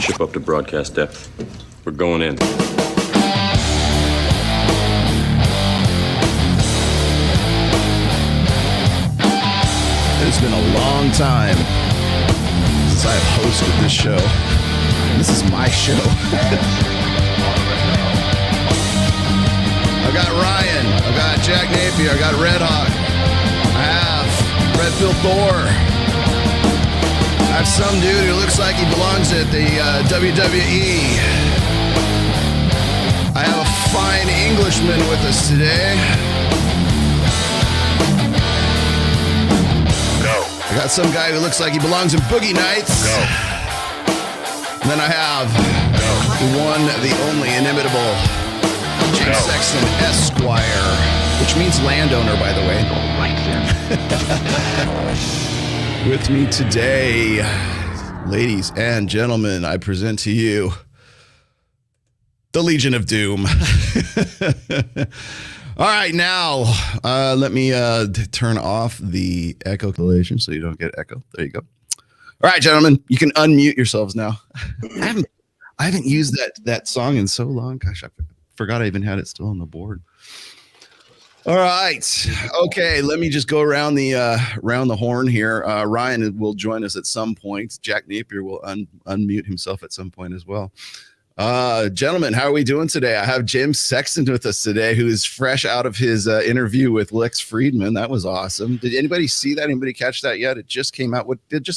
ship up to broadcast depth. We're going in. It's been a long time since I have hosted this show. This is my show. I've got Ryan. I've got Jack Napier. I've got Red Hawk. I have Red Pill Thor. I have some dude who looks like he belongs at the WWE. I have a fine Englishman with us today. I got some guy who looks like he belongs in Boogie Nights. Go. And then I have the one, the only, inimitable James Sexton Esquire, which means landowner, by the way. With me today, ladies and gentlemen, I present to you the Legion of Doom. All right, now let me turn off the echo collation so you don't get echo. There you go. All right, gentlemen, you can unmute yourselves now. I haven't used that song in so long. Gosh, I forgot I even had it still on the board. All right, okay. Let me just go around the horn here. Ryan will join us at some point. Jack Napier will unmute himself at some point as well. Gentlemen, how are we doing today? I have James Sexton with us today, who is fresh out of his interview with Lex Friedman. That was awesome. Did anybody see that? Anybody catch that yet? It just came out. When did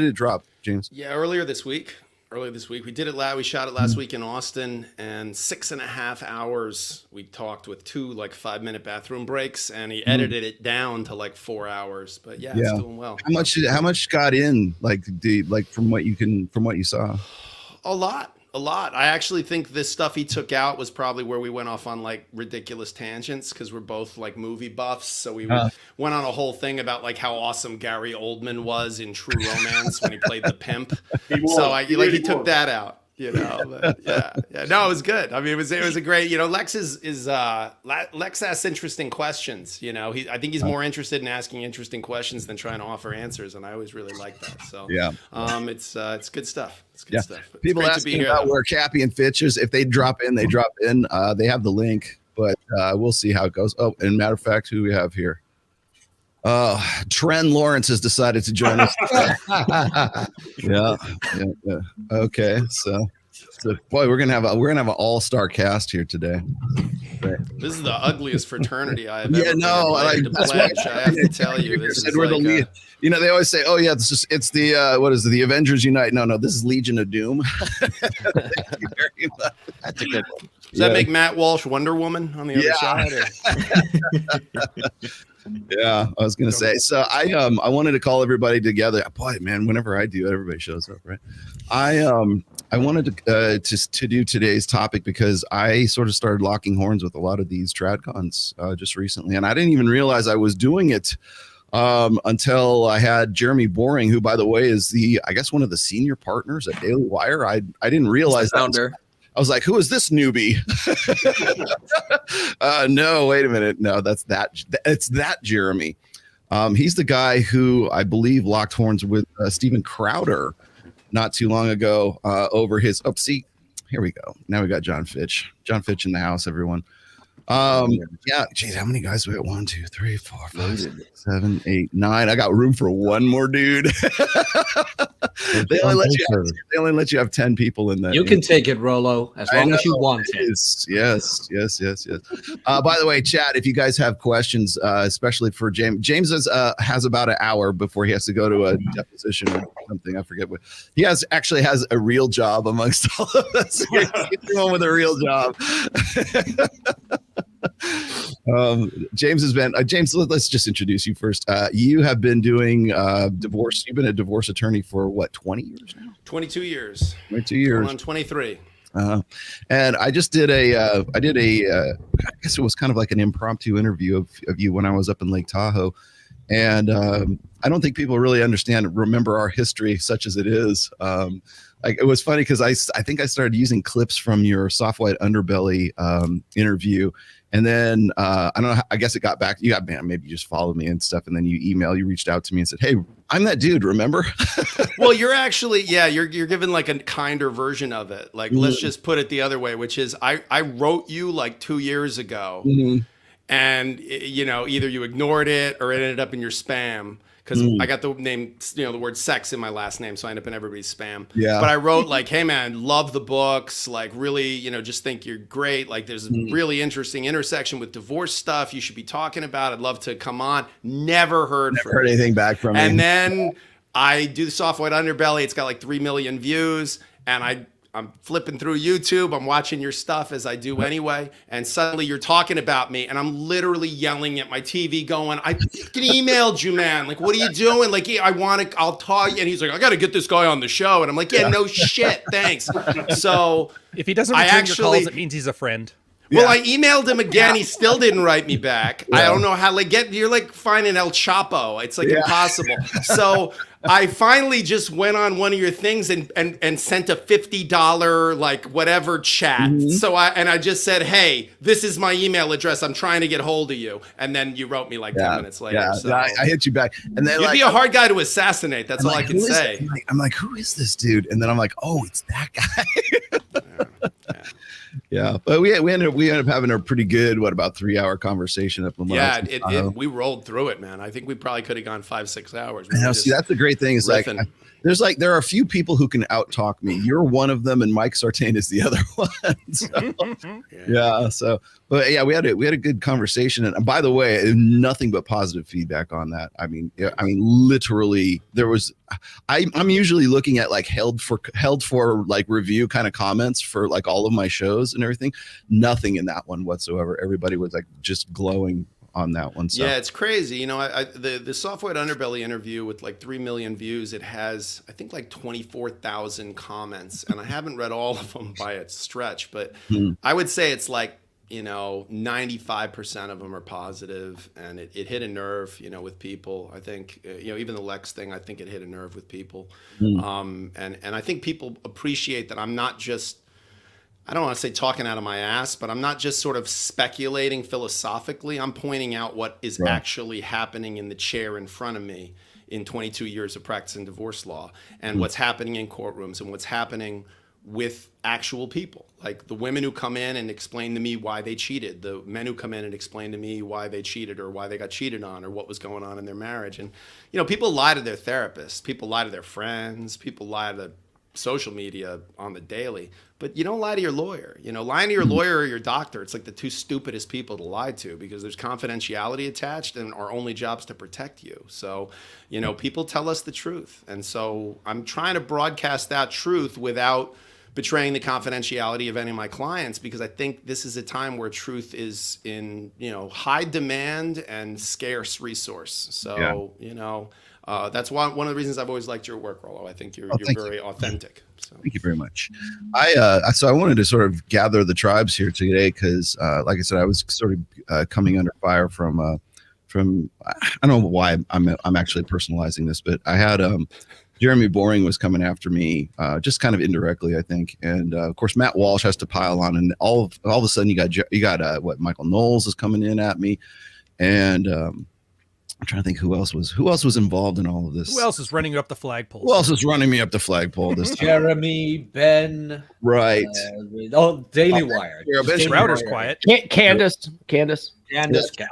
it drop, James? Yeah, earlier this week. We did it we shot it last week in Austin, and 6.5 hours we talked with 2 5-minute bathroom breaks, and he edited it down to 4 hours. But yeah, it's doing well. How much got in from what you saw? A lot. I actually think this stuff he took out was probably where we went off on ridiculous tangents, because we're both movie buffs. So we went on a whole thing about how awesome Gary Oldman was in True Romance when he played the pimp. He took that out. But yeah. No, it was good. I mean, it was a great. Lex Lex asks interesting questions. I think he's more interested in asking interesting questions than trying to offer answers, and I always really like that. So it's good stuff. It's good stuff. People asking about where Cappy and Fitch is. If they drop in, they drop in. They have the link, but we'll see how it goes. Oh, and matter of fact, who we have here? Trent Lawrence has decided to join us. Yeah. Okay, so boy, we're gonna have an all-star cast here today. Right. This is the ugliest fraternity I have ever been to that's pledge. I have to tell you, this is we're the lead. They always say, "Oh yeah, it's the what is it? The Avengers Unite." No, this is Legion of Doom. Thank you very much. That's a good one. Does that make Matt Walsh Wonder Woman on the other side? Yeah, I was gonna say. So I wanted to call everybody together. Boy, man, whenever I do, everybody shows up, right? I wanted to do today's topic because I sort of started locking horns with a lot of these TRADCONs just recently, and I didn't even realize I was doing it until I had Jeremy Boring, who, by the way, is I guess one of the senior partners at Daily Wire. I didn't realize that. I was like, who is this newbie? No, wait a minute. No, it's that Jeremy. He's the guy who I believe locked horns with Steven Crowder not too long ago over his. Oh, see, here we go. Now we got John Fitch. John Fitch in the house, everyone. Yeah, geez, how many guys we got? 1, 2, 3, 4, 5, 6, 7, 8, 9. I got room for one more dude. They only let you have 10 people in that. You can take it, Rolo, as long as you want it. Yes. By the way, chat, if you guys have questions, especially for James. James has about an hour before he has to go to a deposition or something. I forget what he actually has a real job amongst all of us. He's the one with a real job. James has been James, let's just introduce you first. You have been doing divorce. You've been a divorce attorney for what, 20 years now? 22 years. 22 years. Going on 23. And I just did I guess it was kind of like an impromptu interview of you when I was up in Lake Tahoe. And I don't think people really remember our history such as it is. It was funny because I think I started using clips from your Soft White Underbelly interview. And then I don't know, I guess it got back. Maybe you just followed me and stuff. And then you reached out to me and said, hey, I'm that dude, remember? Well, you're actually, you're given like a kinder version of it. Like, let's just put it the other way, which is I wrote you like 2 years ago. And, either you ignored it or it ended up in your spam. Because I got the name, the word sex in my last name, so I end up in everybody's spam. Yeah. But I wrote like, hey man, love the books. Like really, just think you're great. Like there's a really interesting intersection with divorce stuff you should be talking about. I'd love to come on. Never heard anything back from me. And then I do the Soft White Underbelly. It's got like 3 million views, and I'm flipping through YouTube. I'm watching your stuff as I do anyway. And suddenly you're talking about me and I'm literally yelling at my TV going, I fucking emailed you, man. Like, what are you doing? Like, I'll talk. And he's like, I got to get this guy on the show. And I'm like, no shit. Thanks. So if he doesn't return your calls, it means he's a friend. Well, I emailed him again. He still didn't write me back. I don't know how. You're like finding El Chapo. It's like impossible. So I finally just went on one of your things and sent a $50 like whatever chat. So I just said, hey, this is my email address. I'm trying to get hold of you. And then you wrote me like 10 minutes later. Yeah, so I hit you back. And then you'd be a hard guy to assassinate. That's all I can say. I'm like, who is this dude? And then I'm like, oh, it's that guy. Yeah, but we ended up having a pretty good, about 3-hour conversation up in we rolled through it, man. I think we probably could have gone 5-6 hours. See, that's the great thing is there are a few people who can out talk me. You're one of them, and Mike Sartain is the other one. So, but we had a good conversation. And by the way, nothing but positive feedback on that. I mean, literally, there was. I'm usually looking at like held for like review kind of comments for like all of my shows and everything. Nothing in that one whatsoever. Everybody was like just glowing on that one. So. Yeah, it's crazy. The Soft White Underbelly interview with like 3 million views, it has, I think, like 24,000 comments. And I haven't read all of them by a stretch, but I would say it's like, 95% of them are positive, and it hit a nerve, with people. I think, even the Lex thing, I think it hit a nerve with people. And I think people appreciate that I'm not just, I don't want to say talking out of my ass, but I'm not just sort of speculating philosophically. I'm pointing out what is actually happening in the chair in front of me in 22 years of practicing divorce law, and what's happening in courtrooms, and what's happening with actual people, like the women who come in and explain to me why they cheated, the men who come in and explain to me why they cheated or why they got cheated on or what was going on in their marriage. And, people lie to their therapists, people lie to their friends, people lie to social media on the daily, but you don't lie to your lawyer. Lying to your lawyer or your doctor, it's like the two stupidest people to lie to, because there's confidentiality attached and our only job's to protect you. So, people tell us the truth. And so I'm trying to broadcast that truth without betraying the confidentiality of any of my clients, because I think this is a time where truth is in, high demand and scarce resource. So, that's one of the reasons I've always liked your work, Rollo. I think you're very authentic. So. Thank you very much. So I wanted to sort of gather the tribes here today because, like I said, I was sort of coming under fire from I don't know why I'm actually personalizing this, but I had Jeremy Boring was coming after me, just kind of indirectly, I think, and of course Matt Walsh has to pile on, and all of a sudden you got Michael Knowles is coming in at me, and I'm trying to think who else was involved in all of this. Who else is running you up the flagpole? Who else is running me up the flagpole this time? Jeremy, Ben, right? Daily Wire. Router's quiet. Candace,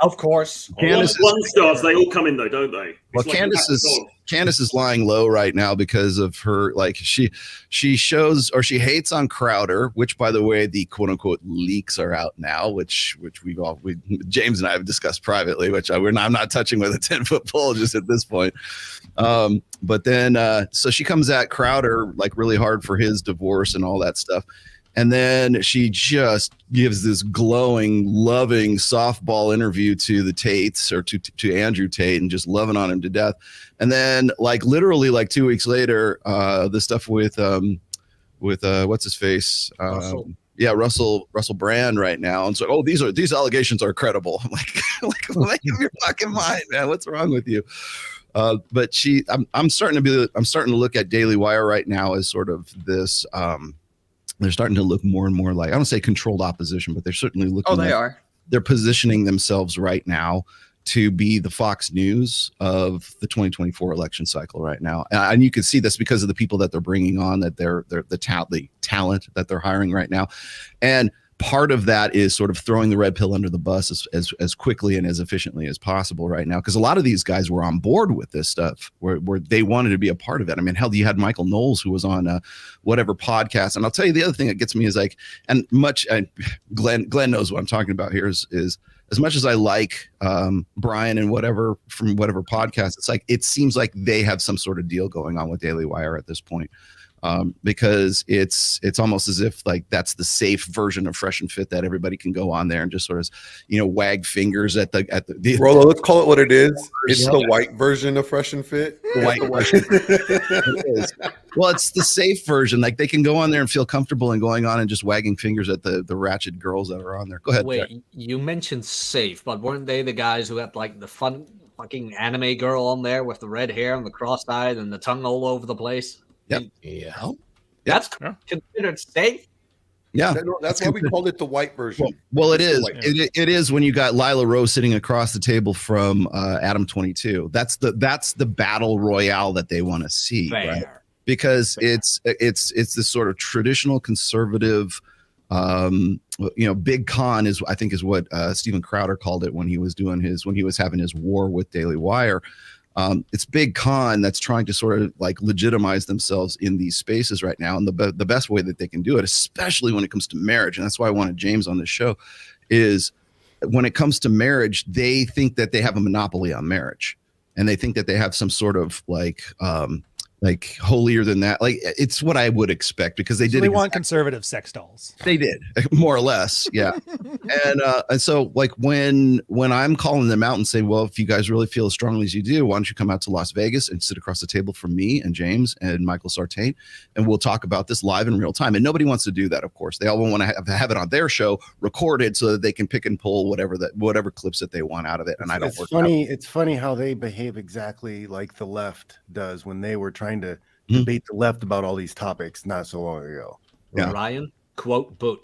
of course. Candace, one stars. They all come in though, don't they? Well, Candace is lying low right now because of her, like she shows, or she hates on Crowder, which, by the way, the quote unquote leaks are out now, which James and I have discussed privately, which I'm not touching with a 10-foot pole just at this point. But then so she comes at Crowder like really hard for his divorce and all that stuff. And then she just gives this glowing, loving softball interview to the Tates, or to Andrew Tate, and just loving on him to death. And then, like, literally, like 2 weeks later, the stuff with what's his face, Russell Brand right now, and so these allegations are credible. I'm like make up your fucking mind, man. What's wrong with you? But I'm starting to look at Daily Wire right now as sort of this. They're starting to look more and more like, I don't say controlled opposition, but they're certainly looking. Oh, they are. They're positioning themselves right now to be the Fox News of the 2024 election cycle right now. And you can see this because of the people that they're bringing on, that they're the talent that they're hiring right now. And part of that is sort of throwing the red pill under the bus as quickly and as efficiently as possible right now. Because a lot of these guys were on board with this stuff where they wanted to be a part of it. I mean, hell, you had Michael Knowles, who was on whatever podcast. And I'll tell you, the other thing that gets me is like, Glenn knows what I'm talking about here is as much as I like Brian and whatever from whatever podcast, it's like, it seems like they have some sort of deal going on with Daily Wire at this point. Because it's almost as if like that's the safe version of Fresh and Fit that everybody can go on there and just sort of, wag fingers at the Rolo, let's call it what it is. It's the white version of Fresh and Fit. The white version. It is. Well, it's the safe version. Like they can go on there and feel comfortable and going on and just wagging fingers at the ratchet girls that are on there. Go ahead. Wait, Jack. you mentioned safe, but weren't they the guys who had like the fun fucking anime girl on there with the red hair and the cross-eyed and the tongue all over the place? Yep. Yeah. That's considered safe. Yeah, that's why we called it the white version. Well, it is. It is when you got Lila Rose sitting across the table from Adam 22. That's the battle royale that they want to see, right? Because it's this sort of traditional conservative, big con is what Steven Crowder called it when he was having his war with Daily Wire. It's big con that's trying to sort of like legitimize themselves in these spaces right now. And the best way that they can do it, especially when it comes to marriage, and that's why I wanted James on this show, is when it comes to marriage, they think that they have a monopoly on marriage. And they think that they have some sort of like holier than that. Like it's what I would expect because they did. They want conservative sex dolls. They did more or less. Yeah. And so like when I'm calling them out and saying, well, if you guys really feel as strongly as you do, why don't you come out to Las Vegas and sit across the table from me and James and Michael Sartain, and we'll talk about this live in real time. And nobody wants to do that. Of course, they all want to have it on their show recorded so that they can pick and pull whatever clips that they want out of it. And I don't it's funny. It's funny how they behave exactly like the left does when they were trying to debate the left about all these topics not so long ago. Yeah. Ryan, quote, boot.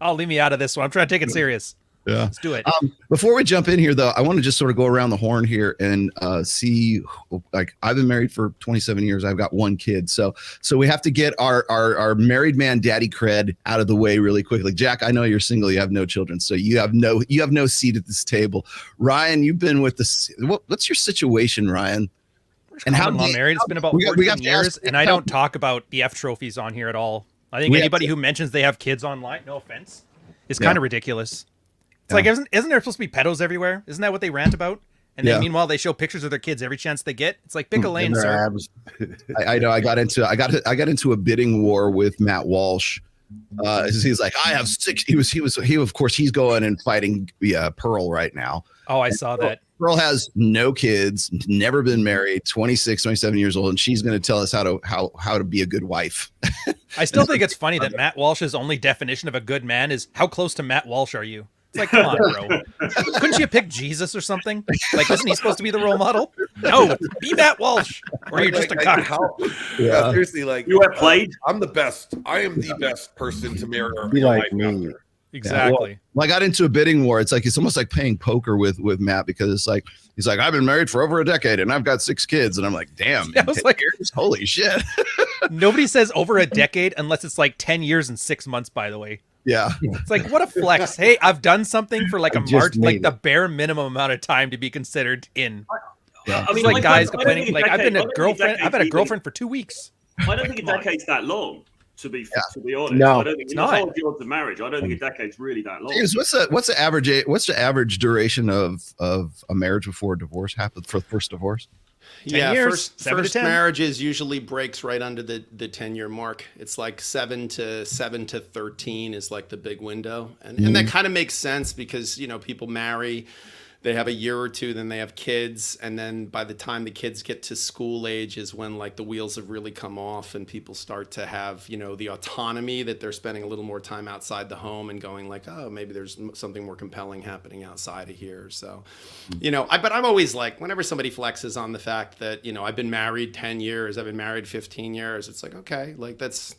I'll leave me out of this one. I'm trying to take it serious. Yeah. Let's do it. Before we jump in here, though, I want to just sort of go around the horn here and see, like, I've been married for 27 years. I've got one kid. So we have to get our married man daddy cred out of the way really quickly. Jack, I know you're single. You have no children. So you have no seat at this table. Ryan, you've been with this. What's your situation, Ryan? And how long married? It's been about 14 years, and I don't talk about the F trophies on here at all. I think anybody who mentions they have kids online, no offense, is kind of ridiculous. It's like, isn't there supposed to be pedos everywhere? Isn't that what they rant about? And then meanwhile, they show pictures of their kids every chance they get. It's like, pick a lane, sir. I know. I got into a bidding war with Matt Walsh. He's like, I have 6. Of course, he's going and fighting Pearl right now. Oh, I saw that. Pearl has no kids, never been married, 26, 27 years old, and she's going to tell us how to be a good wife. I still think it's funny that Matt Walsh's only definition of a good man is how close to Matt Walsh are you? It's like, come on, bro. Couldn't you pick Jesus or something? Like, isn't he supposed to be the role model? No, be Matt Walsh, or you're just a cock. Seriously, like you have played. I'm the best. I am the best person to marry. Be like me. Exactly. Well, I got into a bidding war. It's almost like playing poker with Matt, because it's like he's like, I've been married for over a decade and I've got 6 kids, and I'm like, damn, I was like, holy shit. Nobody says over a decade unless it's like 10 years and 6 months. By the way, yeah, it's like, what a flex. Hey, I've done something for like the bare minimum amount of time to be considered in. Yeah. I mean, like guys complaining, like I've had a girlfriend for 2 weeks. I don't think a decade's that long. To be honest, no, I don't think it's not. The odds of marriage. I don't think a decade's really that long. James, what's the average duration of a marriage before divorce happens, for the first divorce? 10 years, first marriages usually breaks right under the 10-year mark. It's like 7 to 13 is like the big window, and that kind of makes sense because people marry. they have a year or two, then they have kids, and then by the time the kids get to school age is when like the wheels have really come off and people start to have, you know, the autonomy that they're spending a little more time outside the home and going like, oh, maybe there's something more compelling happening outside of here. So, you know, but I'm always like, whenever somebody flexes on the fact that, you know, I've been married 10 years, I've been married 15 years, it's like, okay, like that's,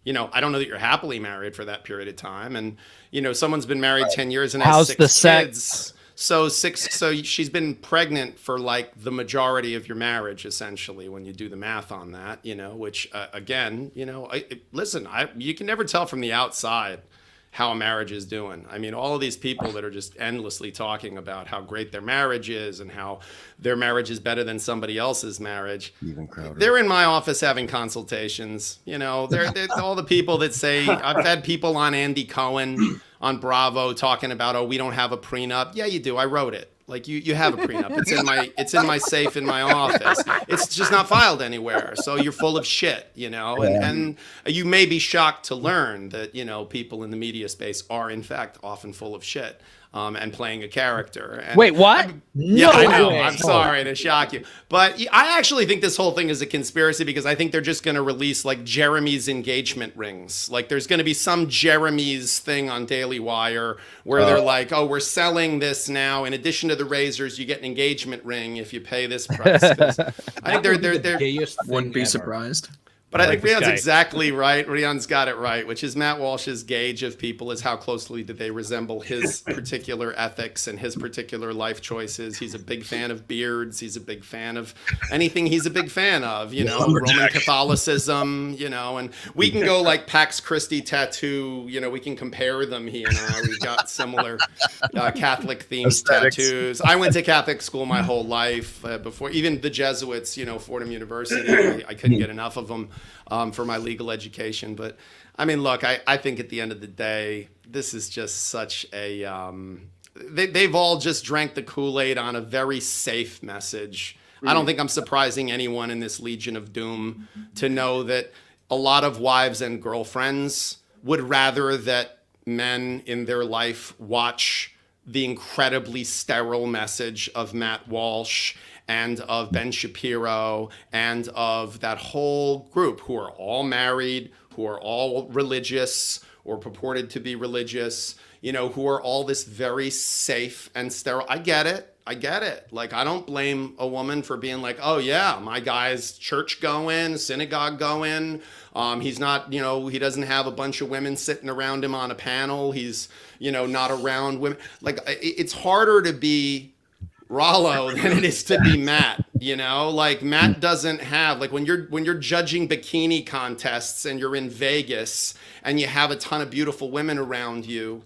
you know, I don't know that you're happily married for that period of time. And, you know, someone's been married 10 years and has 6 kids. So she's been pregnant for like the majority of your marriage, essentially, when you do the math on that, you know, which again, you know, listen, you can never tell from the outside how a marriage is doing. I mean, all of these people that are just endlessly talking about how great their marriage is and how their marriage is better than somebody else's marriage. Even Crowder. They're in my office having consultations. You know, they're all the people that say, I've had people on Andy Cohen on Bravo talking about, oh, we don't have a prenup. Yeah, you do. I wrote it. Like you have a prenup. It's in my safe in my office. It's just not filed anywhere. So you're full of shit, you know. And you may be shocked to learn that, you know, people in the media space are in fact often full of shit. And playing a character. And wait, what? Yeah, I know. I'm sorry to shock you. But I actually think this whole thing is a conspiracy because I think they're just going to release like Jeremy's engagement rings. Like there's going to be some Jeremy's thing on Daily Wire where they're like, oh, we're selling this now. In addition to the razors, you get an engagement ring if you pay this price. I think they're wouldn't be surprised. But I think Rion's exactly right. Rion's got it right, which is Matt Walsh's gauge of people is how closely do they resemble his particular ethics and his particular life choices. He's a big fan of beards. He's a big fan of anything he's a big fan of, you know, Roman Catholicism, you know, and we can go like Pax Christi tattoo, you know, we can compare them, he and I. We've got similar Catholic themed tattoos. I went to Catholic school my whole life before, even the Jesuits, you know, Fordham University. I couldn't get enough of them. For my legal education. But I mean, look, I think at the end of the day, this is just such a, they've all just drank the Kool-Aid on a very safe message. I don't think I'm surprising anyone in this Legion of Doom to know that a lot of wives and girlfriends would rather that men in their life watch the incredibly sterile message of Matt Walsh and of Ben Shapiro and of that whole group who are all married, who are all religious or purported to be religious, you know, who are all this very safe and sterile. I get it. Like, I don't blame a woman for being like, oh yeah, my guy's church going, synagogue going. He's not, you know, he doesn't have a bunch of women sitting around him on a panel. He's, you know, not around women. Like, it's harder to be Rollo than it is to be Matt, you know, like Matt doesn't have, like when you're judging bikini contests and you're in Vegas and you have a ton of beautiful women around you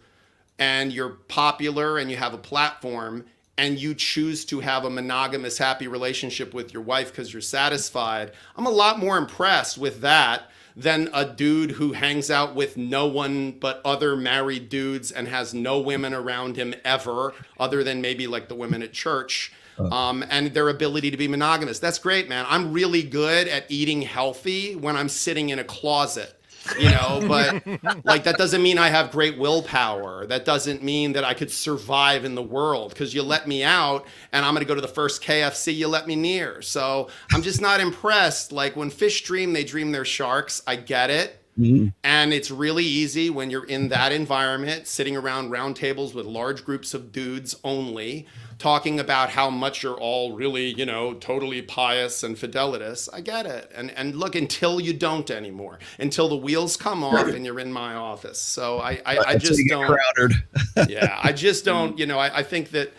and you're popular and you have a platform and you choose to have a monogamous, happy relationship with your wife because you're satisfied. I'm a lot more impressed with that than a dude who hangs out with no one but other married dudes and has no women around him ever, other than maybe like the women at church, and their ability to be monogamous. That's great, man. I'm really good at eating healthy when I'm sitting in a closet, you know, but like that doesn't mean I have great willpower. That doesn't mean that I could survive in the world because you let me out and I'm going to go to the first KFC you let me near. So I'm just not impressed. Like when fish dream, they dream they're sharks. I get it. Mm-hmm. And it's really easy when you're in that environment, sitting around round tables with large groups of dudes only, talking about how much you're all really, you know, totally pious and fidelitous. I get it. And look, until you don't anymore, until the wheels come off and you're in my office. So I just don't. Crowded. Yeah, I just don't, you know, I think that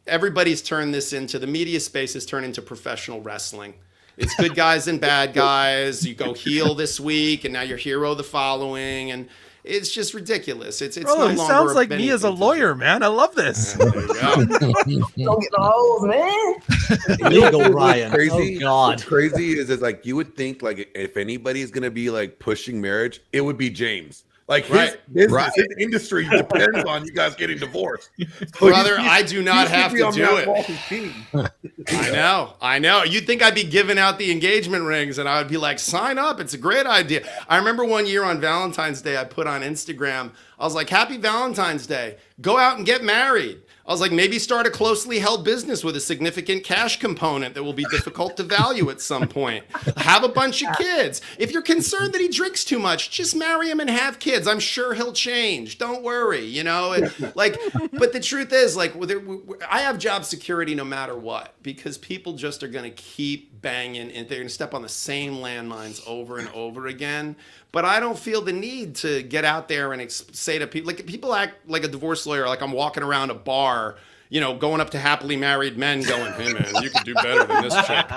everybody's turned this into, the media space has turned into professional wrestling. It's good guys and bad guys. You go heel this week and now you're hero the following. And it's just ridiculous. It's no longer. It sounds like me as a lawyer, man. I love this. There you go. Don't get the hoes, man. Legal Ryan. Crazy. Oh God. What's crazy is like you would think like if anybody's gonna be like pushing marriage, it would be James. Like his business, his industry depends on you guys getting divorced. So brother, I do not have to do it. I know. You'd think I'd be giving out the engagement rings and I would be like, sign up. It's a great idea. I remember one year on Valentine's Day, I put on Instagram, I was like, happy Valentine's Day. Go out and get married. I was like, maybe start a closely held business with a significant cash component that will be difficult to value at some point. Have a bunch of kids. If you're concerned that he drinks too much, just marry him and have kids. I'm sure he'll change. Don't worry, you know? Like, but the truth is, like, I have job security no matter what, because people just are going to keep banging and they're going to step on the same landmines over and over again. But I don't feel the need to get out there and say to people, like, people act like a divorce lawyer, like I'm walking around a bar, you know, going up to happily married men going, hey man, you could do better than this chick.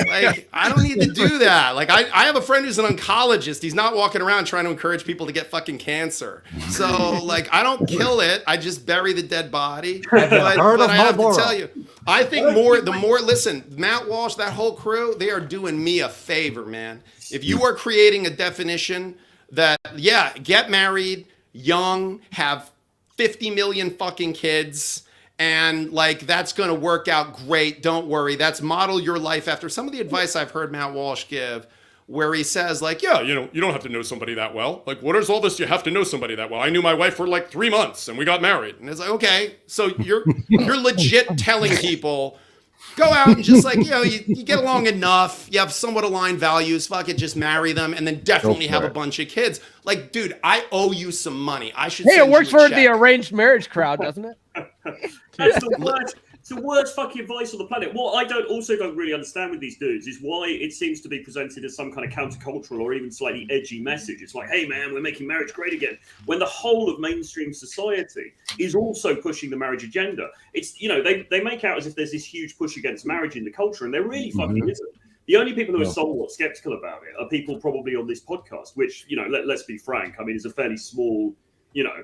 Like, I don't need to do that. Like, I have a friend who's an oncologist. He's not walking around trying to encourage people to get fucking cancer. So, like, I don't kill it. I just bury the dead body. But I have to tell you, I think listen, Matt Walsh, that whole crew, they are doing me a favor, man. If you are creating a definition that, yeah, get married, young, have 50 million fucking kids, and like that's going to work out great. Don't worry. That's model your life after some of the advice I've heard Matt Walsh give, where he says like, yeah, you know, you don't have to know somebody that well. Like, what is all this? You have to know somebody that well. I knew my wife for like 3 months and we got married. And it's like, okay, so you're legit telling people, go out and just like, you know, you get along enough, you have somewhat aligned values, fuck it, just marry them, and then definitely have a bunch of kids. Like, dude, I owe you some money. I should. Hey, it works for the arranged marriage crowd, doesn't it? That's the worst fucking advice on the planet. What I don't really understand with these dudes is why it seems to be presented as some kind of countercultural or even slightly edgy message. It's like, hey man, we're making marriage great again, when the whole of mainstream society is also pushing the marriage agenda. It's, you know, they make out as if there's this huge push against marriage in the culture, and there really fucking isn't. The only people who are somewhat skeptical about it are people probably on this podcast, which, you know, let's be frank, I mean, is a fairly small, you know,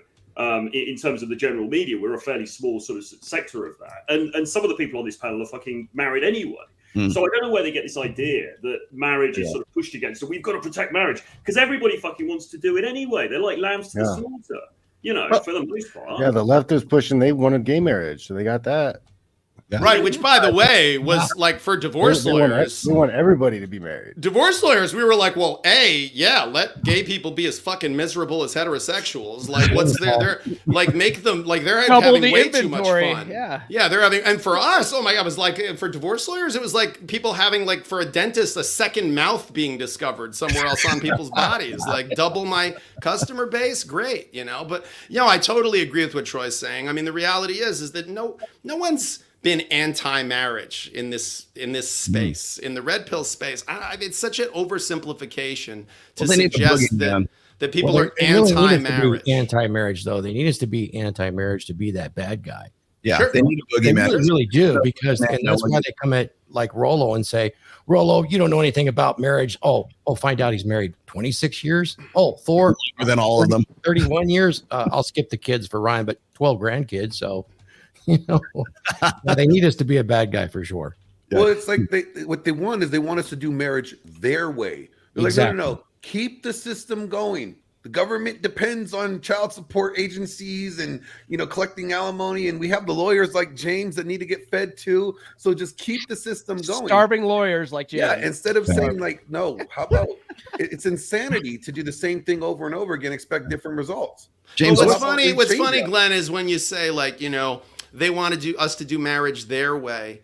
in terms of the general media, we're a fairly small sort of sector of that. And some of the people on this panel are fucking married anyway. So I don't know where they get this idea that marriage is sort of pushed against. So we've got to protect marriage because everybody fucking wants to do it anyway. They're like lambs to the slaughter, you know, for the most part. Yeah, the left is pushing. They wanted gay marriage, so they got that. Yeah. Right, which by the way was like for divorce lawyers. We want everybody to be married. Divorce lawyers, we were like, well, let gay people be as fucking miserable as heterosexuals. Like, what's their like make them like they're having way too much fun. Yeah, they're having, and for us, oh my god, it was like for divorce lawyers, it was like people having like for a dentist a second mouth being discovered somewhere else on people's bodies. Like double my customer base, great, you know. But you know, I totally agree with what Troy's saying. I mean, the reality is that no one's been anti-marriage in this space, in the red pill space. It's such an oversimplification to suggest that people are anti-marriage. Anti-marriage, though, they need us to be anti-marriage to be that bad guy. Yeah, sure. They need a boogeyman. They really do, because and that's why they come at like Rollo and say, Rollo, you don't know anything about marriage. Oh, find out he's married 26 years. Oh, Thor, longer than all of them. 31 years. I'll skip the kids for Ryan, but 12 grandkids. So. You know, they need us to be a bad guy for sure. Well, it's like what they want is they want us to do marriage their way. They're like, no, keep the system going. The government depends on child support agencies and, you know, collecting alimony, and we have the lawyers like James that need to get fed too. So just keep the system going. Starving lawyers like James. Yeah, instead of saying like, no, how about it's insanity to do the same thing over and over again, expect different results. James, what's funny, Glenn, is when you say like, you know, they want us to do marriage their way.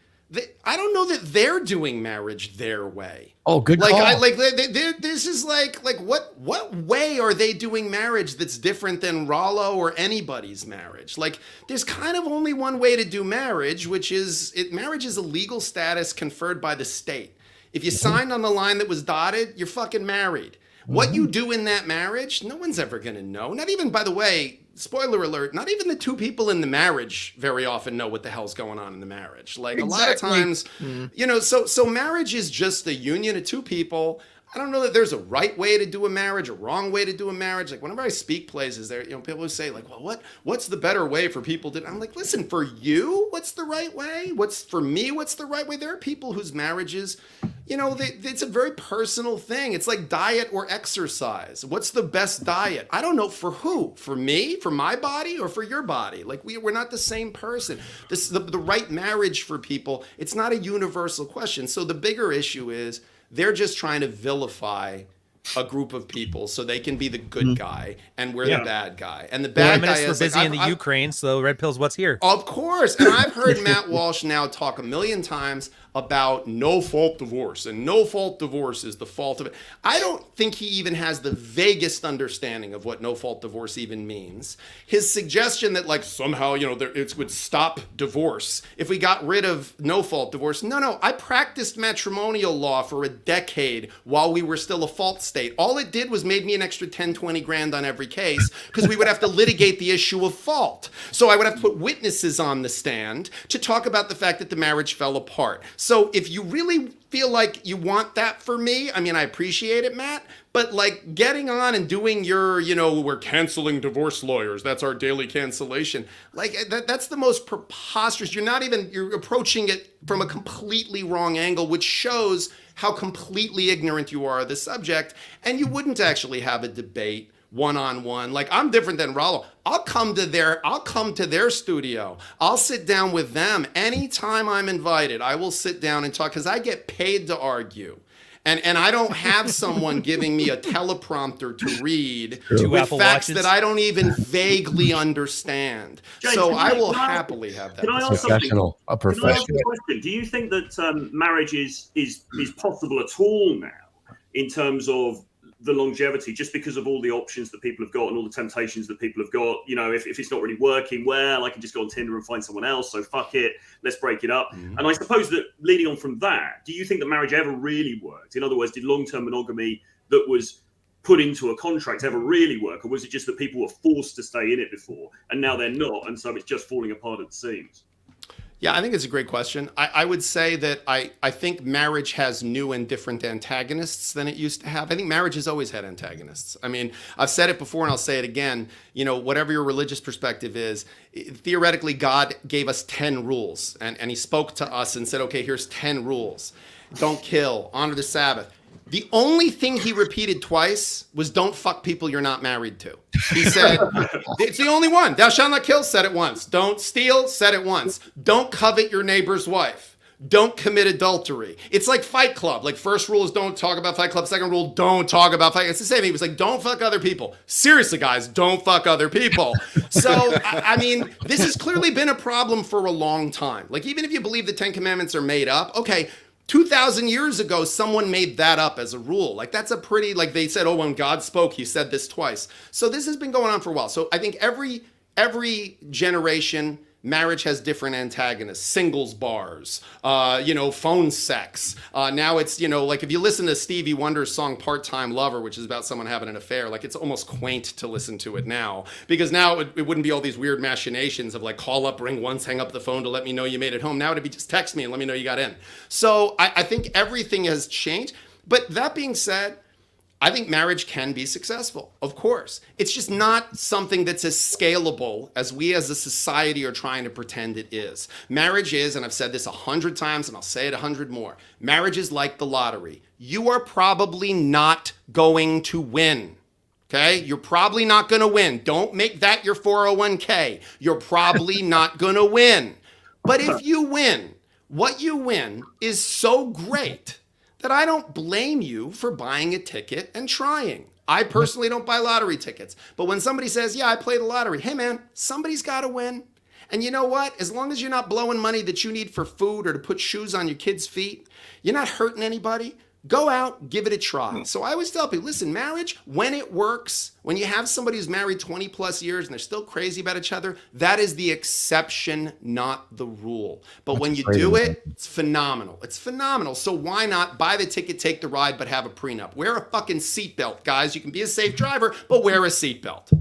I don't know that they're doing marriage their way. Oh, good call. This is like what way are they doing marriage that's different than Rollo or anybody's marriage? Like, there's kind of only one way to do marriage, which is marriage is a legal status conferred by the state. If you signed on the line that was dotted, you're fucking married. What you do in that marriage, no one's ever going to know. Not even, by the way, spoiler alert, not even the two people in the marriage very often know what the hell's going on in the marriage. Like a lot of times, you know, so marriage is just the union of two people. I don't know that there's a right way to do a marriage, a wrong way to do a marriage. Like whenever I speak places, there, you know, people who say like, well, what's the better way for people to? I'm like, listen, for you, what's the right way? For me, what's the right way? There are people whose marriages, you know, it's a very personal thing. It's like diet or exercise. What's the best diet? I don't know. For who? For me? For my body? Or for your body? Like we're not the same person. The right marriage for people, it's not a universal question. So the bigger issue is they're just trying to vilify a group of people so they can be the good guy and we're the bad guy. And the bad guy feminists is were busy in the Ukraine, so red pill's what's here. Of course. And I've heard Matt Walsh now talk a million times about no-fault divorce, and no-fault divorce is the fault of it. I don't think he even has the vaguest understanding of what no-fault divorce even means. His suggestion that like somehow, you know, it would stop divorce if we got rid of no-fault divorce. No, I practiced matrimonial law for a decade while we were still a fault state. All it did was made me an extra 10, 20 grand on every case because we would have to litigate the issue of fault. So I would have to put witnesses on the stand to talk about the fact that the marriage fell apart. So if you really feel like you want that for me, I mean, I appreciate it, Matt, but like getting on and doing your, you know, we're canceling divorce lawyers, that's our daily cancellation. Like that's the most preposterous. You're approaching it from a completely wrong angle, which shows how completely ignorant you are of the subject. And you wouldn't actually have a debate one-on-one. Like I'm different than Rollo. I'll come to their studio. I'll sit down with them anytime I'm invited. I will sit down and talk because I get paid to argue. And I don't have someone giving me a teleprompter to read with facts that I don't even vaguely understand. James, so I will happily have that. Can I ask professional, a professional. Can I ask you a question? Do you think that marriage is possible at all now in terms of the longevity, just because of all the options that people have got and all the temptations that people have got? You know, if it's not really working well, I can just go on Tinder and find someone else. So fuck it, let's break it up. Mm-hmm. And I suppose that leading on from that, do you think that marriage ever really worked? In other words, did long-term monogamy that was put into a contract ever really work? Or was it just that people were forced to stay in it before and now they're not? And so it's just falling apart at the seams? Yeah, I think it's a great question. I would say that I think marriage has new and different antagonists than it used to have. I think marriage has always had antagonists. I mean, I've said it before and I'll say it again. You know, whatever your religious perspective is, theoretically, God gave us 10 rules. And he spoke to us and said, okay, here's 10 rules. Don't kill, honor the Sabbath. The only thing he repeated twice was don't fuck people you're not married to. He said, it's the only one. Thou shalt not kill, said it once. Don't steal, said it once. Don't covet your neighbor's wife. Don't commit adultery. It's like Fight Club. Like first rule is don't talk about Fight Club. Second rule, don't talk about Fight Club. It's the same thing. He was like, don't fuck other people. Seriously, guys, don't fuck other people. So, I mean, this has clearly been a problem for a long time. Like even if you believe the 10 Commandments are made up, okay, 2,000 years ago, someone made that up as a rule. Like that's a pretty, like they said, oh, when God spoke, he said this twice. So this has been going on for a while. So I think every generation, marriage has different antagonists, singles bars, phone sex. Now it's, like if you listen to Stevie Wonder's song Part-Time Lover, which is about someone having an affair, like it's almost quaint to listen to it now, because now it wouldn't be all these weird machinations of like call up, ring once, hang up the phone to let me know you made it home. Now it'd be just text me and let me know you got in. So I think everything has changed. But that being said, I think marriage can be successful, of course. It's just not something that's as scalable as we as a society are trying to pretend it is. Marriage is, and I've said this 100 times and I'll say it 100 more, marriage is like the lottery. You are probably not going to win. Okay? You're probably not going to win. Don't make that your 401k. You're probably not going to win. But if you win, what you win is so great that I don't blame you for buying a ticket and trying. I personally don't buy lottery tickets. But when somebody says, yeah, I played the lottery, hey man, somebody's got to win. And you know what? As long as you're not blowing money that you need for food or to put shoes on your kids' feet, you're not hurting anybody. Go out, give it a try. So I always tell people, listen, marriage, when it works, when you have somebody who's married 20 plus years and they're still crazy about each other, that is the exception, not the rule. But when you do it, it's phenomenal. It's phenomenal. So why not buy the ticket, take the ride, but have a prenup? Wear a fucking seatbelt, guys. You can be a safe driver, but wear a seatbelt.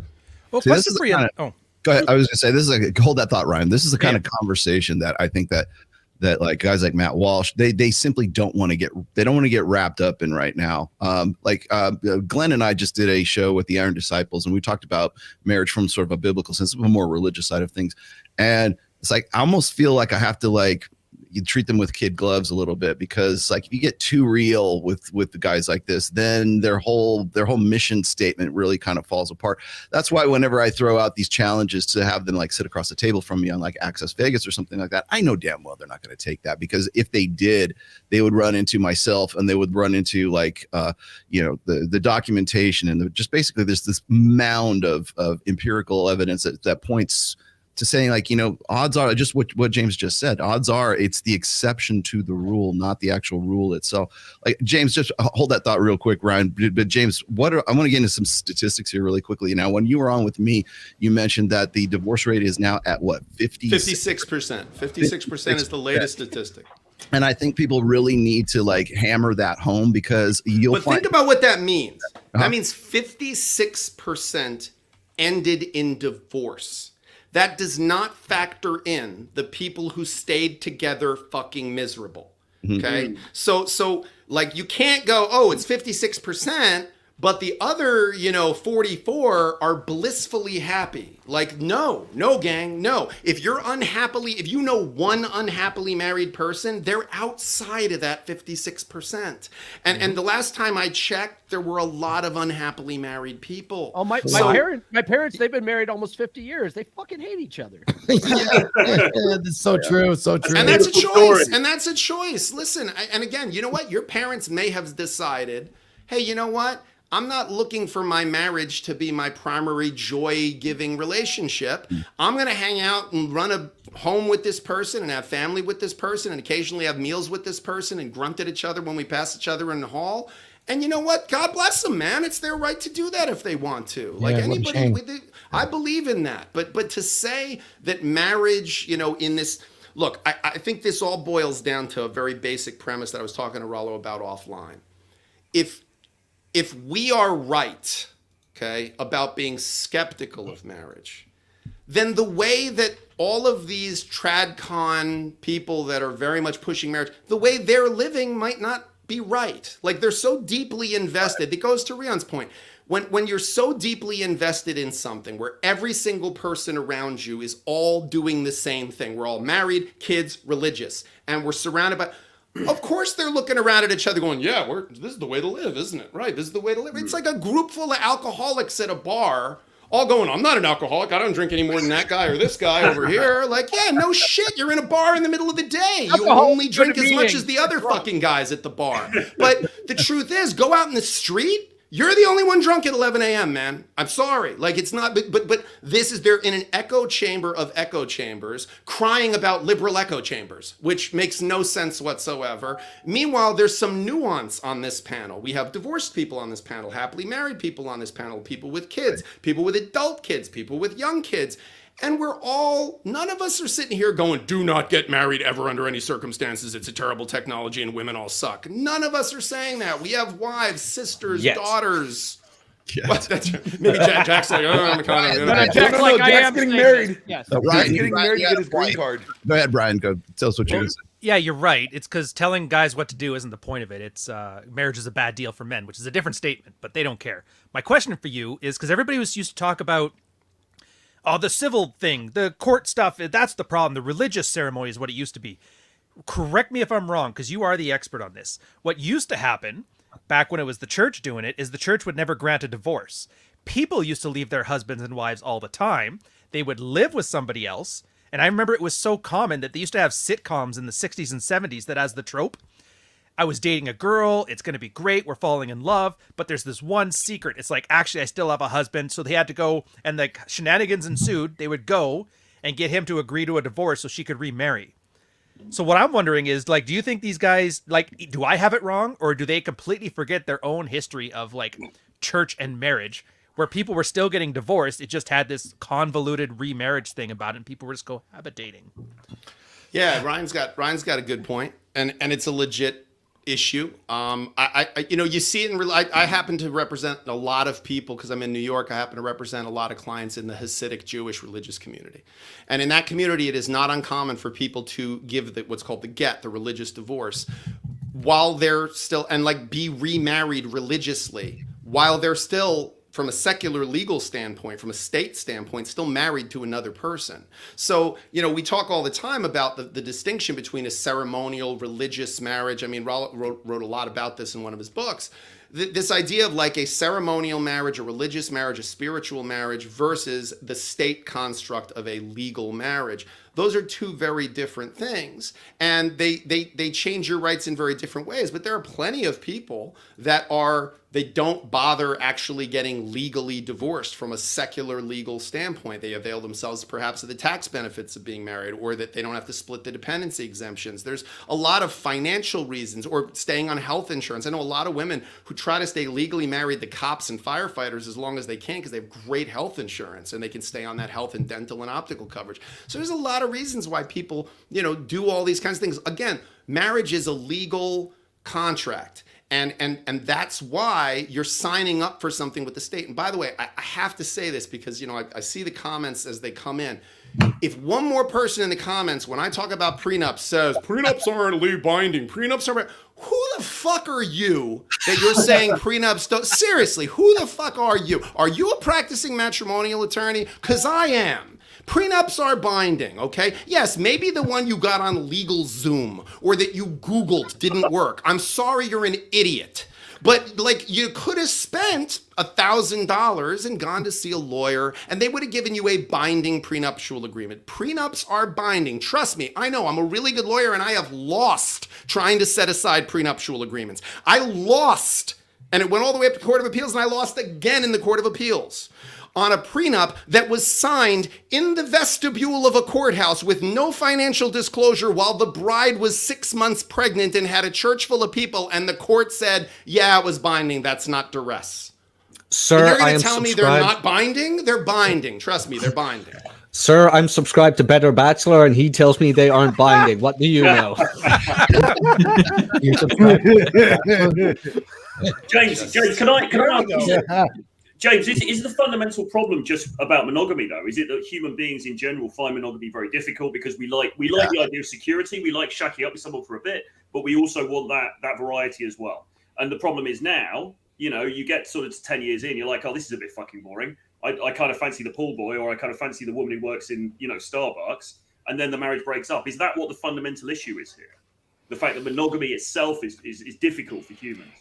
Well, question for you. Go ahead. I was gonna say, this is hold that thought, Ryan. This is the kind of conversation that I think that like guys like Matt Walsh, they simply don't want to get wrapped up in right now. Glenn and I just did a show with the Iron Disciples, and we talked about marriage from sort of a biblical sense, a more religious side of things. And it's like I almost feel like I have to you treat them with kid gloves a little bit, because like if you get too real with the guys like this, then their whole mission statement really kind of falls apart. That's why whenever I throw out these challenges to have them like sit across the table from me on like Access Vegas or something like that, I know damn well they're not going to take that, because if they did, they would run into myself, and they would run into like the documentation, and just basically there's this mound of empirical evidence that points to saying, like, odds are, just what James just said, odds are it's the exception to the rule, not the actual rule itself. Like, James, just hold that thought real quick, Ryan. But James, I want to get into some statistics here really quickly. Now, when you were on with me, you mentioned that the divorce rate is now at what, 56%. 56% is the latest statistic. And I think people really need to like hammer that home, because think about what that means. That means 56% ended in divorce. That does not factor in the people who stayed together fucking miserable. Okay? So like, you can't go, oh, it's 56%, but the other, 44 are blissfully happy. Like, no, gang, no. If you know one unhappily married person, they're outside of that 56%. And the last time I checked, there were a lot of unhappily married people. Oh, my parents, they've been married almost 50 years. They fucking hate each other. That's so true. So true. And that's a choice. Listen, and again, you know what? Your parents may have decided, hey, you know what? I'm not looking for my marriage to be my primary joy-giving relationship. I'm going to hang out and run a home with this person and have family with this person and occasionally have meals with this person and grunt at each other when we pass each other in the hall. And you know what? God bless them, man. It's their right to do that if they want to. Like anybody, I believe in that. But to say that marriage, in this, look, I think this all boils down to a very basic premise that I was talking to Rollo about offline. If we are right, okay, about being skeptical of marriage, then the way that all of these TRADCON people that are very much pushing marriage, the way they're living might not be right. Like, they're so deeply invested. It goes to Rion's point. When you're so deeply invested in something where every single person around you is all doing the same thing, we're all married, kids, religious, and we're surrounded by... Of course they're looking around at each other going, yeah, this is the way to live, isn't it? Right, this is the way to live. It's like a group full of alcoholics at a bar, all going, I'm not an alcoholic. I don't drink any more than that guy or this guy over here. Like, yeah, no shit. You're in a bar in the middle of the day. You only drink as much as the other fucking guys at the bar. But the truth is, go out in the street. You're the only one drunk at 11 a.m., man. I'm sorry. Like, it's not, but this is, they're in an echo chamber of echo chambers crying about liberal echo chambers, which makes no sense whatsoever. Meanwhile, there's some nuance on this panel. We have divorced people on this panel, happily married people on this panel, people with kids, people with adult kids, people with young kids. And none of us are sitting here going, do not get married ever under any circumstances. It's a terrible technology and women all suck. None of us are saying that. We have wives, sisters, daughters. Maybe Jack's like, I'm kind of... Jack's like, I am getting married. Yes. Jack's getting married to get his green card. Go ahead, Brian. Go tell us what you're going to say. Yeah, you're right. It's because telling guys what to do isn't the point of it. It's marriage is a bad deal for men, which is a different statement, but they don't care. My question for you is, because everybody was used to talk about the civil thing, the court stuff, that's the problem. The religious ceremony is what it used to be. Correct me if I'm wrong, because you are the expert on this. What used to happen, back when it was the church doing it, is the church would never grant a divorce. People used to leave their husbands and wives all the time. They would live with somebody else. And I remember it was so common that they used to have sitcoms in the 60s and 70s that as the trope, I was dating a girl, it's going to be great, we're falling in love, but there's this one secret. It's like, actually, I still have a husband, so they had to go, and the shenanigans ensued. They would go and get him to agree to a divorce so she could remarry. So what I'm wondering is, like, do you think these guys, like, do I have it wrong, or do they completely forget their own history of, like, church and marriage, where people were still getting divorced, it just had this convoluted remarriage thing about it, and people were just cohabitating? Yeah, Ryan's got a good point, and it's a legit issue. You see it in I happen to represent a lot of people because I'm in New York. I happen to represent a lot of clients in the Hasidic Jewish religious community. And in that community, it is not uncommon for people to give what's called the get, the religious divorce, while they're still, and like be remarried religiously while they're still from a secular legal standpoint, from a state standpoint, still married to another person. So, you know, we talk all the time about the distinction between a ceremonial religious marriage. I mean, Rollo wrote a lot about this in one of his books. This idea of like a ceremonial marriage, a religious marriage, a spiritual marriage versus the state construct of a legal marriage. Those are two very different things, and they change your rights in very different ways. But there are plenty of people that they don't bother actually getting legally divorced from a secular legal standpoint. They avail themselves perhaps of the tax benefits of being married, or that they don't have to split the dependency exemptions. There's a lot of financial reasons, or staying on health insurance. I know a lot of women who try to stay legally married to cops and firefighters as long as they can because they have great health insurance and they can stay on that health and dental and optical coverage. So there's a lot of reasons why people, you know, do all these kinds of things. Again, marriage is a legal contract. And that's why you're signing up for something with the state. And by the way, I have to say this because, you know, I see the comments as they come in. If one more person in the comments, when I talk about prenups, says prenups aren't legally binding, prenups are, who the fuck are you that you're saying prenups don't? Seriously, who the fuck are you? Are you a practicing matrimonial attorney? Because I am. Prenups are binding, okay? Yes, maybe the one you got on LegalZoom or that you Googled didn't work. I'm sorry, you're an idiot. But like, you could have spent $1,000 and gone to see a lawyer and they would have given you a binding prenuptial agreement. Prenups are binding. Trust me, I know I'm a really good lawyer and I have lost trying to set aside prenuptial agreements. I lost, and it went all the way up to Court of Appeals, and I lost again in the Court of Appeals on a prenup that was signed in the vestibule of a courthouse with no financial disclosure while the bride was 6 months pregnant and had a church full of people, and the court said, yeah, it was binding, that's not duress. Sir, and you're going to tell me they're not binding? They're binding. Trust me, they're binding. Sir, I'm subscribed to Better Bachelor, and he tells me they aren't binding. What do you know? You're subscribed. James, can I ask you? James, is the fundamental problem just about monogamy, though? Is it that human beings in general find monogamy very difficult because we like the idea of security, we like shacking up with someone for a bit, but we also want that variety as well? And the problem is now, you know, you get sort of to 10 years in, you're like, oh, this is a bit fucking boring. I kind of fancy the pool boy, or I kind of fancy the woman who works in, you know, Starbucks, and then the marriage breaks up. Is that what the fundamental issue is here? The fact that monogamy itself is difficult for humans?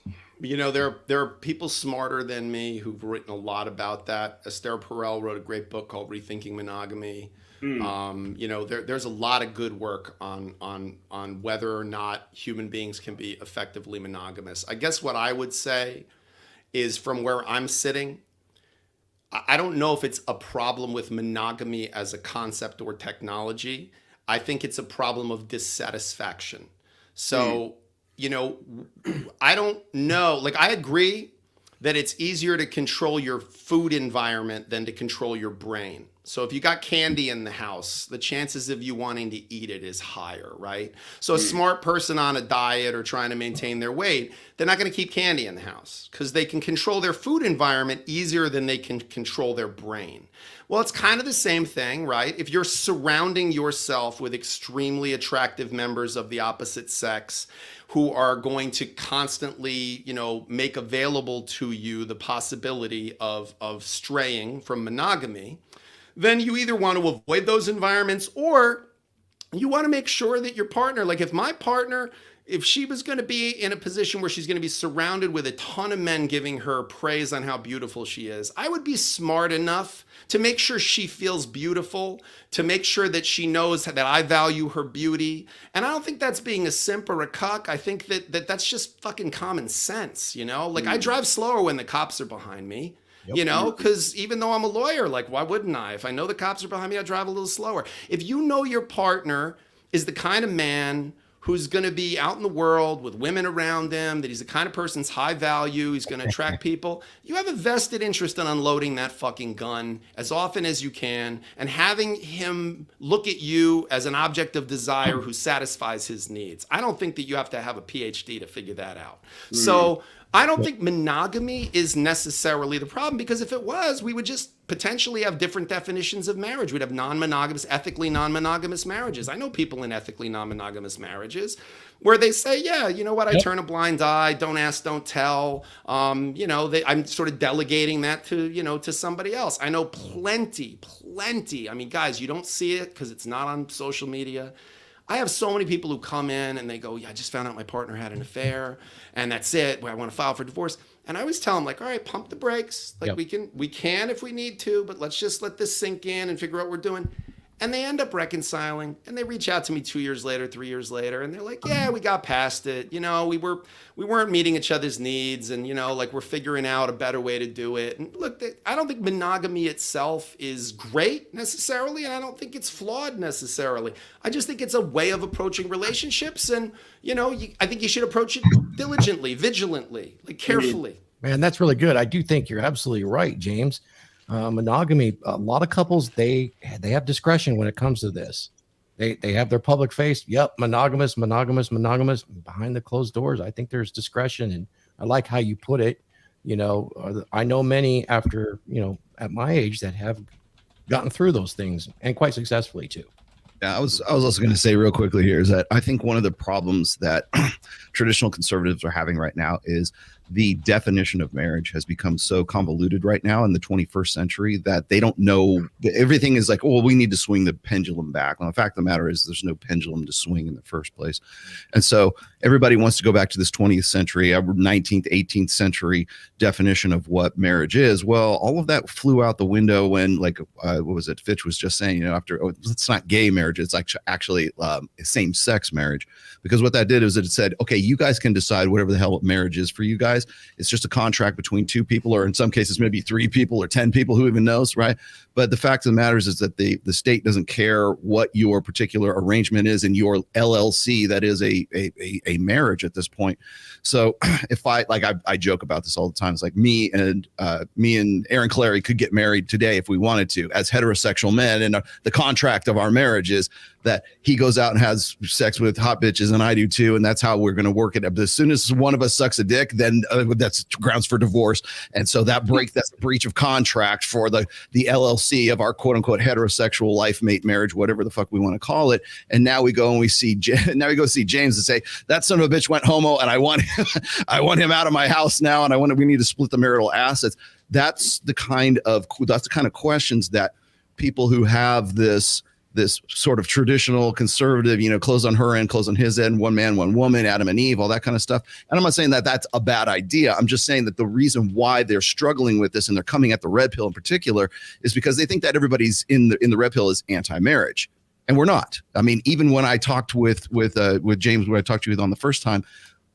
You know, there are people smarter than me who've written a lot about that. Esther Perel wrote a great book called Rethinking Monogamy. You know, there's a lot of good work on whether or not human beings can be effectively monogamous. I guess what I would say is, from where I'm sitting, I don't know if it's a problem with monogamy as a concept or technology. I think it's a problem of dissatisfaction. So, you know, I don't know. Like, I agree that it's easier to control your food environment than to control your brain. So if you got candy in the house, the chances of you wanting to eat it is higher, right? So a smart person on a diet or trying to maintain their weight, they're not going to keep candy in the house because they can control their food environment easier than they can control their brain. Well, it's kind of the same thing, right? If you're surrounding yourself with extremely attractive members of the opposite sex who are going to constantly, you know, make available to you the possibility of straying from monogamy, then you either want to avoid those environments or you want to make sure that your partner, like if my partner, if she was going to be in a position where she's going to be surrounded with a ton of men giving her praise on how beautiful she is, I would be smart enough to make sure she feels beautiful, to make sure that she knows that I value her beauty. And I don't think that's being a simp or a cuck. I think that's just fucking common sense, you know? Like I drive slower when the cops are behind me. Yep. You know, because even though I'm a lawyer, like, why wouldn't I? If I know the cops are behind me, I drive a little slower. If you know your partner is the kind of man who's going to be out in the world with women around him, that he's the kind of person's high value, he's going to attract people, you have a vested interest in unloading that fucking gun as often as you can and having him look at you as an object of desire who satisfies his needs. I don't think that you have to have a PhD to figure that out. So I don't think monogamy is necessarily the problem, because if it was, we would just potentially have different definitions of marriage. We'd have non-monogamous, ethically non-monogamous marriages. I know people in ethically non-monogamous marriages where they say, yeah, you know what, I turn a blind eye, don't ask, don't tell. You know, I'm sort of delegating that to, you know, to somebody else. I know plenty. I mean, guys, you don't see it because it's not on social media. I have so many people who come in and they go, yeah, I just found out my partner had an affair and that's it. I want to file for divorce. And I always tell them, like, all right, pump the brakes. Like, we can if we need to, but let's just let this sink in and figure out what we're doing. And they end up reconciling, and they reach out to me 2 years later, 3 years later, and they're like, yeah, we got past it. You know, we weren't meeting each other's needs, and, you know, like, we're figuring out a better way to do it. And look, I don't think monogamy itself is great necessarily, and I don't think it's flawed necessarily. I just think it's a way of approaching relationships, and, you know, I think you should approach it diligently, vigilantly, like carefully. Man, that's really good. I do think you're absolutely right, James. Monogamy, a lot of couples, they have discretion when it comes to this. They have their public face. Yep, monogamous. Behind the closed doors, I think there's discretion, and I like how you put it. You know, I know many after, you know, at my age that have gotten through those things and quite successfully too. Yeah, I was also going to say real quickly here is that I think one of the problems that traditional conservatives are having right now is the definition of marriage has become so convoluted right now in the 21st century that they don't know. Everything is like, oh, well, we need to swing the pendulum back. Well, the fact of the matter is there's no pendulum to swing in the first place. And so everybody wants to go back to this 20th century, 19th, 18th century definition of what marriage is. Well, all of that flew out the window when, like, what was it? Fitch was just saying, you know, after, it's not gay marriage, it's like actually same-sex marriage. Because what that did is it said, okay, you guys can decide whatever the hell marriage is for you guys. It's just a contract between two people, or in some cases, maybe 3 people or 10 people, who even knows, right? But the fact of the matter is that the state doesn't care what your particular arrangement is in your LLC that is a marriage at this point. So if I joke about this all the time. It's like me and Aaron Clary could get married today if we wanted to, as heterosexual men, and the contract of our marriage is that he goes out and has sex with hot bitches and I do too, and that's how we're going to work it. But as soon as one of us sucks a dick, then that's grounds for divorce. And so that's a breach of contract for the LLC of our quote unquote heterosexual life mate marriage, whatever the fuck we want to call it. And now we go and we see James and say, that son of a bitch went homo and I want him out of my house now, and we need to split the marital assets. That's the kind of questions that people who have this sort of traditional conservative, you know, close on her end, close on his end, one man, one woman, Adam and Eve, all that kind of stuff. And I'm not saying that that's a bad idea. I'm just saying that the reason why they're struggling with this and they're coming at the red pill in particular is because they think that everybody's in the red pill is anti-marriage. And we're not. I mean, even when I talked with James, when I talked to you on the first time,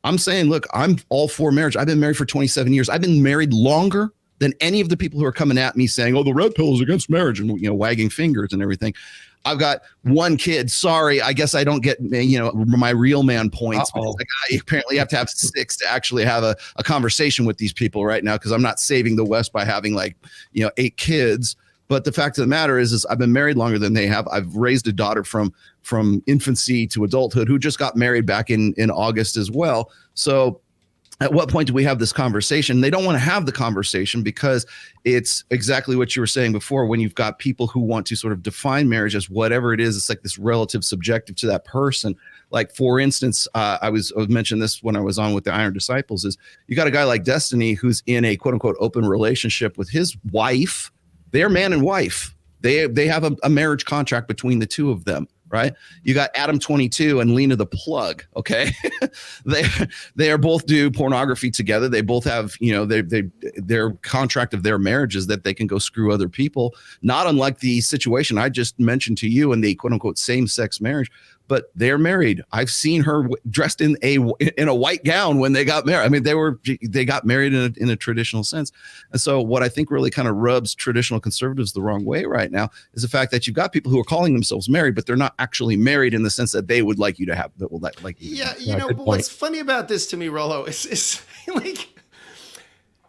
I'm saying, look, I'm all for marriage. I've been married for 27 years. I've been married longer than any of the people who are coming at me saying, oh, the red pill is against marriage, and, you know, wagging fingers and everything. I've got 1 kid. Sorry, I guess I don't get, you know, my real man points. Because, like, I apparently have to have 6 to actually have a conversation with these people right now, because I'm not saving the West by having, like, you know, 8 kids. But the fact of the matter is I've been married longer than they have. I've raised a daughter from infancy to adulthood who just got married back in August as well. So at what point do we have this conversation? They don't want to have the conversation because it's exactly what you were saying before. When you've got people who want to sort of define marriage as whatever it is, it's like this relative subjective to that person. Like, for instance, I was mentioning this when I was on with the Iron Disciples, is you got a guy like Destiny who's in a quote unquote open relationship with his wife. They're man and wife. They have a marriage contract between the two of them. Right. You got Adam 22 and Lena the Plug. OK, they are both do pornography together. They both have, you know, their contract of their marriage is that they can go screw other people. Not unlike the situation I just mentioned to you in the quote unquote same sex marriage. But they're married. I've seen her dressed in a white gown when they got married. I mean, they got married in a traditional sense. And so what I think really kind of rubs traditional conservatives the wrong way right now is the fact that you've got people who are calling themselves married, but they're not actually married in the sense that they would like you to have. That will like. Yeah, you know, but what's funny about this to me, Rollo, is like,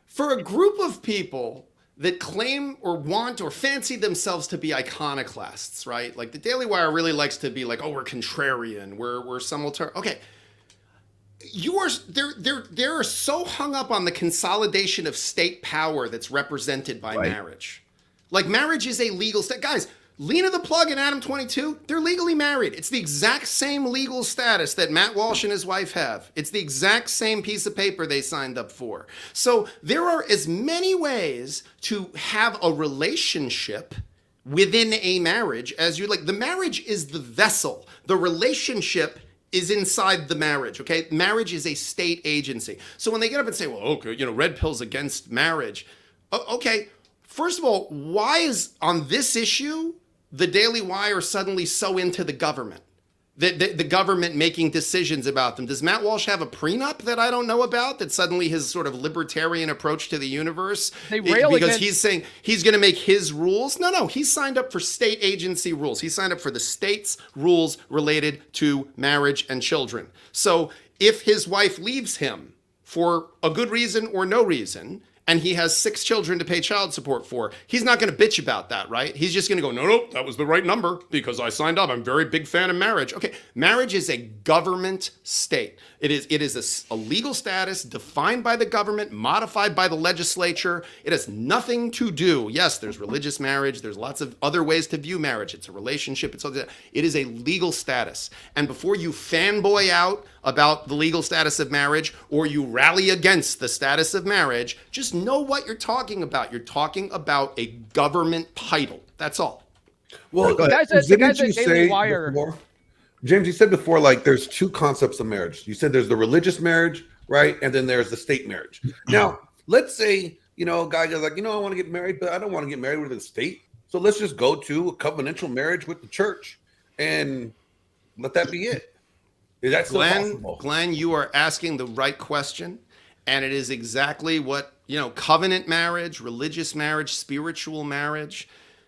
for a group of people that claim or want or fancy themselves to be iconoclasts, right? Like the Daily Wire really likes to be like, oh, we're contrarian, we're some alternative. Okay, they're so hung up on the consolidation of state power that's represented by marriage. Like, marriage is a legal guys. Lena the Plug and Adam 22, they're legally married. It's the exact same legal status that Matt Walsh and his wife have. It's the exact same piece of paper they signed up for. So there are as many ways to have a relationship within a marriage as you like. The marriage is the vessel. The relationship is inside the marriage, okay? Marriage is a state agency. So when they get up and say, well, okay, red pill's against marriage. Okay, first of all, why is on this issue the Daily Wire suddenly so into the government? The government making decisions about them. Does Matt Walsh have a prenup that I don't know about? That suddenly his sort of libertarian approach to the universe, because he's saying he's going to make his rules? No, he's signed up for state agency rules. He signed up for the state's rules related to marriage and children. So if his wife leaves him for a good reason or no reason, and he has 6 children to pay child support for, he's not going to bitch about that, right? He's just going to go, no, that was the right number because I signed up. I'm a very big fan of marriage. Okay, marriage is a government state. It is a legal status defined by the government, modified by the legislature. It has nothing to do. Yes, there's religious marriage. There's lots of other ways to view marriage. It's a relationship. It is a legal status. And before you fanboy out about the legal status of marriage or you rally against the status of marriage, just know what you're talking about. You're talking about a government title. That's all. Well, didn't you say before, James, you said before, like, there's 2 concepts of marriage. You said there's the religious marriage, right? And then there's the state marriage. Now, let's say, a guy goes like, I want to get married, but I don't want to get married with the state. So let's just go to a covenantal marriage with the church and let that be it. Is that still possible? Glenn, you are asking the right question. And it is exactly what, covenant marriage, religious marriage, spiritual marriage.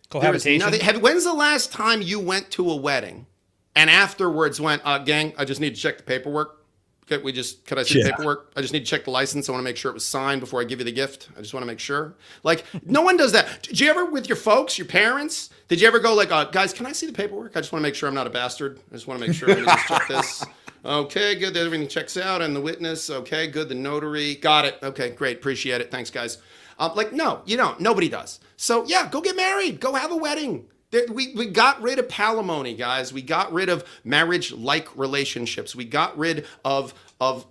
Cohabitation. When's the last time you went to a wedding and afterwards went, gang, I just need to check the paperwork. Could I see the paperwork? I just need to check the license. I want to make sure it was signed before I give you the gift. I just want to make sure. Like, no one does that. Did you ever, with your folks, your parents, did you ever go like, guys, can I see the paperwork? I just want to make sure I'm not a bastard. I just want to make sure. Let me just check this. Okay, good. Everything checks out. And the witness. Okay, good. The notary. Got it. Okay, great. Appreciate it. Thanks, guys. No, you don't. Nobody does. So yeah, go get married. Go have a wedding. We got rid of palimony, guys. We got rid of marriage-like relationships. We got rid of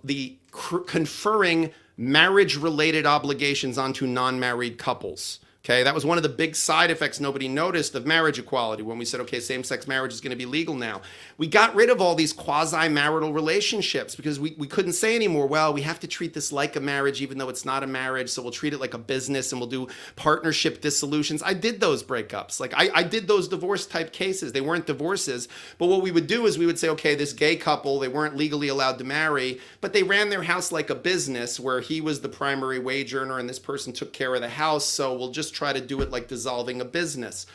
the conferring marriage-related obligations onto non-married couples. Okay, that was one of the big side effects nobody noticed of marriage equality when we said, okay, same-sex marriage is going to be legal now. We got rid of all these quasi-marital relationships because we couldn't say anymore, well, we have to treat this like a marriage even though it's not a marriage, so we'll treat it like a business and we'll do partnership dissolutions. I did those breakups. Like, I did those divorce-type cases. They weren't divorces, but what we would do is we would say, okay, this gay couple, they weren't legally allowed to marry, but they ran their house like a business where he was the primary wage earner and this person took care of the house, so we'll just try to do it like dissolving a business.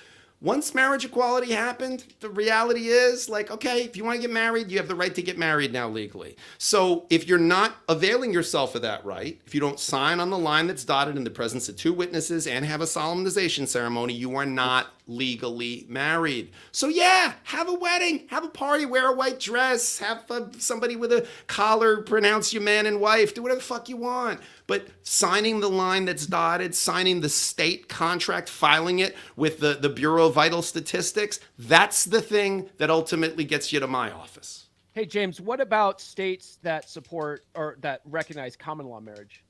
Once marriage equality happened, the reality is like, okay, if you want to get married, you have the right to get married now legally. So if you're not availing yourself of that right, if you don't sign on the line that's dotted in the presence of 2 witnesses and have a solemnization ceremony, you are not legally married. So yeah, have a wedding, have a party, wear a white dress, have somebody with a collar pronounce you man and wife, do whatever the fuck you want. But signing the line that's dotted, signing the state contract, filing it with the Bureau of Vital Statistics, that's the thing that ultimately gets you to my office. Hey, James, what about states that support or that recognize common law marriage?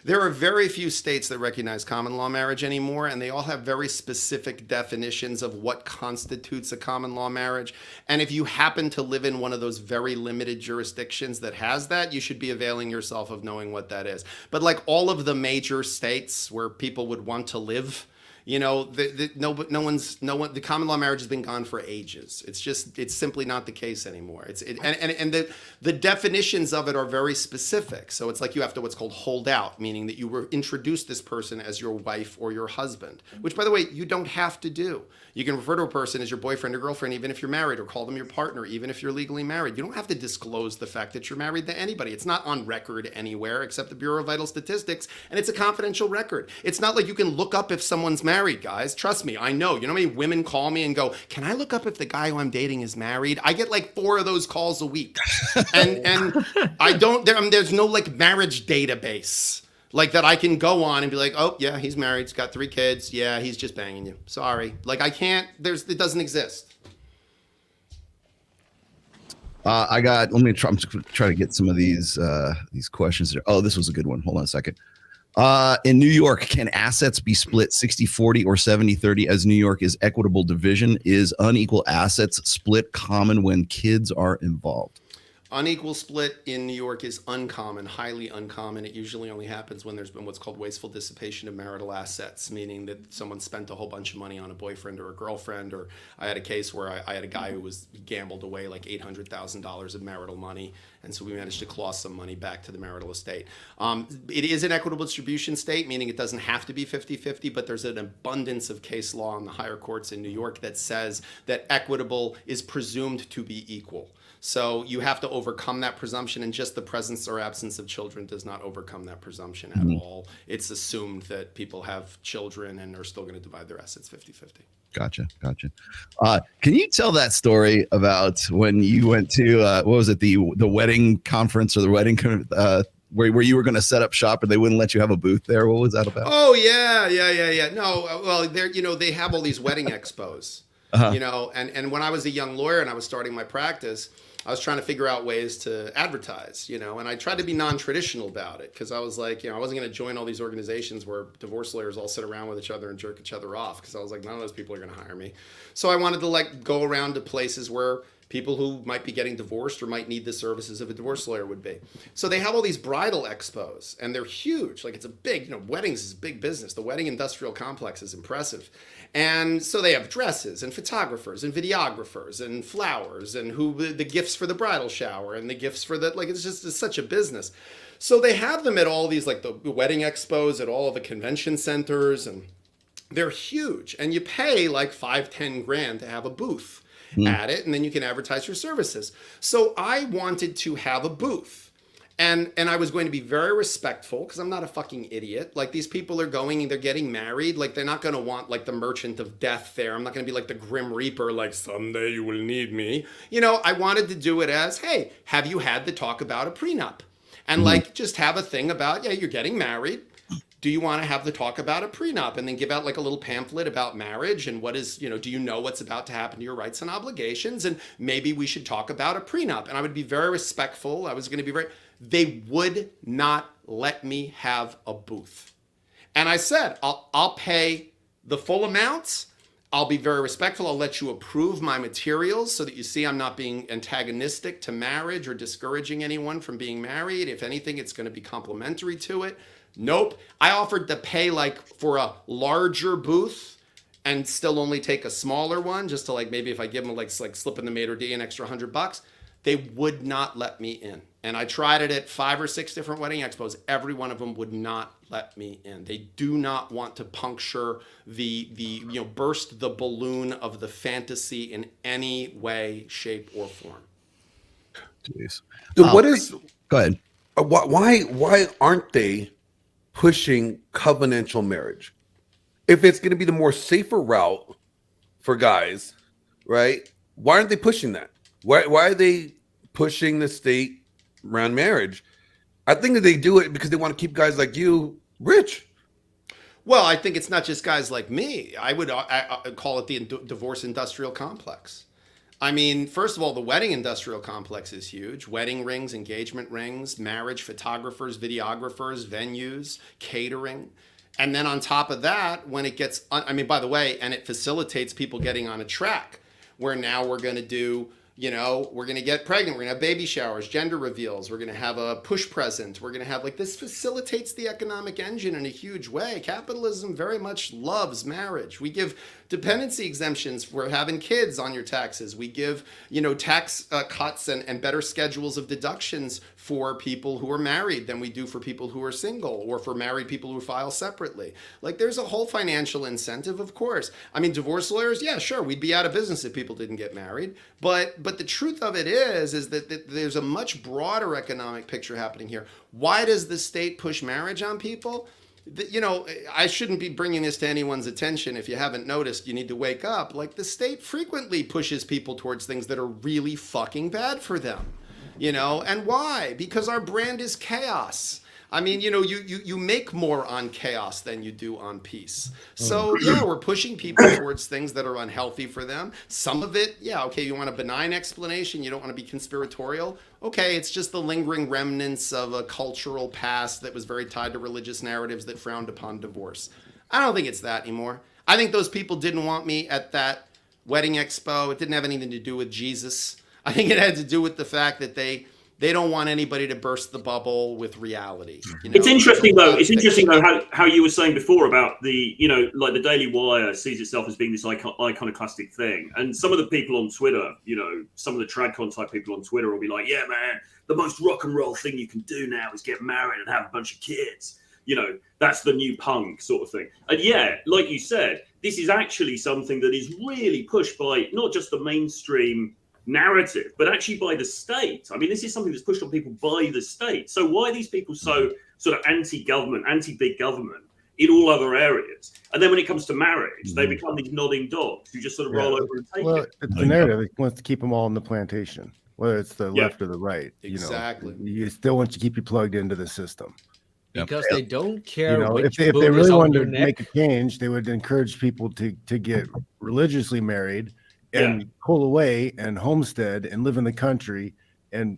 There are very few states that recognize common law marriage anymore, and they all have very specific definitions of what constitutes a common law marriage. And if you happen to live in one of those very limited jurisdictions that has that, you should be availing yourself of knowing what that is. But like all of the major states where people would want to live, the common law marriage has been gone for ages. It's simply not the case anymore. The definitions of it are very specific. So it's like you have to what's called hold out, meaning that you were introduced this person as your wife or your husband, which by the way, you don't have to do. You can refer to a person as your boyfriend or girlfriend, even if you're married, or call them your partner, even if you're legally married. You don't have to disclose the fact that you're married to anybody. It's not on record anywhere except the Bureau of Vital Statistics, and it's a confidential record. It's not like you can look up if someone's married, guys. Trust me, I know. You know how many women call me and go, "Can I look up if the guy who I'm dating is married?" I get like 4 of those calls a week, and I don't. There's no like marriage database like that I can go on and be like, "Oh yeah, he's married. He's got 3 kids. Yeah, he's just banging you." Sorry, like I can't. It doesn't exist. Let me try. I'm just gonna try to get some of these questions. Oh, this was a good one. Hold on a second. In New York, can assets be split 60-40 or 70-30 as New York is equitable division? Is unequal assets split common when kids are involved? Unequal split in New York is uncommon, highly uncommon. It usually only happens when there's been what's called wasteful dissipation of marital assets, meaning that someone spent a whole bunch of money on a boyfriend or a girlfriend. Or I had a case where I had a guy who gambled away like $800,000 of marital money, and so we managed to claw some money back to the marital estate. It is an equitable distribution state, meaning it doesn't have to be 50-50, but there's an abundance of case law in the higher courts in New York that says that equitable is presumed to be equal. So you have to overcome that presumption, and just the presence or absence of children does not overcome that presumption at all. It's assumed that people have children and are still going to divide their assets 50-50. Gotcha. Can you tell that story about when you went to what was it, the wedding conference or the wedding where you were going to set up shop and they wouldn't let you have a booth there? What was that about? Oh yeah. No, well, they have all these wedding expos. And when I was a young lawyer and I was starting my practice, I was trying to figure out ways to advertise, and I tried to be non-traditional about it because I was like, I wasn't going to join all these organizations where divorce lawyers all sit around with each other and jerk each other off, because I was like, none of those people are going to hire me. So I wanted to go around to places where people who might be getting divorced or might need the services of a divorce lawyer would be. So they have all these bridal expos, and they're huge. Like, it's a big, weddings is a big business. The wedding industrial complex is impressive. And so they have dresses and photographers and videographers and flowers and the gifts for the bridal shower and the gifts for it's such a business. So they have them at all these, the wedding expos at all of the convention centers, and they're huge. And you pay like $5-10 grand to have a booth at it, and then you can advertise your services. So I wanted to have a booth. And I was going to be very respectful, because I'm not a fucking idiot. Like, these people are going and they're getting married. Like, they're not going to want the merchant of death there. I'm not going to be like the Grim Reaper, like, someday you will need me. I wanted to do it as, hey, have you had the talk about a prenup? And just have a thing about, you're getting married. Do you want to have the talk about a prenup? And then give out a little pamphlet about marriage and what is, do you know what's about to happen to your rights and obligations? And maybe we should talk about a prenup. And I would be very respectful. I was going to be they would not let me have a booth. And I said, I'll pay the full amounts. I'll be very respectful. I'll let you approve my materials so that you see I'm not being antagonistic to marriage or discouraging anyone from being married. If anything, it's going to be complimentary to it. Nope. I offered to pay for a larger booth and still only take a smaller one, just to maybe if I give them slipping the maitre d' an extra $100. They would not let me in. And I tried it at 5 or 6 different wedding expos. Every one of them would not let me in. They do not want to puncture burst the balloon of the fantasy in any way, shape, or form. Jeez. So go ahead. Why aren't they pushing covenantal marriage? If it's going to be the more safer route for guys, right? Why aren't they pushing that? Why are they pushing the state around marriage? I think that they do it because they want to keep guys like you rich. Well, I think it's not just guys like me. I would call it the divorce industrial complex. I mean, first of all, the wedding industrial complex is huge. Wedding rings, engagement rings, marriage photographers, videographers, venues, catering. And then on top of that, when it gets, by the way, and it facilitates people getting on a track where now we're going to do, we're going to get pregnant. We're going to have baby showers, gender reveals. We're going to have a push present. We're going to have this facilitates the economic engine in a huge way. Capitalism very much loves marriage. We give dependency exemptions for having kids on your taxes. We give, tax cuts and better schedules of deductions for people who are married than we do for people who are single, or for married people who file separately. There's a whole financial incentive, of course. Divorce lawyers, yeah, sure, we'd be out of business if people didn't get married. But the truth of it is that there's a much broader economic picture happening here. Why does the state push marriage on people? you know, I shouldn't be bringing this to anyone's attention. If you haven't noticed, you need to wake up. Like, the state frequently pushes people towards things that are really fucking bad for them, you know? And why? Because our brand is chaos. I mean, you know, you make more on chaos than you do on peace. So, yeah, we're pushing people towards things that are unhealthy for them. Some of it, yeah, okay, you want a benign explanation. You don't want to be conspiratorial. Okay, it's just the lingering remnants of a cultural past that was very tied to religious narratives that frowned upon divorce. I don't think it's that anymore. I think those people didn't want me at that wedding expo. It didn't have anything to do with Jesus. I think it had to do with the fact that they don't want anybody to burst the bubble with reality. You know? It's interesting though. It's interesting though how you were saying before about the, you know, like the Daily Wire sees itself as being this iconoclastic thing, and some of the people on Twitter, you know, some of the TRADCON type people on Twitter will be like, yeah, man, the most rock and roll thing you can do now is get married and have a bunch of kids. You know, that's the new punk sort of thing. And yeah, like you said, this is actually something that is really pushed by not just the mainstream narrative, but actually by the state. I mean, this is something that's pushed on people by the state. So why are these people so sort of anti-government, anti-big government in all other areas? And then when it comes to marriage, they become these nodding dogs who just sort of roll over and take it. It's the narrative. It wants to keep them all in the plantation, whether it's the left or the right. Exactly. You still want to keep you plugged into the system. Because they don't care. You know, if they really wanted to make a change, they would encourage people to get religiously married and pull away and homestead and live in the country and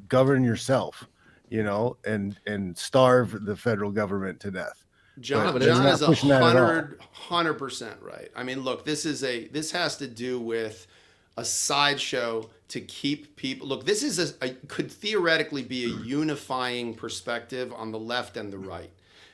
govern yourself, you know, and starve the federal government to death. John is 100% right. I mean, look, this has to do with a sideshow to keep people. Look, this is could theoretically be a unifying perspective on the left and the right.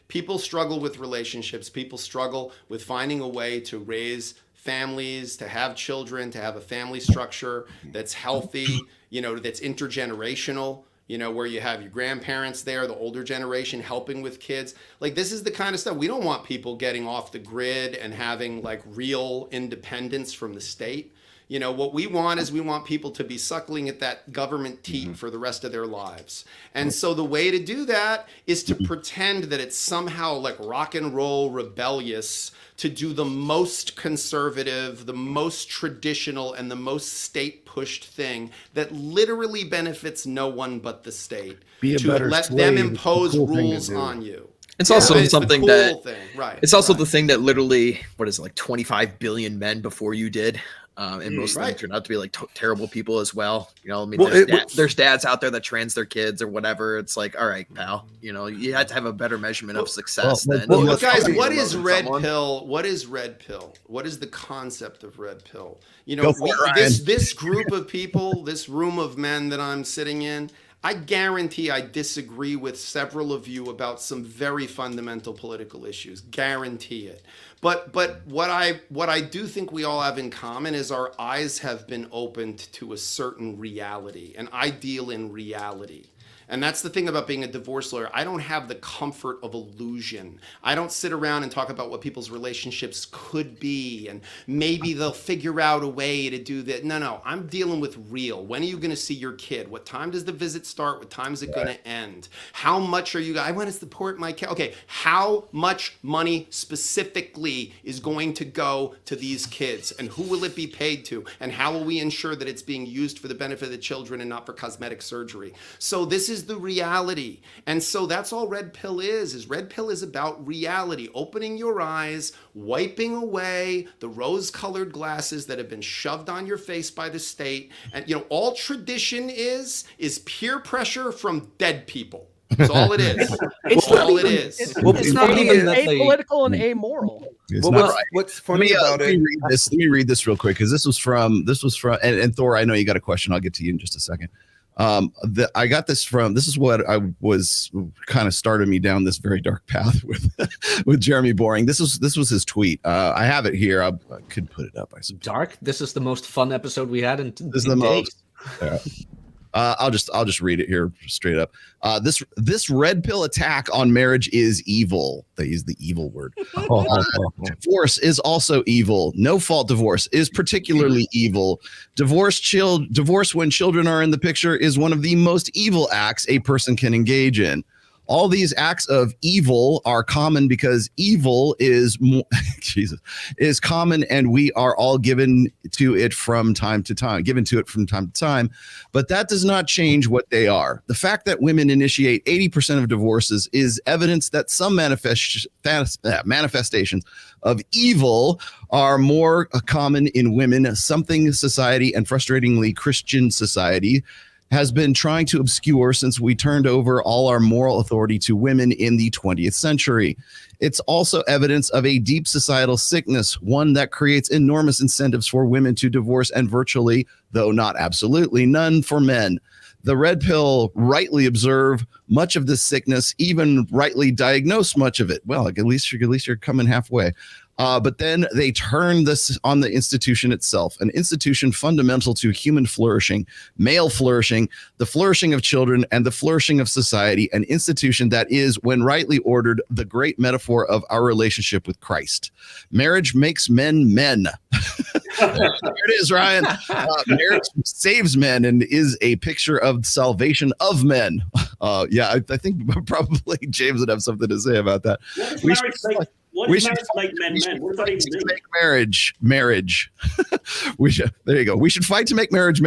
People struggle with relationships. People struggle with finding a way to raise families, to have children, to have a family structure that's healthy, you know, that's intergenerational, you know, where you have your grandparents there, the older generation helping with kids. Like, this is the kind of stuff. We don't want people getting off the grid and having like real independence from the state. You know, what we want is we want people to be suckling at that government teat for the rest of their lives. And so the way to do that is to pretend that it's somehow like rock and roll rebellious to do the most conservative, the most traditional, and the most state-pushed thing that literally benefits no one but the state. To let them impose rules on you. It's also something that right. It's also the thing that literally, what is it, like 25 billion men before you did. And most of them turned out to be like terrible people as well. You know, I mean, there's dads out there that trans their kids or whatever. It's like, all right, pal, you know, you had to have a better measurement of success than. Well, guys, what is red pill? What is red pill? What is the concept of red pill? You know, this group of people, this room of men that I'm sitting in, I guarantee I disagree with several of you about some very fundamental political issues. Guarantee it. But what I do think we all have in common is our eyes have been opened to a certain reality, an ideal in reality. And that's the thing about being a divorce lawyer. I don't have the comfort of illusion. I don't sit around and talk about what people's relationships could be and maybe they'll figure out a way to do that. No, I'm dealing with real. When are you going to see your kid? What time does the visit start? What time is it going to end? How much are you guys? I want to support my kid. Okay, how much money specifically is going to go to these kids and who will it be paid to? And how will we ensure that it's being used for the benefit of the children and not for cosmetic surgery? So this is the reality. And so that's all red pill is red pill is about reality, opening your eyes, wiping away the rose-colored glasses that have been shoved on your face by the state. And you know, all tradition is peer pressure from dead people. That's all it is. It's all it is. It's not even apolitical and amoral. What's funny about it? Let me read this real quick because this was from and Thor, I know you got a question. I'll get to you in just a second. I got this from, this is what I was kind of started me down this very dark path with Jeremy Boring. This was his tweet. I have it here. I could put it up. Dark. This is the most fun episode we had in this is the most. I'll just read it here straight up. This red pill attack on marriage is evil. They use the evil word. Divorce is also evil. No fault divorce is particularly evil. Divorce when children are in the picture is one of the most evil acts a person can engage in. All these acts of evil are common because evil is is common, and we are all given to it from time to time. But that does not change what they are. The fact that women initiate 80% of divorces is evidence that some manifestations of evil are more common in women, something society, and frustratingly Christian society, has been trying to obscure since we turned over all our moral authority to women in the 20th century. It's also evidence of a deep societal sickness, one that creates enormous incentives for women to divorce and virtually, though not absolutely, none for men. The red pill rightly observe much of this sickness, even rightly diagnose much of it. Well, at least you're coming halfway. But then they turn this on the institution itself, an institution fundamental to human flourishing, male flourishing, the flourishing of children, and the flourishing of society, an institution that is, when rightly ordered, the great metaphor of our relationship with Christ. Marriage makes men men. There it is, Ryan. Marriage saves men and is a picture of salvation of men. I think probably James would have something to say about that. What does marriage make men men? What does that even mean? Make marriage. There you go. We should fight to make marriage.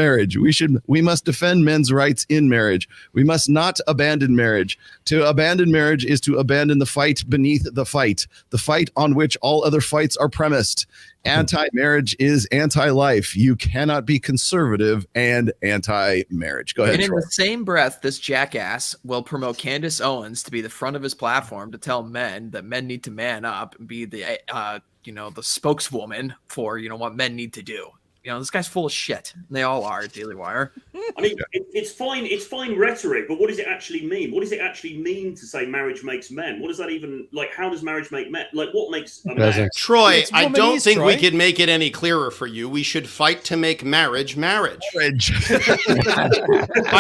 We must defend men's rights in marriage. We must not abandon marriage. To abandon marriage is to abandon the fight beneath the fight on which all other fights are premised. Anti-marriage is anti-life. You cannot be conservative and anti-marriage. Go ahead. And in Troy. the same breath, this jackass will promote Candace Owens to be the front of his platform to tell men that men need to man up and be the the spokeswoman for what men need to do. This guy's full of shit. They all are at Daily Wire. I mean, it's fine rhetoric, but what does it actually mean? What does it actually mean to say marriage makes men? What does that even, how does marriage make men? What makes a man? Troy, I don't think we could make it any clearer for you. We should fight to make marriage. I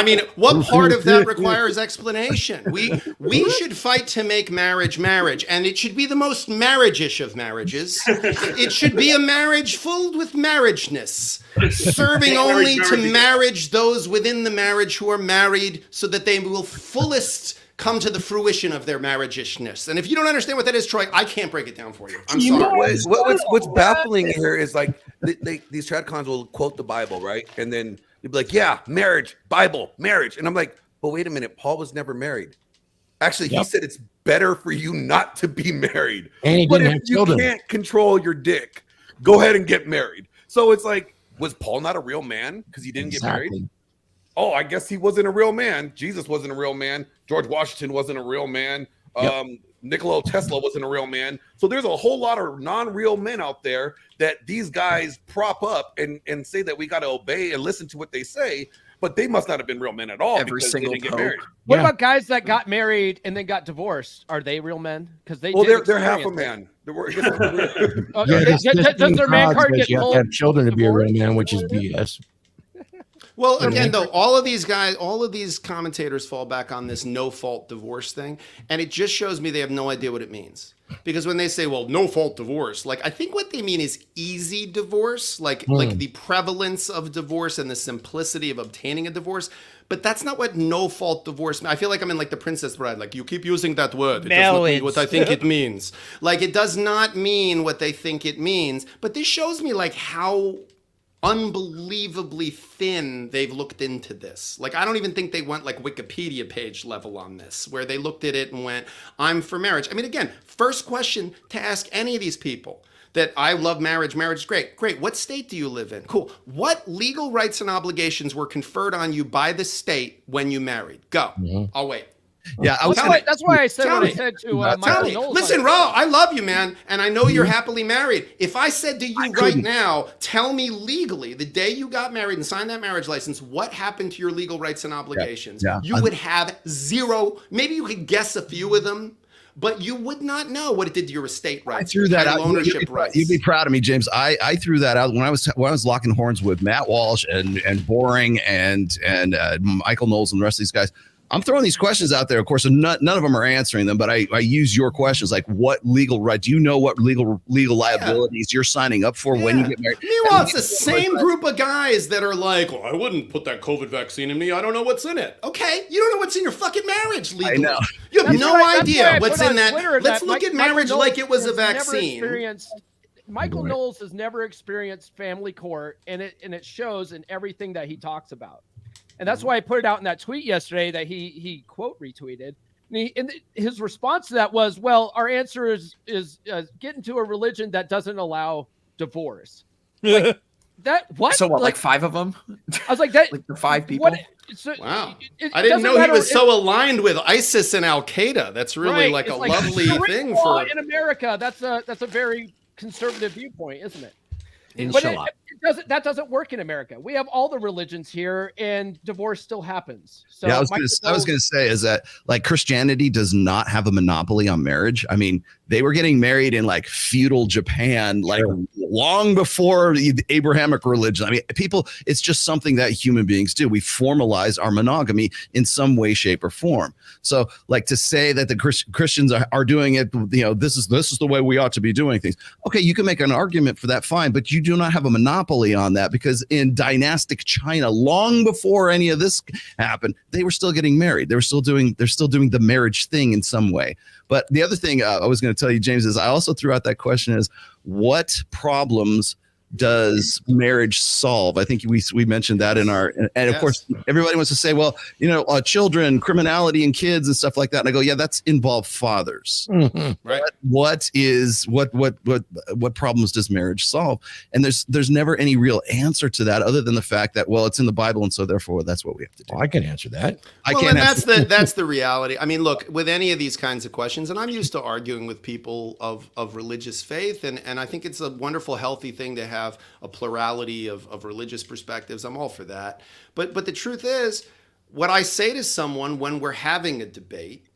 mean, what part of that requires explanation? We should fight to make marriage, and it should be the most marriage-ish of marriages. It should be a marriage filled with marriageness. Serving only to marriage those within the marriage who are married, so that they will fullest come to the fruition of their marriageishness. And if you don't understand what that is, Troy, I can't break it down for you. I'm sorry. What's baffling here is these TRADCONs will quote the Bible, right? And then you'd be like, yeah, marriage, Bible, marriage. And I'm like, but wait a minute, Paul was never married. Actually, he said it's better for you not to be married. And he didn't have children. You can't control your dick, go ahead and get married. So it's like, was Paul not a real man because he didn't get married? Oh, I guess he wasn't a real man. Jesus wasn't a real man. George Washington wasn't a real man. Nikola Tesla wasn't a real man. So there's a whole lot of non-real men out there that these guys prop up and say that we got to obey and listen to what they say, but they must not have been real men at all. Every single they didn't get married. What about guys that got married and then got divorced? Are they real men? Because they're half a man. Does their man card get you have to have children to be a real man, which is BS. Well, again, though, all of these commentators fall back on this no-fault divorce thing, and it just shows me they have no idea what it means. Because when they say, well, no-fault divorce, I think what they mean is easy divorce, like the prevalence of divorce and the simplicity of obtaining a divorce. But that's not what no-fault divorce means. I feel like I'm in The Princess Bride. You keep using that word. It does not mean what I think it means. It does not mean what they think it means. But this shows me how unbelievably thin they've looked into this. I don't even think they went Wikipedia page level on this, where they looked at it and went, I'm for marriage. I mean, again, first question to ask any of these people that I love marriage. Marriage is great. Great. What state do you live in? Cool. What legal rights and obligations were conferred on you by the state when you married? Go. I'll wait. Yeah, that's why I said what I said to Michael Knowles. Listen, Raw, I love you, man, and I know you're happily married. If I said to you right now, tell me legally, the day you got married and signed that marriage license, what happened to your legal rights and obligations? You would have zero. Maybe you could guess a few of them, but you would not know what it did to your estate rights. I threw that out. Ownership rights. You'd be proud of me, James. I threw that out when I was locking horns with Matt Walsh and Boring and Michael Knowles and the rest of these guys. I'm throwing these questions out there, of course, and none of them are answering them, but I use your questions like what legal right? Do you know what legal liabilities you're signing up for when you get married? Meanwhile, it's the same group of guys that are like, well, I wouldn't put that COVID vaccine in me. I don't know what's in it. Okay, you don't know what's in your fucking marriage legally. I know. You have no idea what's in that. Twitter Let's that look at Michael marriage Knowles like it was a has never vaccine. Michael Knowles has never experienced family court, and it shows in everything that he talks about. And that's why I put it out in that tweet yesterday that he quote retweeted. And his response to that was, well, our answer is get into a religion that doesn't allow divorce. Like, that what? So what? Like 5 of them? I was like, that like the 5 people. What, so, wow! I didn't know he was so aligned with ISIS and Al Qaeda. That's really like a lovely thing for in America. That's a very conservative viewpoint, isn't it? Inshallah. But that doesn't work in America. We have all the religions here, and divorce still happens. So yeah, I was going to say is that like Christianity does not have a monopoly on marriage. I mean, they were getting married in like feudal Japan, like long before the Abrahamic religion. I mean, people, it's just something that human beings do. We formalize our monogamy in some way, shape, or form. So, like to say that the Christians are doing it, this is the way we ought to be doing things. Okay, you can make an argument for that, fine, but you do not have a monopoly on that because in dynastic China, long before any of this happened, they were still getting married. They're still doing the marriage thing in some way. But the other thing I was going to tell you, James, is I also threw out that question is what problems does marriage solve? I think we mentioned that in our, and of course, everybody wants to say, well, children, criminality and kids and stuff like that. And I go, yeah, that's involved fathers. Mm-hmm. Right. What problems does marriage solve? And there's never any real answer to that other than the fact that, well, it's in the Bible. And so therefore that's what we have to do. Well, I can answer that. That's the reality. I mean, look, with any of these kinds of questions, and I'm used to arguing with people of religious faith. And I think it's a wonderful, healthy thing to have a plurality of religious perspectives. I'm all for that. But the truth is, what I say to someone when we're having a debate,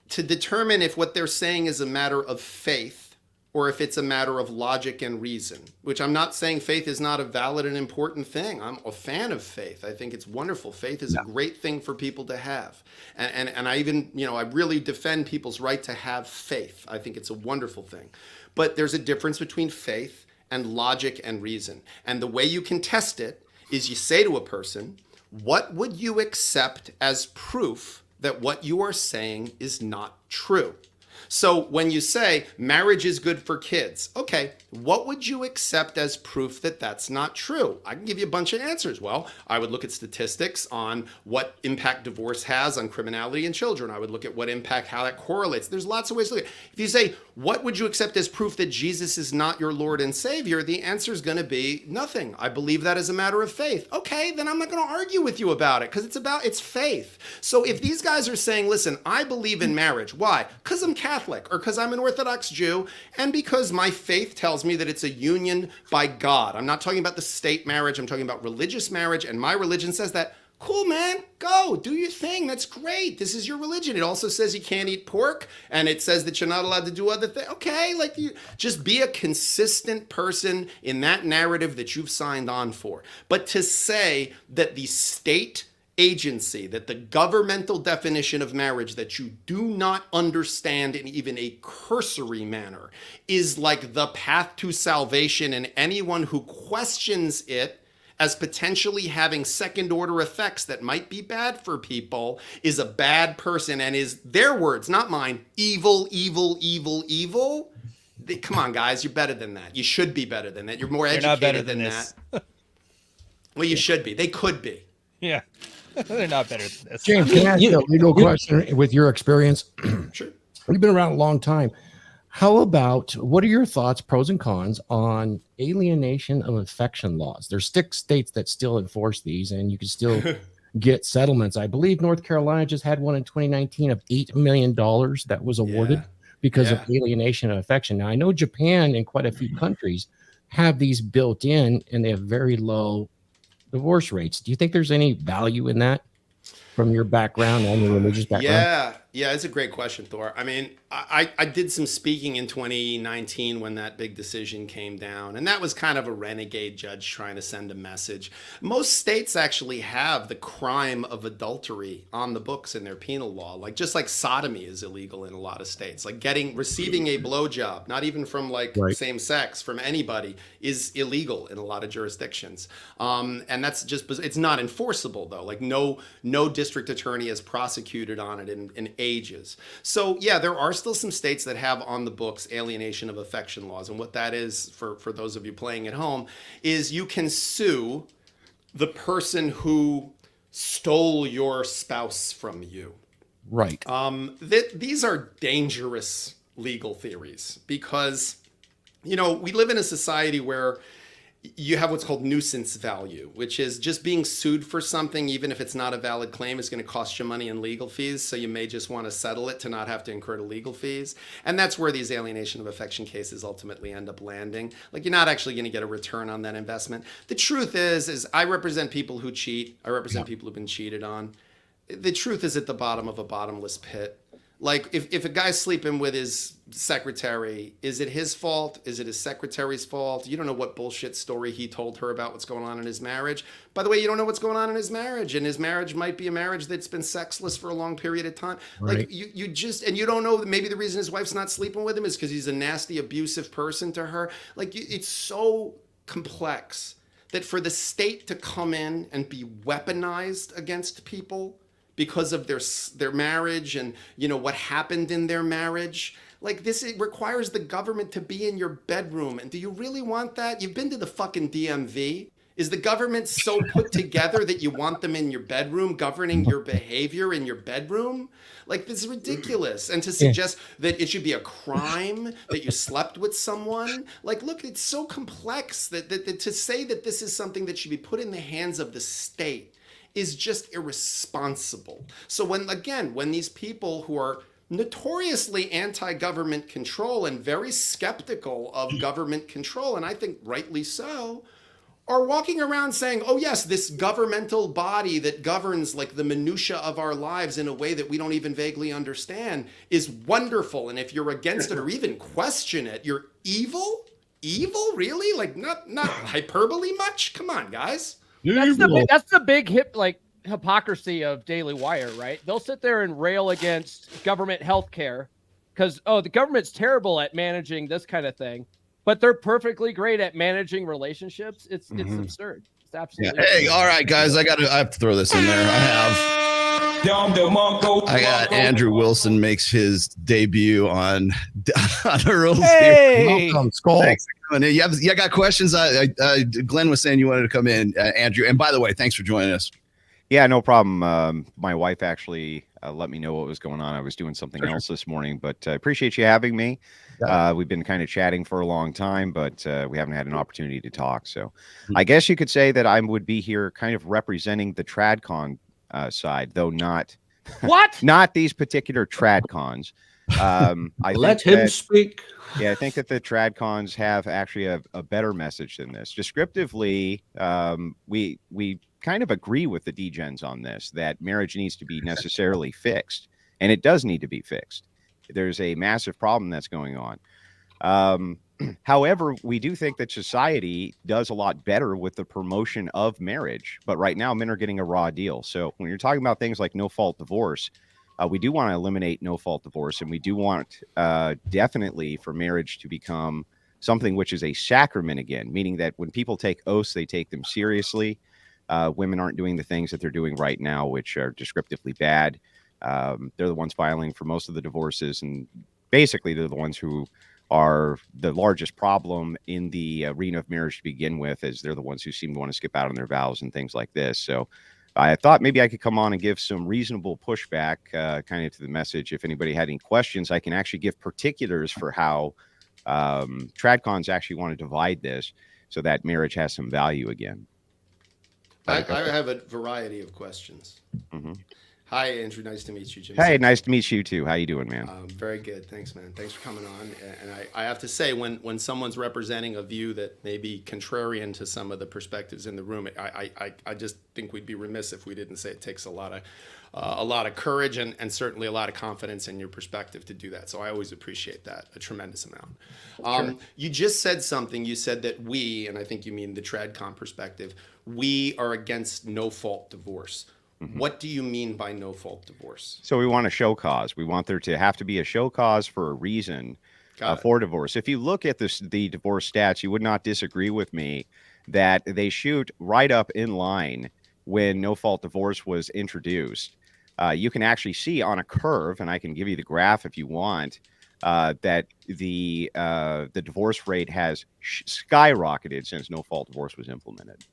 to determine if what they're saying is a matter of faith or if it's a matter of logic and reason, which I'm not saying faith is not a valid and important thing. I'm a fan of faith. I think it's wonderful. Faith is a great thing for people to have. And I even, I really defend people's right to have faith. I think it's a wonderful thing. But there's a difference between faith and logic and reason. And the way you can test it is you say to a person, what would you accept as proof that what you are saying is not true? So when you say marriage is good for kids, okay, what would you accept as proof that that's not true? I can give you a bunch of answers. Well, I would look at statistics on what impact divorce has on criminality in children. I would look at what impact, how that correlates. There's lots of ways to look at it. If you say, what would you accept as proof that Jesus is not your Lord and Savior? The answer is going to be nothing. I believe that as a matter of faith. Okay, then I'm not going to argue with you about it because it's faith. So if these guys are saying, listen, I believe in marriage. Why? Because I'm Catholic or because I'm an Orthodox Jew and because my faith tells me that it's a union by God. I'm not talking about the state marriage. I'm talking about religious marriage, and my religion says that. Cool, man. Go. Do your thing. That's great. This is your religion. It also says you can't eat pork, and it says that you're not allowed to do other things. Okay, just be a consistent person in that narrative that you've signed on for. But to say that the state agency, that the governmental definition of marriage that you do not understand in even a cursory manner is like the path to salvation, and anyone who questions it as potentially having second order effects that might be bad for people is a bad person and is, their words, not mine, evil, evil, evil, evil. Come on, guys, you're better than that. You should be better than that. You're more educated not better than this. that. Well, you should be. They could be. Yeah. They're not better than this. James, can I ask you a legal question with your experience? Sure. You've been around a long time. How about, what are your thoughts, pros and cons, on alienation of affection laws? There's 6 states that still enforce these, and you can still get settlements. I believe North Carolina just had one in 2019 of $8 million that was awarded because of alienation of affection. Now, I know Japan and quite a few countries have these built in, and they have very low divorce rates. Do you think there's any value in that from your background and your religious background? Yeah, it's a great question, Thor. I mean, I did some speaking in 2019 when that big decision came down, and that was kind of a renegade judge trying to send a message. Most states actually have the crime of adultery on the books in their penal law, like just like sodomy is illegal in a lot of states. Like receiving a blowjob, not even from like same sex, from anybody, is illegal in a lot of jurisdictions. And that's just, it's not enforceable though. Like no district attorney has prosecuted on it in ages. So yeah, there are still some states that have on the books alienation of affection laws. And what that is, for those of you playing at home, is you can sue the person who stole your spouse from you. Right. These are dangerous legal theories because, you know, we live in a society where you have what's called nuisance value, which is just being sued for something, even if it's not a valid claim, is going to cost you money in legal fees. So you may just want to settle it to not have to incur the legal fees. And that's where these alienation of affection cases ultimately end up landing. Like, you're not actually going to get a return on that investment. The truth is I represent people who cheat. I represent people who've been cheated on. The truth is at the bottom of a bottomless pit. Like, if a guy's sleeping with his secretary, is it his fault? Is it his secretary's fault? You don't know what bullshit story he told her about what's going on in his marriage. By the way, you don't know what's going on in his marriage, and his marriage might be a marriage that's been sexless for a long period of time. Right. Like, you just, and you don't know that maybe the reason his wife's not sleeping with him is because he's a nasty, abusive person to her. Like, it's so complex that for the state to come in and be weaponized against people because of their marriage and, you know, what happened in their marriage. Like, this, it requires the government to be in your bedroom. And do you really want that? You've been to the fucking DMV. Is the government so put together that you want them in your bedroom, governing your behavior in your bedroom? Like, this is ridiculous. And to suggest that it should be a crime that you slept with someone, like, look, it's so complex that to say that this is something that should be put in the hands of the state is just irresponsible. So when these people who are notoriously anti-government control and very skeptical of government control, and I think rightly so, are walking around saying, oh yes, this governmental body that governs like the minutia of our lives in a way that we don't even vaguely understand is wonderful. And if you're against it or even question it, you're evil? Evil? Really? Like not hyperbole much? Come on, guys. That's the big hypocrisy of Daily Wire, right? They'll sit there and rail against government healthcare because, the government's terrible at managing this kind of thing, but they're perfectly great at managing relationships. It's absurd. It's absolutely. Hey, all right, guys, I have to throw this in there. I got Andrew Wilson makes his debut on Earl's. Hey, welcome, Skull. Thanks for coming in. You got questions? Glenn was saying you wanted to come in, Andrew. And by the way, thanks for joining us. Yeah, no problem. My wife actually let me know what was going on. I was doing something else this morning, but I appreciate you having me. We've been kind of chatting for a long time, but we haven't had an opportunity to talk. So I guess you could say that I would be here kind of representing the TRADCON side, though not not these particular TRADCONs. Let him speak. Yeah, I think that the TRADCONs have actually a better message than this. Descriptively, we kind of agree with the degens on this, that marriage needs to be necessarily fixed, and it does need to be fixed. There's a massive problem that's going on. However, we do think that society does a lot better with the promotion of marriage, but right now men are getting a raw deal. So when you're talking about things like no-fault divorce, we do want to eliminate no-fault divorce, and we do want definitely for marriage to become something which is a sacrament again, meaning that when people take oaths, they take them seriously. Women aren't doing the things that they're doing right now, which are descriptively bad. They're the ones filing for most of the divorces, and basically they're the ones who are the largest problem in the arena of marriage to begin with, as they're the ones who seem to want to skip out on their vows and things like this. So I thought maybe I could come on and give some reasonable pushback kind of to the message. If anybody had any questions, I can actually give particulars for how TRADCONs actually want to divide this so that marriage has some value again. I have a variety of questions. Hi, Andrew. Nice to meet you, Jim. Hey, nice to meet you too. How you doing, man? Very good. Thanks, man. Thanks for coming on. And I have to say, when someone's representing a view that may be contrarian to some of the perspectives in the room, I just think we'd be remiss if we didn't say it takes a lot of courage and certainly a lot of confidence in your perspective to do that. So I always appreciate that a tremendous amount. Sure. You just said something. You said that we, and I think you mean the TRADCON perspective, we are against no-fault divorce. Mm-hmm. What do you mean by no-fault divorce? So we want a show cause. We want there to have to be a show cause for a reason for divorce. If you look at the divorce stats, you would not disagree with me that they shoot right up in line when no-fault divorce was introduced. You can actually see on a curve, and I can give you the graph if you want, that the divorce rate has skyrocketed since no-fault divorce was implemented.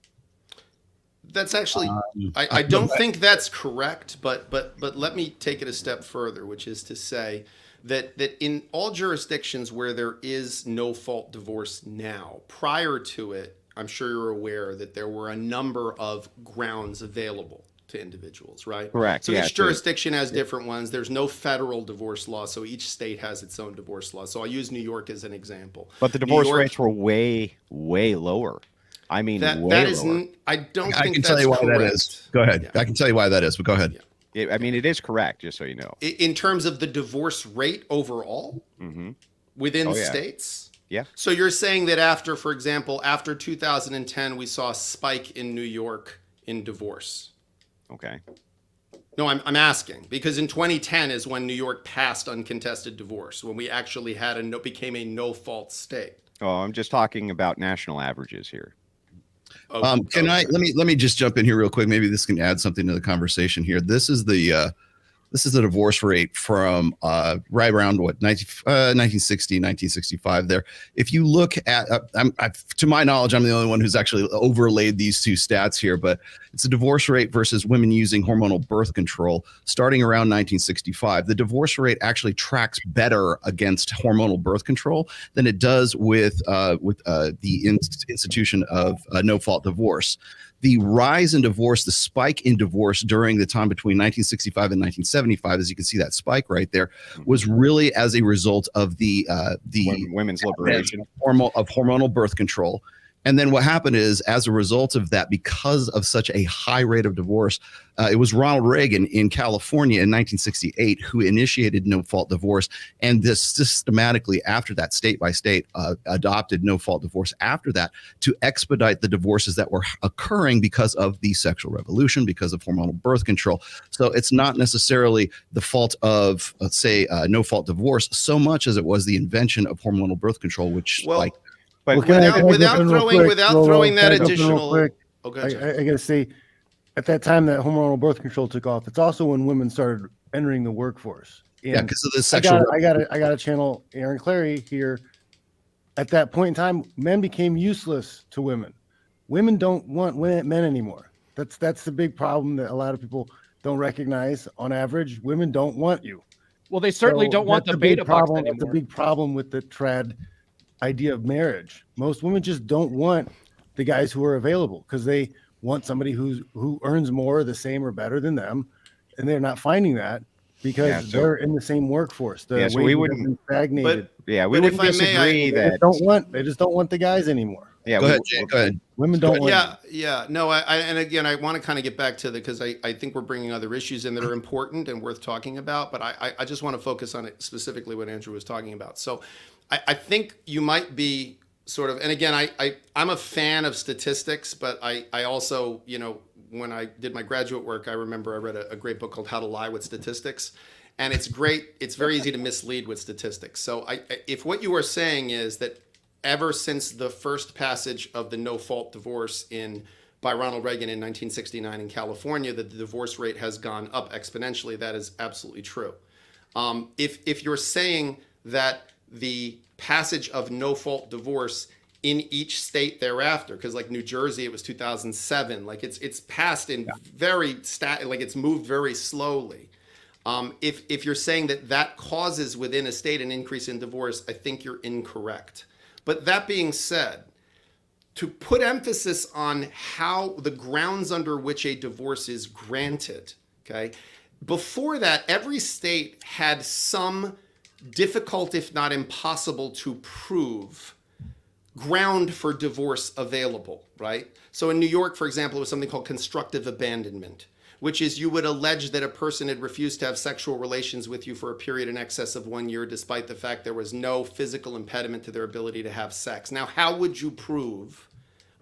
That's actually, I don't think that's correct, but let me take it a step further, which is to say that in all jurisdictions where there is no-fault divorce now, prior to it, I'm sure you're aware that there were a number of grounds available to individuals, right? Correct. So each jurisdiction has different ones. There's no federal divorce law, so each state has its own divorce law. So I'll use New York as an example. But the divorce rates were way, way lower. I mean, that isn't. I don't think I can that's tell you why correct. that is. Go ahead. Yeah. I can tell you why that is, but go ahead. Yeah. I mean, it is correct, just so you know. In terms of the divorce rate overall within states? Yeah. So you're saying that after, for example, after 2010, we saw a spike in New York in divorce. Okay. No, I'm asking because in 2010 is when New York passed uncontested divorce, when we actually had became a no-fault state. Oh, I'm just talking about national averages here. Let me just jump in here real quick. Maybe this can add something to the conversation here. This is the divorce rate from right around 1960, 1965 there. If you look at, to my knowledge, I'm the only one who's actually overlaid these two stats here, but it's a divorce rate versus women using hormonal birth control starting around 1965. The divorce rate actually tracks better against hormonal birth control than it does with the institution of no-fault divorce. The rise in divorce, the spike in divorce during the time between 1965 and 1975, as you can see that spike right there, was really as a result of the women's liberation of hormonal birth control. And then what happened is, as a result of that, because of such a high rate of divorce, it was Ronald Reagan in California in 1968 who initiated no-fault divorce. And this systematically, after that, state by state, adopted no-fault divorce after that to expedite the divorces that were occurring because of the sexual revolution, because of hormonal birth control. So it's not necessarily the fault of, let's say, no-fault divorce so much as it was the invention of hormonal birth control, which But without throwing that additional, I gotta say, at that time that hormonal birth control took off, it's also when women started entering the workforce. And because of the sexual. I got to channel Aaron Clary here. At that point in time, men became useless to women. Women don't want men anymore. That's the big problem that a lot of people don't recognize. On average, women don't want you. Well, they certainly don't want the beta bucks anymore. That's a big problem with the trad idea of marriage. Most women just don't want the guys who are available because they want somebody who earns more, the same, or better than them, and they're not finding that because they're in the same workforce. So we wouldn't stagnated. We wouldn't disagree that they just don't want the guys anymore. Yeah, go ahead, Jay. Go ahead. Women don't want. Yeah. No, and again, I want to kind of get back to because I think we're bringing other issues in that are important and worth talking about, but I just want to focus on it specifically what Andrew was talking about. So I think you might be sort of, and again, I'm a fan of statistics, but I also, when I did my graduate work, I remember I read a great book called How to Lie with Statistics. And it's great. It's very easy to mislead with statistics. So if what you are saying is that ever since the first passage of the no-fault divorce by Ronald Reagan in 1969 in California, that the divorce rate has gone up exponentially, that is absolutely true. If you're saying that the passage of no-fault divorce in each state thereafter, because like New Jersey, it was 2007, like it's passed in it's moved very slowly. If you're saying that causes within a state an increase in divorce, I think you're incorrect. But that being said, to put emphasis on how the grounds under which a divorce is granted, okay, before that, every state had some difficult, if not impossible to prove, ground for divorce available, right? So in New York, for example, it was something called constructive abandonment, which is you would allege that a person had refused to have sexual relations with you for a period in excess of 1 year, despite the fact there was no physical impediment to their ability to have sex. Now, how would you prove,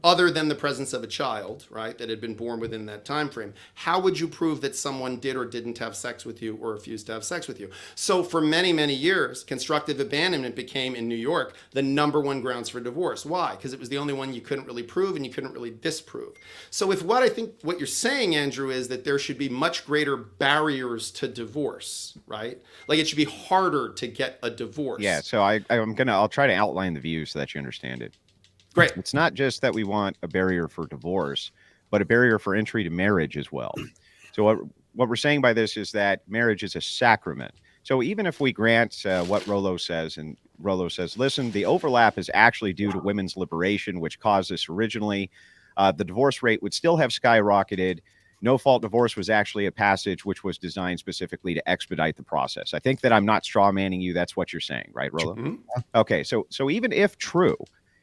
other than the presence of a child, right, that had been born within that time frame, how would you prove that someone did or didn't have sex with you or refused to have sex with you? So for many, many years, constructive abandonment became, in New York, the #1 grounds for divorce. Why? Because it was the only one you couldn't really prove and you couldn't really disprove. So with what I think what you're saying, Andrew, is that there should be much greater barriers to divorce, right? Like it should be harder to get a divorce. Yeah, so I'll try to outline the view so that you understand it. Great. It's not just that we want a barrier for divorce, but a barrier for entry to marriage as well. So what we're saying by this is that marriage is a sacrament. So even if we grant what Rollo says, and Rollo says, listen, the overlap is actually due to women's liberation, which caused this originally, the divorce rate would still have skyrocketed. No-fault divorce was actually a passage which was designed specifically to expedite the process. I think that I'm not straw manning you. That's what you're saying, right, Rollo? Mm-hmm. Okay, so even if true,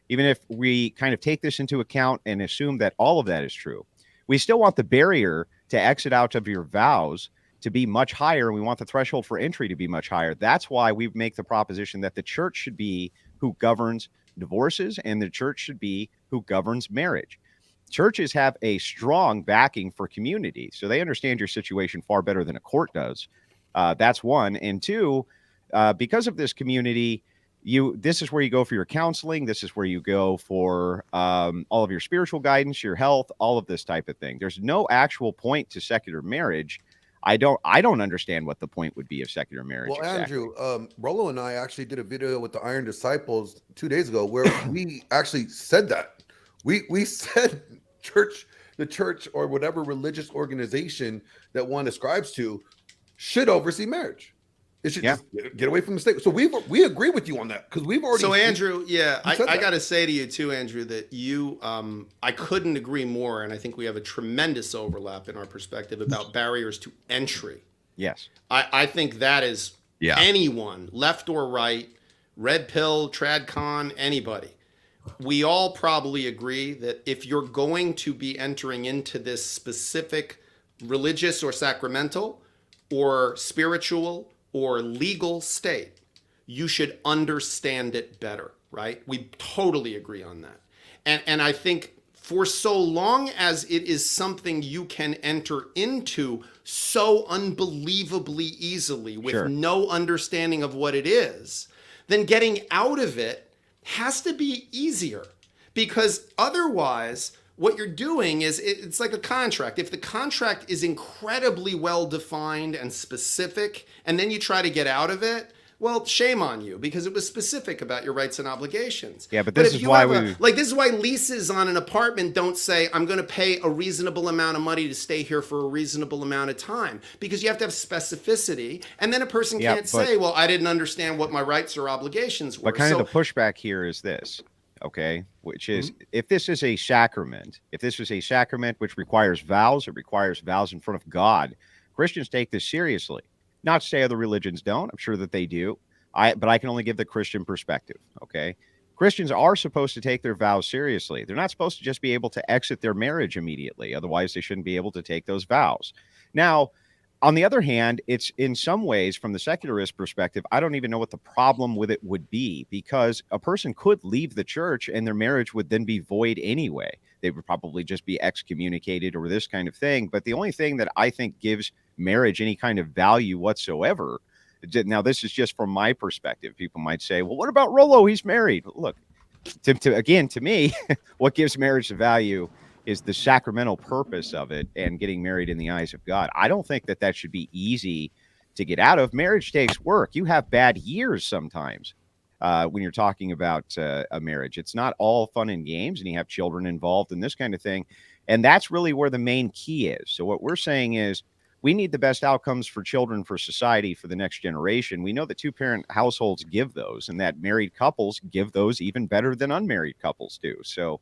even if we kind of take this into account and assume that all of that is true, we still want the barrier to exit out of your vows to be much higher, and we want the threshold for entry to be much higher. That's why we make the proposition that the church should be who governs divorces, and the church should be who governs marriage. Churches have a strong backing for community, so they understand your situation far better than a court does. That's one. And two, because of this community, this is where you go for your counseling. This is where you go for all of your spiritual guidance, your health, all of this type of thing. There's no actual point to secular marriage. I don't understand what the point would be of secular marriage. Well, exactly. Andrew, Rollo and I actually did a video with the Iron Disciples 2 days ago where we actually said that. We said the church or whatever religious organization that one ascribes to should oversee marriage. It should just get away from the state. So we agree with you on that because we've already. So Andrew, I got to say to you too, Andrew, that I couldn't agree more, and I think we have a tremendous overlap in our perspective about barriers to entry. Yes, I think that is anyone, left or right, red pill, TRADCON, anybody. We all probably agree that if you're going to be entering into this specific religious or sacramental or spiritual or legal state, you should understand it better, right? We totally agree on that. And I think for so long as it is something you can enter into so unbelievably easily with no understanding of what it is, then getting out of it has to be easier, because otherwise what you're doing is it's like a contract. If the contract is incredibly well defined and specific, and then you try to get out of it, well, shame on you, because it was specific about your rights and obligations. Yeah, but this is why this is why leases on an apartment don't say, I'm going to pay a reasonable amount of money to stay here for a reasonable amount of time, because you have to have specificity, and then a person can't say, well, I didn't understand what my rights or obligations were. But kind of the pushback here is this, okay, which is if this is a sacrament, which requires vows, it requires vows in front of God, Christians take this seriously. Not to say other religions don't. I'm sure that they do. But I can only give the Christian perspective, okay? Christians are supposed to take their vows seriously. They're not supposed to just be able to exit their marriage immediately. Otherwise, they shouldn't be able to take those vows. Now, on the other hand, it's in some ways, from the secularist perspective, I don't even know what the problem with it would be, because a person could leave the church and their marriage would then be void anyway. They would probably just be excommunicated or this kind of thing. But the only thing that I think gives marriage any kind of value whatsoever, now this is just from my perspective, people might say, well, what about Rollo? He's married. Look, to me, what gives marriage the value is the sacramental purpose of it and getting married in the eyes of God. I don't think that should be easy to get out of. Marriage takes work. You have bad years sometimes when you're talking about a marriage. It's not all fun and games, and you have children involved and this kind of thing. And that's really where the main key is. So what we're saying is we need the best outcomes for children, for society, for the next generation. We know that two-parent households give those, and that married couples give those even better than unmarried couples do. So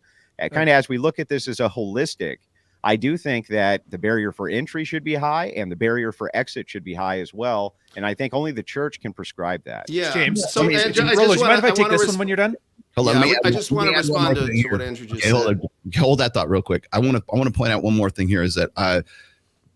kind of as we look at this as a holistic, I do think that the barrier for entry should be high and the barrier for exit should be high as well. And I think only the church can prescribe that. Yeah. James, So, Rolo, do you mind if I take this one when you're done? Hold on, I just want to respond to what Andrew just said. Hold that thought real quick. I want to point out one more thing here is that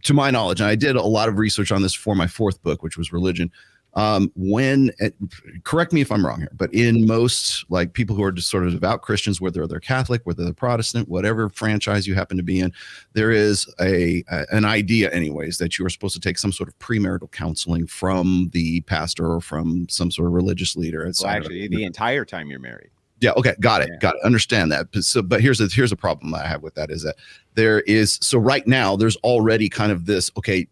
to my knowledge, and I did a lot of research on this for my fourth book, which was religion. Correct me if I'm wrong here, but in most like people who are just sort of devout Christians, whether they're Catholic, whether they're Protestant, whatever franchise you happen to be in, there is an idea anyways that you are supposed to take some sort of premarital counseling from the pastor or from some sort of religious leader. Well, actually, the entire time you're married. Yeah. Okay. Got it. Understand that. But here's a problem that I have with that is that so right now there's already kind of this, okay,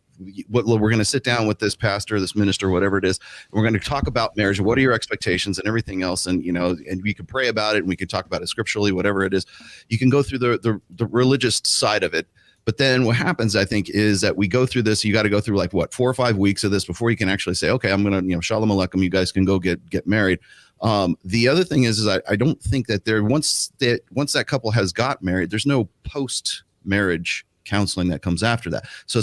we're going to sit down with this pastor, this minister, whatever it is. We're going to talk about marriage. What are your expectations and everything else? And, and we can pray about it and we can talk about it scripturally, whatever it is. You can go through the religious side of it. But then what happens, I think, is that we go through this. You got to go through 4 or 5 weeks of this before you can actually say, okay, I'm going to, shalom aleichem. You guys can go get married. The other thing is I don't think that once that couple has got married, there's no post-marriage counseling that comes after that. So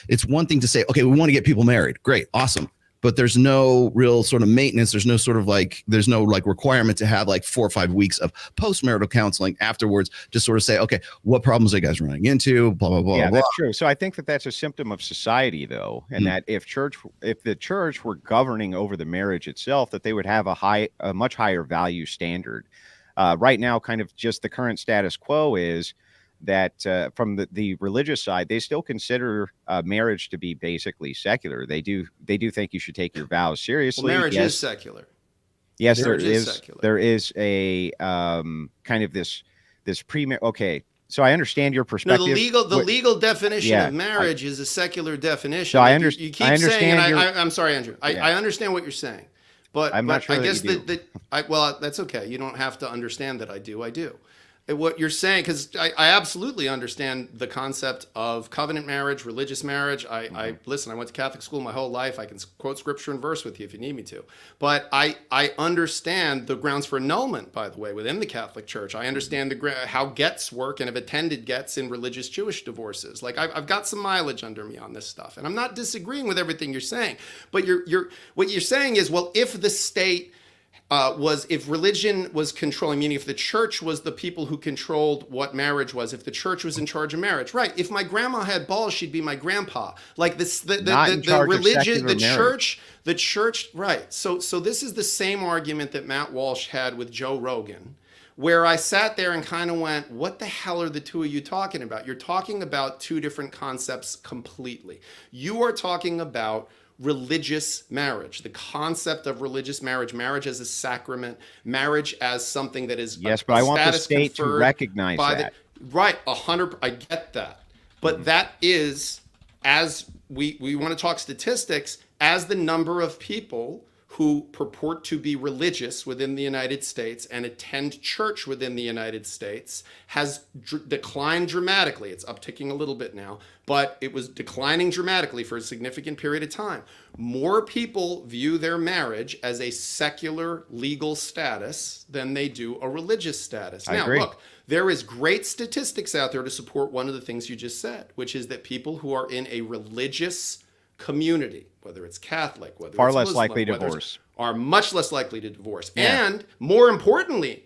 it's one thing to say, okay, we want to get people married. Great. Awesome. But there's no real sort of maintenance. There's no sort of requirement to have 4 or 5 weeks of post-marital counseling afterwards to sort of say, okay, what problems are you guys running into? Blah, blah, blah. Yeah, blah. that's true. So I think that that's a symptom of society though. And that if the church were governing over the marriage itself, that they would have a much higher value standard. Right now, kind of just the current status quo is that from the religious side, they still consider marriage to be basically secular. They do think you should take your vows seriously. Well, marriage is secular. Yes, there is a kind of this okay. So I understand your perspective. No, the legal definition of marriage is a secular definition. So I understand. You keep saying, I'm sorry, Andrew. I understand what you're saying, but I'm not sure I guess that that's okay. You don't have to understand that I do. What you're saying, because I absolutely understand the concept of covenant marriage, religious marriage. I listen, I went to Catholic school my whole life. I can quote scripture and verse with you if you need me to. But I understand the grounds for annulment, by the way, within the Catholic Church. I understand how gets work and have attended gets in religious Jewish divorces. I've got some mileage under me on this stuff. And I'm not disagreeing with everything you're saying. But what you're saying is, well, if the state if religion was controlling, meaning if the church was the people who controlled what marriage was, if the church was in charge of marriage, right? If my grandma had balls, she'd be my grandpa. Like this, the religion, the church, right? So this is the same argument that Matt Walsh had with Joe Rogan, where I sat there and kind of went, what the hell are the two of you talking about? You're talking about two different concepts completely. You are talking about religious marriage, the concept of religious marriage as a sacrament, marriage as something that is but I want the state to recognize that. Right, 100. I get that, but that is, as we want to talk statistics, as the number of people who purport to be religious within the United States and attend church within the United States has declined dramatically. It's upticking a little bit now, but it was declining dramatically for a significant period of time. More people view their marriage as a secular legal status than they do a religious status. I agree. Look, there is great statistics out there to support one of the things you just said, which is that people who are in a religious community, whether it's Catholic, whether far it's less Muslim, likely to divorce, are much less likely to divorce. Yeah. And more importantly,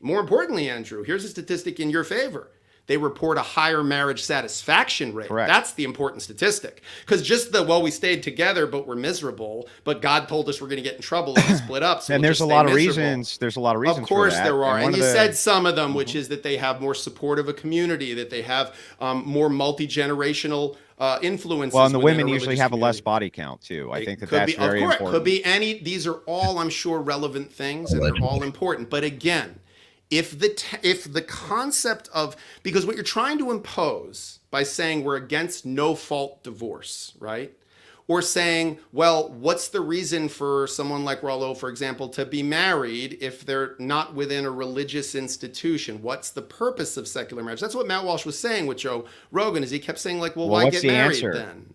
Andrew, here's a statistic in your favor. They report a higher marriage satisfaction rate. Correct. That's the important statistic. Because just we stayed together, but we're miserable, but God told us we're going to get in trouble if we split up. So and there's a lot of reasons. There's a lot of reasons. Of course for that. there are. And you said some of them, which is that they have more support of a community, that they have more multi-generational influences. Well, and the women usually have a less body count too. I think that's very important. Could be any. These are all, I'm sure, relevant things, and they're all important. But again, if the concept of, because what you're trying to impose by saying we're against no-fault divorce, right? Or saying, well, what's the reason for someone like Rollo, for example, to be married if they're not within a religious institution? What's the purpose of secular marriage? That's what Matt Walsh was saying with Joe Rogan, is he kept saying, like, well why get married then?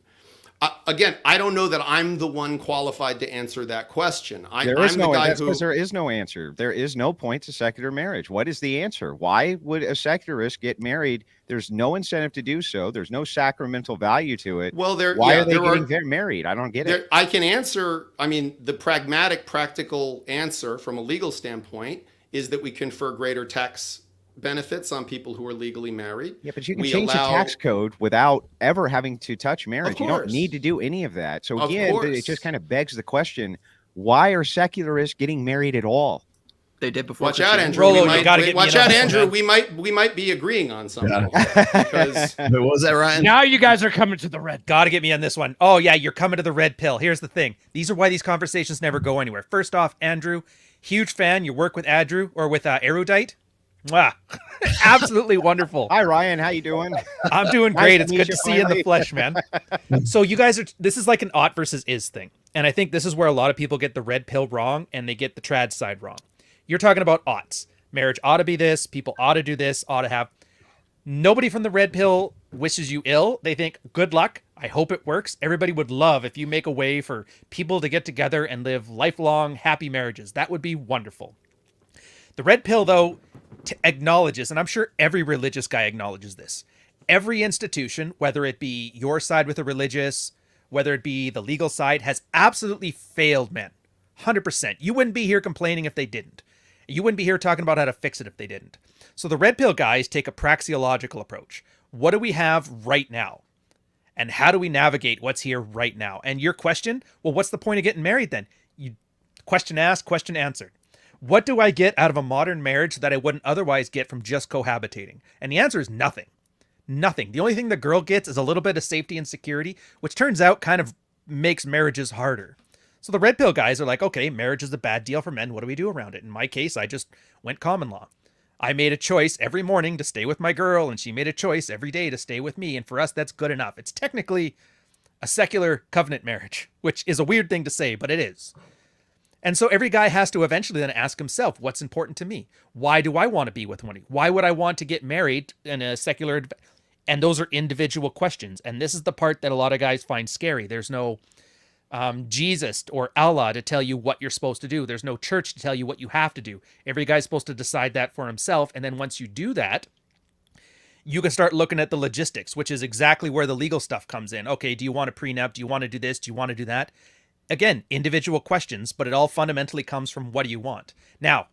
again, I don't know that I'm the one qualified to answer that question. There is no answer. There is no point to secular marriage. What is the answer? Why would a secularist get married? There's no incentive to do so. There's no sacramental value to it. Well, why are they getting married? I don't get it. I can answer. I mean, the pragmatic, practical answer from a legal standpoint is that we confer greater tax benefits on people who are legally married. Yeah, but you can change the tax code without ever having to touch marriage. You don't need to do any of that. So again, it just kind of begs the question, why are secularists getting married at all? They did before. Watch out, Andrew. Watch out, Andrew. We might be agreeing on something. Because what was that, Ryan? Now you guys are coming to the red. Got to get me on this one. Oh yeah, you're coming to the red pill. Here's the thing. These are why these conversations never go anywhere. First off, Andrew, huge fan. You work with Andrew or with Erudite. Wow. Absolutely wonderful. Hi, Ryan. How you doing? I'm doing great. It's good to see you in the flesh, man. So you guys this is like an ought versus is thing. And I think this is where a lot of people get the red pill wrong and they get the trad side wrong. You're talking about oughts. Marriage ought to be this. People ought to do this, ought to have. Nobody from the red pill wishes you ill. They think, good luck. I hope it works. Everybody would love if you make a way for people to get together and live lifelong, happy marriages. That would be wonderful. The red pill, though, acknowledges, and I'm sure every religious guy acknowledges this, every institution, whether it be your side with the religious, whether it be the legal side, has absolutely failed men. 100%. You wouldn't be here complaining if they didn't. You wouldn't be here talking about how to fix it if they didn't. So the red pill guys take a praxeological approach. What do we have right now? And how do we navigate what's here right now? And your question, well, what's the point of getting married then? You question asked, question answered. What do I get out of a modern marriage that I wouldn't otherwise get from just cohabitating? And the answer is nothing. Nothing. The only thing the girl gets is a little bit of safety and security, which turns out kind of makes marriages harder. So the red pill guys are like, okay, marriage is a bad deal for men. What do we do around it? In my case, I just went common law. I made a choice every morning to stay with my girl, and she made a choice every day to stay with me. And for us, that's good enough. It's technically a secular covenant marriage, which is a weird thing to say, but it is. And so every guy has to eventually then ask himself, what's important to me? Why do I want to be with one? Why would I want to get married in a secular? And those are individual questions. And this is the part that a lot of guys find scary. There's no Jesus or Allah to tell you what you're supposed to do. There's no church to tell you what you have to do. Every guy's supposed to decide that for himself. And then once you do that, you can start looking at the logistics, which is exactly where the legal stuff comes in. Okay, do you want a prenup? Do you want to do this? Do you want to do that? Again, individual questions, but it all fundamentally comes from what do you want? Now,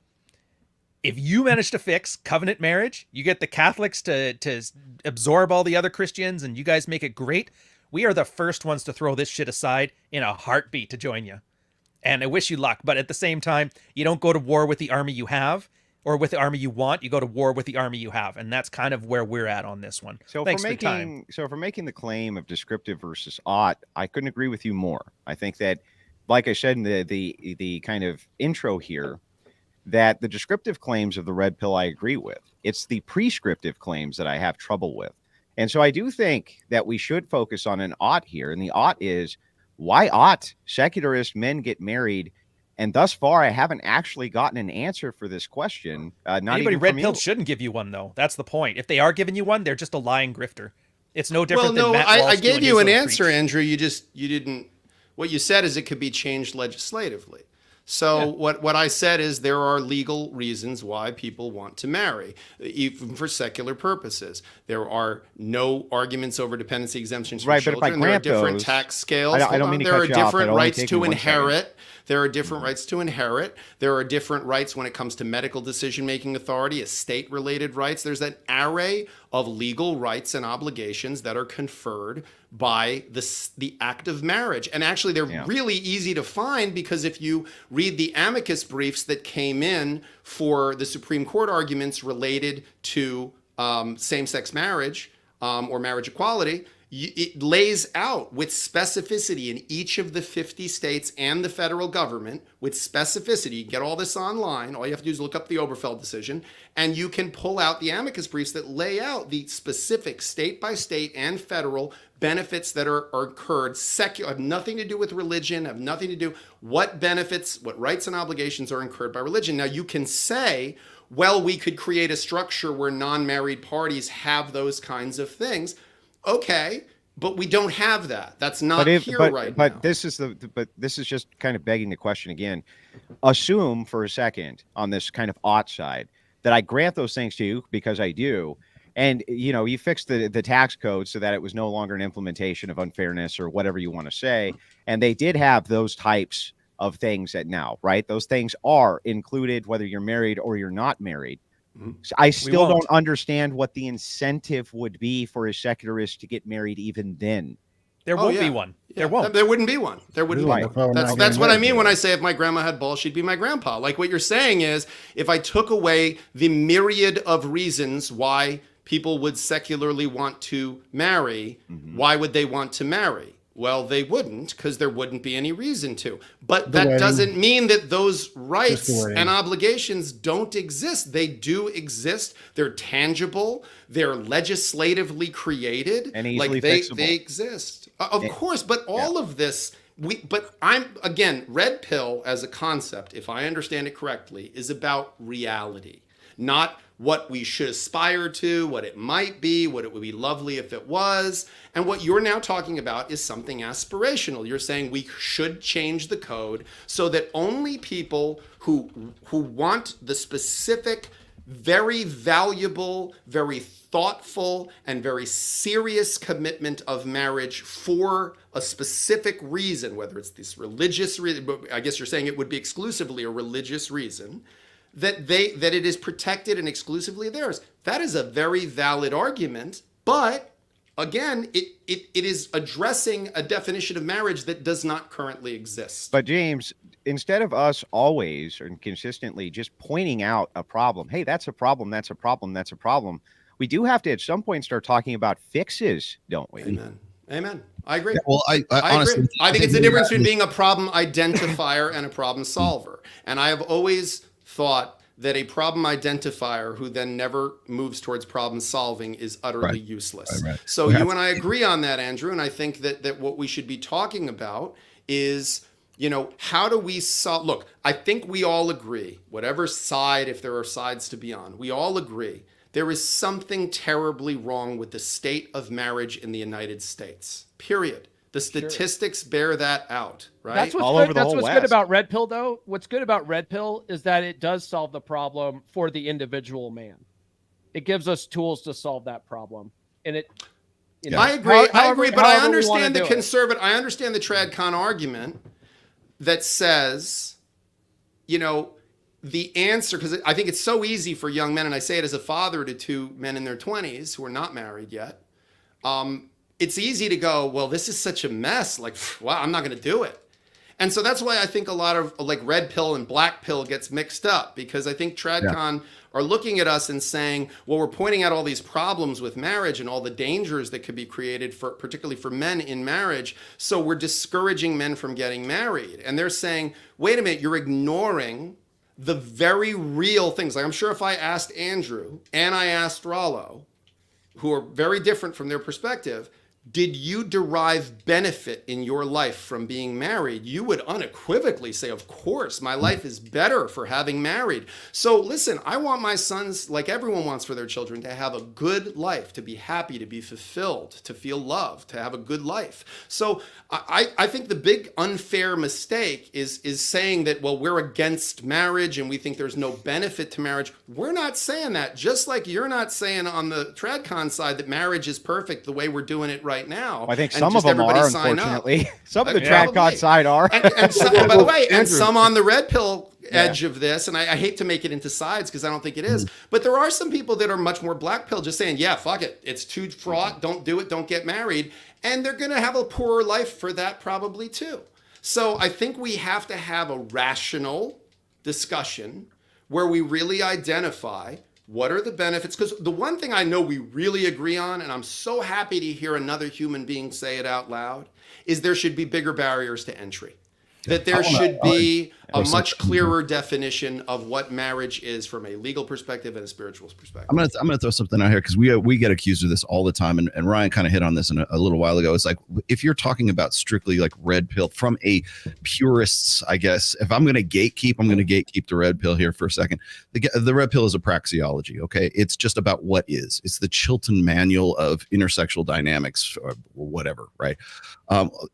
if you manage to fix covenant marriage, you get the Catholics to absorb all the other Christians and you guys make it great, we are the first ones to throw this shit aside in a heartbeat to join you. And I wish you luck, but at the same time, you don't go to war with the army you have or with the army you want, you go to war with the army you have. And that's kind of where we're at on this one. So Thanks for for time. So for making the claim of descriptive versus ought, I couldn't agree with you more. I think that, like I said in the kind of intro here, that the descriptive claims of the red pill I agree with. It's the prescriptive claims that I have trouble with. And so I do think that we should focus on an ought here. And the ought is, why ought secularist men get married? And thus far, I haven't actually gotten an answer for this question. Anybody red-pilled shouldn't give you one, though. That's the point. If they are giving you one, they're just a lying grifter. It's no different than Matt Walsh I gave you an answer, preach. Andrew. You didn't. What you said is it could be changed legislatively. So what I said is there are legal reasons why people want to marry, even for secular purposes. There are no arguments over dependency exemptions for children. But if I grant there are different those, tax scales. I don't mean to there cut are you off, different but only rights take to me 1 inherit. second. There are different rights to inherit. There are different rights when it comes to medical decision-making authority, estate-related rights. There's an array of legal rights and obligations that are conferred by the act of marriage. And actually, they're really easy to find because if you read the amicus briefs that came in for the Supreme Court arguments related to same-sex marriage or marriage equality, it lays out with specificity in each of the 50 states and the federal government with specificity. You can get all this online. All you have to do is look up the Oberfeld decision, and you can pull out the amicus briefs that lay out the specific state by state and federal benefits that are incurred, secular, have nothing to do with religion, have nothing to do what benefits, what rights and obligations are incurred by religion. Now you can say, well, we could create a structure where non-married parties have those kinds of things. Okay, But we don't have that. That's not right now. But this is just kind of begging the question again. Assume for a second on this kind of ought side that I grant those things to you because I do. And, you fixed the tax code so that it was no longer an implementation of unfairness or whatever you want to say. And they did have those types of things now, right? Those things are included whether you're married or you're not married. So I still don't understand what the incentive would be for a secularist to get married even then. There won't be one. There won't. There wouldn't be one. There wouldn't be one. That's what I mean when I say if my grandma had balls, she'd be my grandpa. Like what you're saying is if I took away the myriad of reasons why people would secularly want to marry, why would they want to marry? Well, they wouldn't because there wouldn't be any reason to. But that doesn't mean that those rights and obligations don't exist. They do exist. They're tangible. They're legislatively created. And easily fixable. fixable. They exist. Of course, but all of this, red pill as a concept, if I understand it correctly, is about reality, not what we should aspire to, what it might be, what it would be lovely if it was. And what you're now talking about is something aspirational. You're saying we should change the code so that only people who want the specific, very valuable, very thoughtful, and very serious commitment of marriage for a specific reason, whether it's this religious reason, but I guess you're saying it would be exclusively a religious reason, that it is protected and exclusively theirs. That is a very valid argument, but again, it is addressing a definition of marriage that does not currently exist. But James, instead of us always and consistently just pointing out a problem, hey, that's a problem, that's a problem, that's a problem, we do have to at some point start talking about fixes, don't we? Amen. I agree. Yeah, well, I honestly agree. I think it's the difference between being a problem identifier and a problem solver. And I have always thought that a problem identifier who then never moves towards problem solving is utterly useless. So you and I agree on that, Andrew, and I think that what we should be talking about is, how do we solve? Look, I think we all agree, whatever side, if there are sides to be on, we all agree there is something terribly wrong with the state of marriage in the United States, period. The statistics bear that out, right? That's what's good about Red Pill, though. What's good about Red Pill is that it does solve the problem for the individual man. It gives us tools to solve that problem, and it. I agree, but I understand the conservative. I understand the TRADCON argument that says, the answer, because I think it's so easy for young men, and I say it as a father to two men in their 20s who are not married yet. It's easy to go, well, this is such a mess. Like, wow, I'm not going to do it. And so that's why I think a lot of red pill and black pill gets mixed up, because I think TRADCON are looking at us and saying, well, we're pointing out all these problems with marriage and all the dangers that could be created particularly for men in marriage. So we're discouraging men from getting married. And they're saying, wait a minute, you're ignoring the very real things. Like I'm sure if I asked Andrew and I asked Rollo, who are very different from their perspective, did you derive benefit in your life from being married? You would unequivocally say, of course, my life is better for having married. So listen, I want my sons, like everyone wants for their children, to have a good life, to be happy, to be fulfilled, to feel loved, to have a good life. So I think the big unfair mistake is saying that, well, we're against marriage and we think there's no benefit to marriage. We're not saying that, just like you're not saying on the TRADCON side that marriage is perfect the way we're doing it right now. I think some of them are, unfortunately. Some of the TRADCON side are. And some, by the way, and some on the red pill edge of this, and I hate to make it into sides because I don't think it is, but there are some people that are much more black pill, just saying, yeah, fuck it. It's too fraught. Don't do it. Don't get married. And they're going to have a poorer life for that probably too. So I think we have to have a rational discussion where we really identify what are the benefits? Because the one thing I know we really agree on, and I'm so happy to hear another human being say it out loud, is there should be bigger barriers to entry. that there should be a much clearer definition of what marriage is from a legal perspective and a spiritual perspective. I'm gonna throw something out here because we get accused of this all the time, and Ryan kind of hit on this a little while ago. It's like, if you're talking about strictly like red pill from a purists, I guess, if I'm gonna gatekeep, I'm gonna gatekeep the red pill here for a second. The red pill is a praxeology. Okay, it's just about what is. It's the Chilton Manual of intersexual dynamics or whatever, right?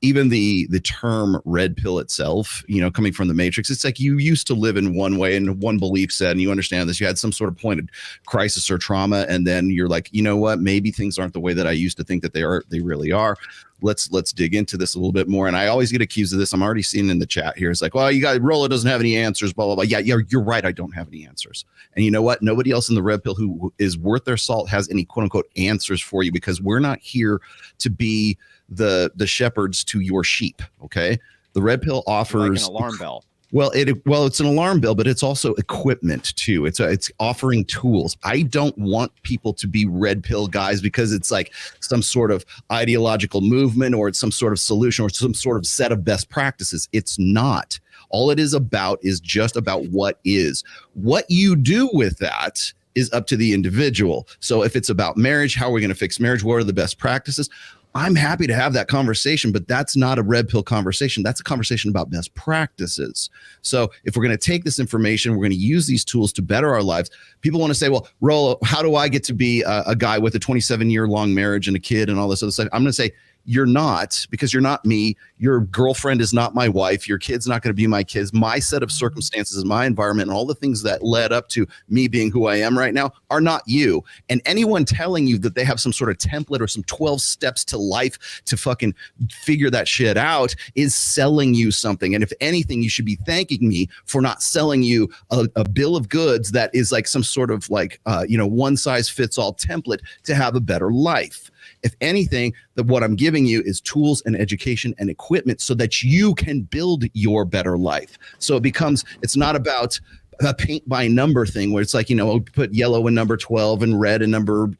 Even the term red pill itself, coming from the Matrix, it's like you used to live in one way and one belief set, and you understand this. You had some sort of pointed crisis or trauma, and then you're like, you know what? Maybe things aren't the way that I used to think that they are. They really are. Let's dig into this a little bit more. And I always get accused of this. I'm already seeing in the chat here. It's like, well, you got Rolla doesn't have any answers, blah, blah, blah. Yeah, you're right. I don't have any answers. And you know what? Nobody else in the red pill who is worth their salt has any quote unquote answers for you, because we're not here to be the shepherds to your sheep. Okay. The red pill offers like an alarm bell. Well, it's an alarm bell, but it's also equipment too. It's offering tools. I don't want people to be red pill guys because it's like some sort of ideological movement, or it's some sort of solution, or some sort of set of best practices. It's not. All it is about is just about what is. What you do with that is up to the individual. So if it's about marriage, how are we going to fix marriage? What are the best practices? I'm happy to have that conversation, but that's not a red pill conversation. That's a conversation about best practices. So if we're going to take this information, we're going to use these tools to better our lives. People want to say, well, Rollo, how do I get to be a guy with a 27-year-long marriage and a kid and all this other stuff? I'm going to say, you're not, because you're not me. Your girlfriend is not my wife. Your kid's not going to be my kids. My set of circumstances, my environment, and all the things that led up to me being who I am right now are not you. And anyone telling you that they have some sort of template or some 12 steps to life to fucking figure that shit out is selling you something. And if anything, you should be thanking me for not selling you a bill of goods that is like some sort of like, one size fits all template to have a better life. If anything, what I'm giving you is tools and education and equipment so that you can build your better life. So it's not about a paint by number thing where it's like, put yellow in number 12 and red in number,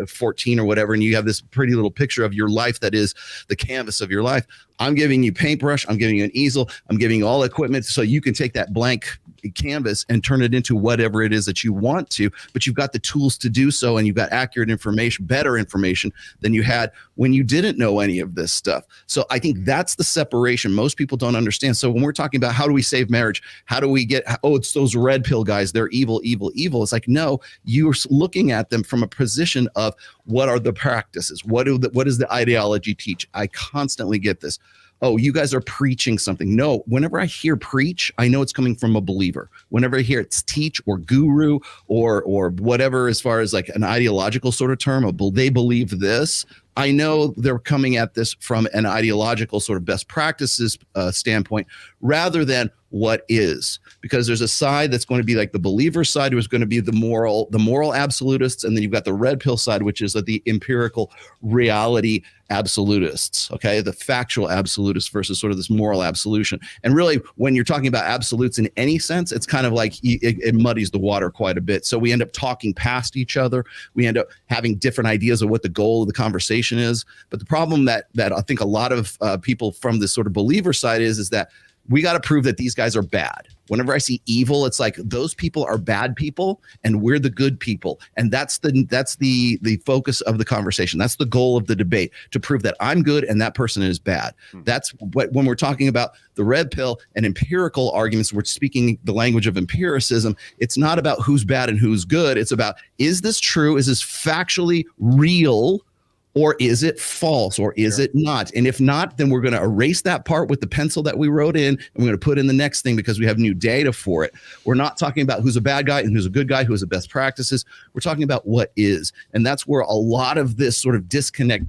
14 or whatever. And you have this pretty little picture of your life that is the canvas of your life. I'm giving you paintbrush. I'm giving you an easel. I'm giving you all equipment so you can take that blank canvas and turn it into whatever it is that you want to, but you've got the tools to do so, and you've got accurate information, better information than you had when you didn't know any of this stuff. So I think that's the separation most people don't understand. So when we're talking about how do we save marriage, how do we get, it's those red pill guys, they're evil, evil, evil. It's like, no, you're looking at them from a position of what are the practices? What does the ideology teach? I constantly get this. Oh, you guys are preaching something. No, whenever I hear preach, I know it's coming from a believer. Whenever I hear it's teach or guru or whatever, as far as like an ideological sort of term, they believe this, I know they're coming at this from an ideological sort of best practices standpoint rather than what is, because there's a side that's going to be like the believer side, who is going to be the moral absolutists, and then you've got the red pill side, which is the empirical reality absolutists, okay, the factual absolutists versus sort of this moral absolution. And really, when you're talking about absolutes in any sense, it's kind of like it muddies the water quite a bit. So we end up talking past each other. We end up having different ideas of what the goal of the conversation is. But the problem that I think a lot of people from this sort of believer side is that we got to prove that these guys are bad. Whenever I see evil, it's like those people are bad people and we're the good people. And that's the focus of the conversation. That's the goal of the debate, to prove that I'm good and that person is bad. That's what, when we're talking about the red pill and empirical arguments, we're speaking the language of empiricism. It's not about who's bad and who's good. It's about, is this true? Is this factually real? Or is it false? Or is it not? And if not, then we're going to erase that part with the pencil that we wrote in, and we're going to put in the next thing because we have new data for it. We're not talking about who's a bad guy and who's a good guy, who has the best practices. We're talking about what is. And that's where a lot of this sort of disconnect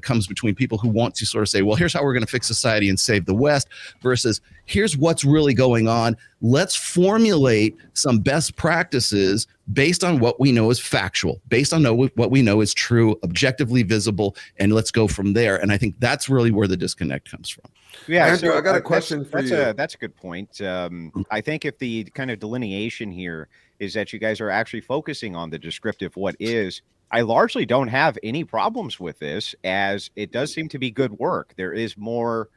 comes between people who want to sort of say, well, here's how we're going to fix society and save the West, versus here's what's really going on. Let's formulate some best practices based on what we know is factual, based on what we know is true, objectively visible, and let's go from there. And I think that's really where the disconnect comes from. Yeah, Andrew, I got a question for you. That's a good point. I think if the kind of delineation here is that you guys are actually focusing on the descriptive what is, I largely don't have any problems with this, as it does seem to be good work. There is more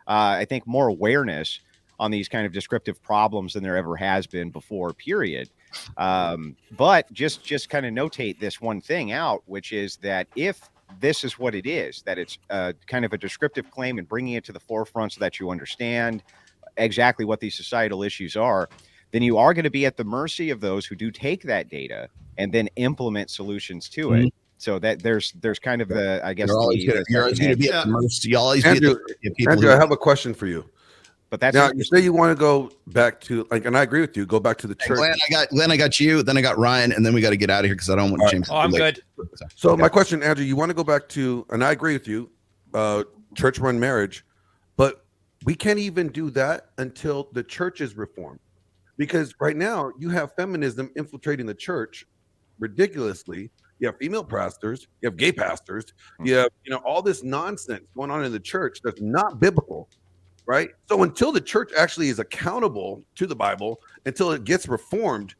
I think, more awareness on these kind of descriptive problems than there ever has been before, period. But just kind of notate this one thing out, which is that if this is what it is, that it's kind of a descriptive claim and bringing it to the forefront so that you understand exactly what these societal issues are, then you are going to be at the mercy of those who do take that data and then implement solutions to it. So that there's kind of the, I guess, you're always going to be at the mercy. You always Andrew, be at the people. Andrew, I have a question for you. But that's now you say you want to go back to, like, and I agree with you. Go back to the church. Glenn, I got you. Then I got Ryan, and then we got to get out of here because I don't want James. Oh, I'm good. So my question, Andrew, you want to go back to, and I agree with you, church-run marriage, but we can't even do that until the church is reformed, because right now you have feminism infiltrating the church ridiculously. You have female pastors, you have gay pastors, you have all this nonsense going on in the church that's not biblical. Right. So until the church actually is accountable to the Bible, until it gets reformed,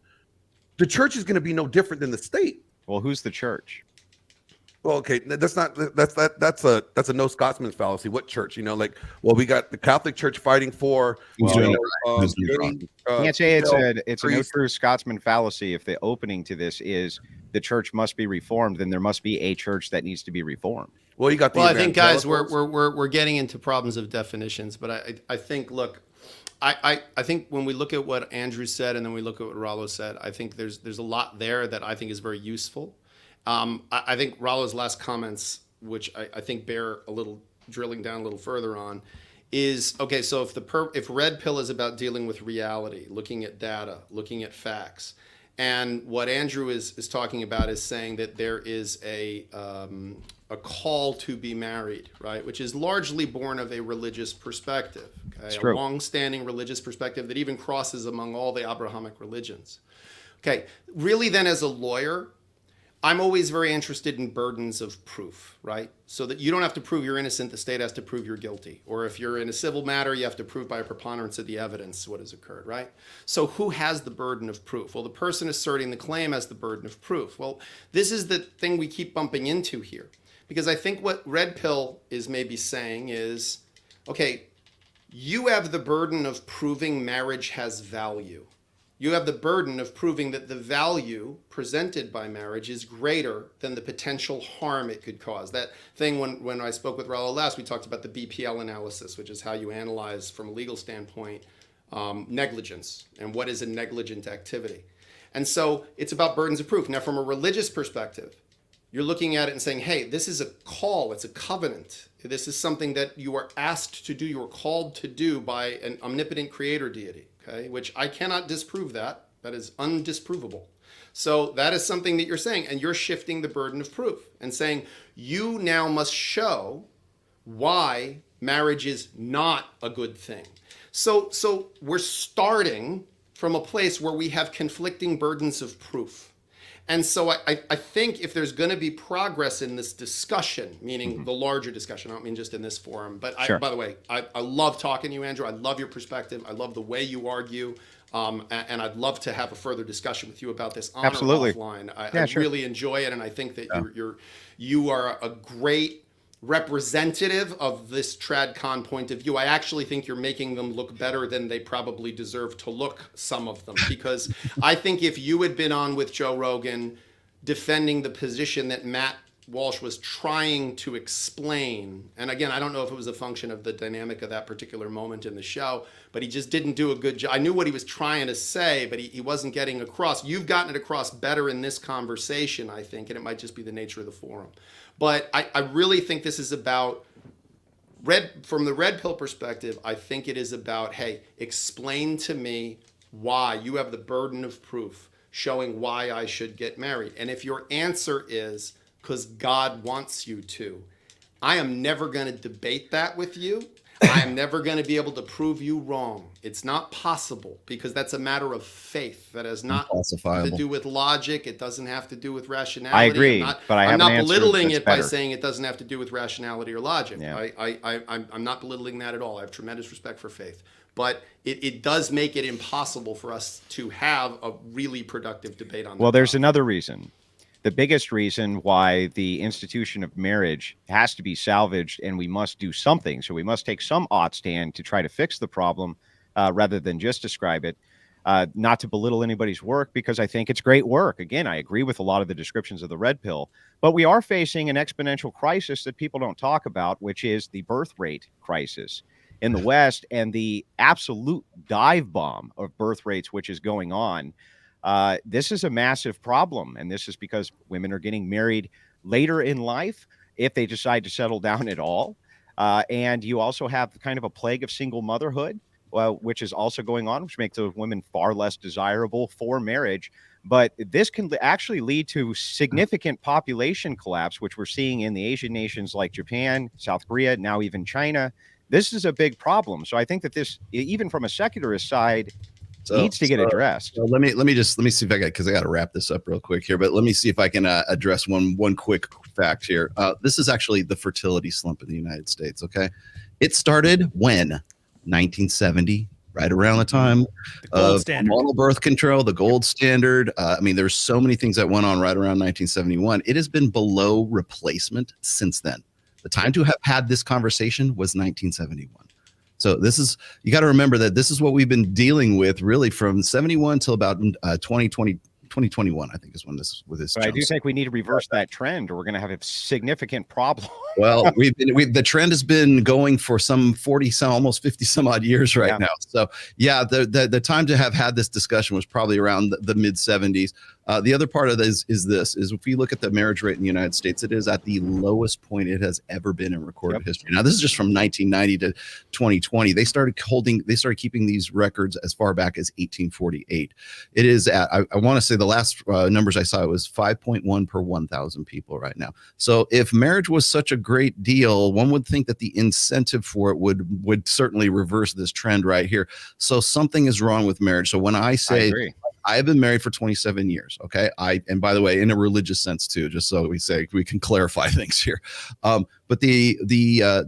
the church is going to be no different than the state. Well, who's the church? Well, okay, that's a no Scotsman fallacy. What church? We got the Catholic Church fighting for. You can't say it's a no true Scotsman fallacy if the opening to this is the church must be reformed, then there must be a church that needs to be reformed. Well, you got the I think, guys, we're getting into problems of definitions, but I think, look, I think when we look at what Andrew said and then we look at what Rollo said, I think there's a lot there that I think is very useful. I think Rollo's last comments, which I think bear a little drilling down a little further on, is okay. So if red pill is about dealing with reality, looking at data, looking at facts, and what Andrew is talking about is saying that there is a call to be married, right? Which is largely born of a religious perspective, okay? A long-standing religious perspective that even crosses among all the Abrahamic religions. Okay, really then as a lawyer, I'm always very interested in burdens of proof, right? So that you don't have to prove you're innocent, the state has to prove you're guilty. Or if you're in a civil matter, you have to prove by a preponderance of the evidence what has occurred, right? So who has the burden of proof? Well, the person asserting the claim has the burden of proof. Well, this is the thing we keep bumping into here. Because I think what red pill is maybe saying is, okay, you have the burden of proving marriage has value. You have the burden of proving that the value presented by marriage is greater than the potential harm it could cause. That thing when I spoke with Rollo last, we talked about the BPL analysis, which is how you analyze from a legal standpoint negligence and what is a negligent activity. And so it's about burdens of proof. Now, from a religious perspective, you're looking at it and saying, hey, this is a call, it's a covenant. This is something that you are asked to do, you are called to do by an omnipotent creator deity. Okay, which I cannot disprove that. That is undisprovable. So that is something that you're saying, and you're shifting the burden of proof and saying you now must show why marriage is not a good thing. So we're starting from a place where we have conflicting burdens of proof. And so I think if there's going to be progress in this discussion, meaning the larger discussion, I don't mean just in this forum, but by the way, I love talking to you, Andrew. I love your perspective. I love the way you argue. And I'd love to have a further discussion with you about this on or offline. I really enjoy it. And I think that you are a great representative of this TRADCON point of view. I actually think you're making them look better than they probably deserve to look, some of them, because I think if you had been on with Joe Rogan defending the position that Matt Walsh was trying to explain, and again, I don't know if it was a function of the dynamic of that particular moment in the show, but he just didn't do a good job. I knew what he was trying to say, but he wasn't getting across. You've gotten it across better in this conversation, I think, and it might just be the nature of the forum. But I really think this is about, from the red pill perspective, I think it is about, hey, explain to me why. You have the burden of proof showing why I should get married. And if your answer is because God wants you to, I am never going to debate that with you. I am never going to be able to prove you wrong. It's not possible, because that's a matter of faith. That has not to do with logic. It doesn't have to do with rationality. I agree, but I'm not belittling it by saying it doesn't have to do with rationality or logic. Yeah. I'm not belittling that at all. I have tremendous respect for faith. But it does make it impossible for us to have a really productive debate on that. Well, there's another reason. the biggest reason why the institution of marriage has to be salvaged, and we must do something. So we must take some odd stand to try to fix the problem rather than just describe it. Not to belittle anybody's work, because I think it's great work. Again, I agree with a lot of the descriptions of the red pill, but we are facing an exponential crisis that people don't talk about, which is the birth rate crisis in the West and the absolute dive bomb of birth rates, which is going on. This is a massive problem. And this is because women are getting married later in life if they decide to settle down at all. And you also have kind of a plague of single motherhood, which is also going on, which makes those women far less desirable for marriage. But this can actually lead to significant population collapse, which we're seeing in the Asian nations like Japan, South Korea, now even China. This is a big problem. So I think that this, even from a secularist side, needs to get addressed. So let me see if I got, because I got to wrap this up real quick here, but let me see if I can address one quick fact here. This is actually the fertility slump in the United States. Okay, it started when 1970, right around the time of hormonal birth control, the gold standard. I mean, there's so many things that went on right around 1971. It has been below replacement since then. The time to have had this conversation was 1971. So this is, you got to remember that this is what we've been dealing with really from 71 till about 2021, I think is when this with this. But I do think we need to reverse that trend, or we're going to have a significant problem. Well, the trend has been going for some 40 some, almost 50 some odd years right now. So yeah, the time to have had this discussion was probably around the mid 70s. The other part of this is if you look at the marriage rate in the United States, it is at the lowest point it has ever been in recorded history. Now, this is just from 1990 to 2020. They started keeping these records as far back as 1848. It is at, I want to say the last numbers I saw, it was 5.1 per 1,000 people right now. So if marriage was such a great deal, one would think that the incentive for it would certainly reverse this trend right here. So something is wrong with marriage. So when I say, I have been married for 27 years. Okay. And by the way, in a religious sense too, just so we can clarify things here. But the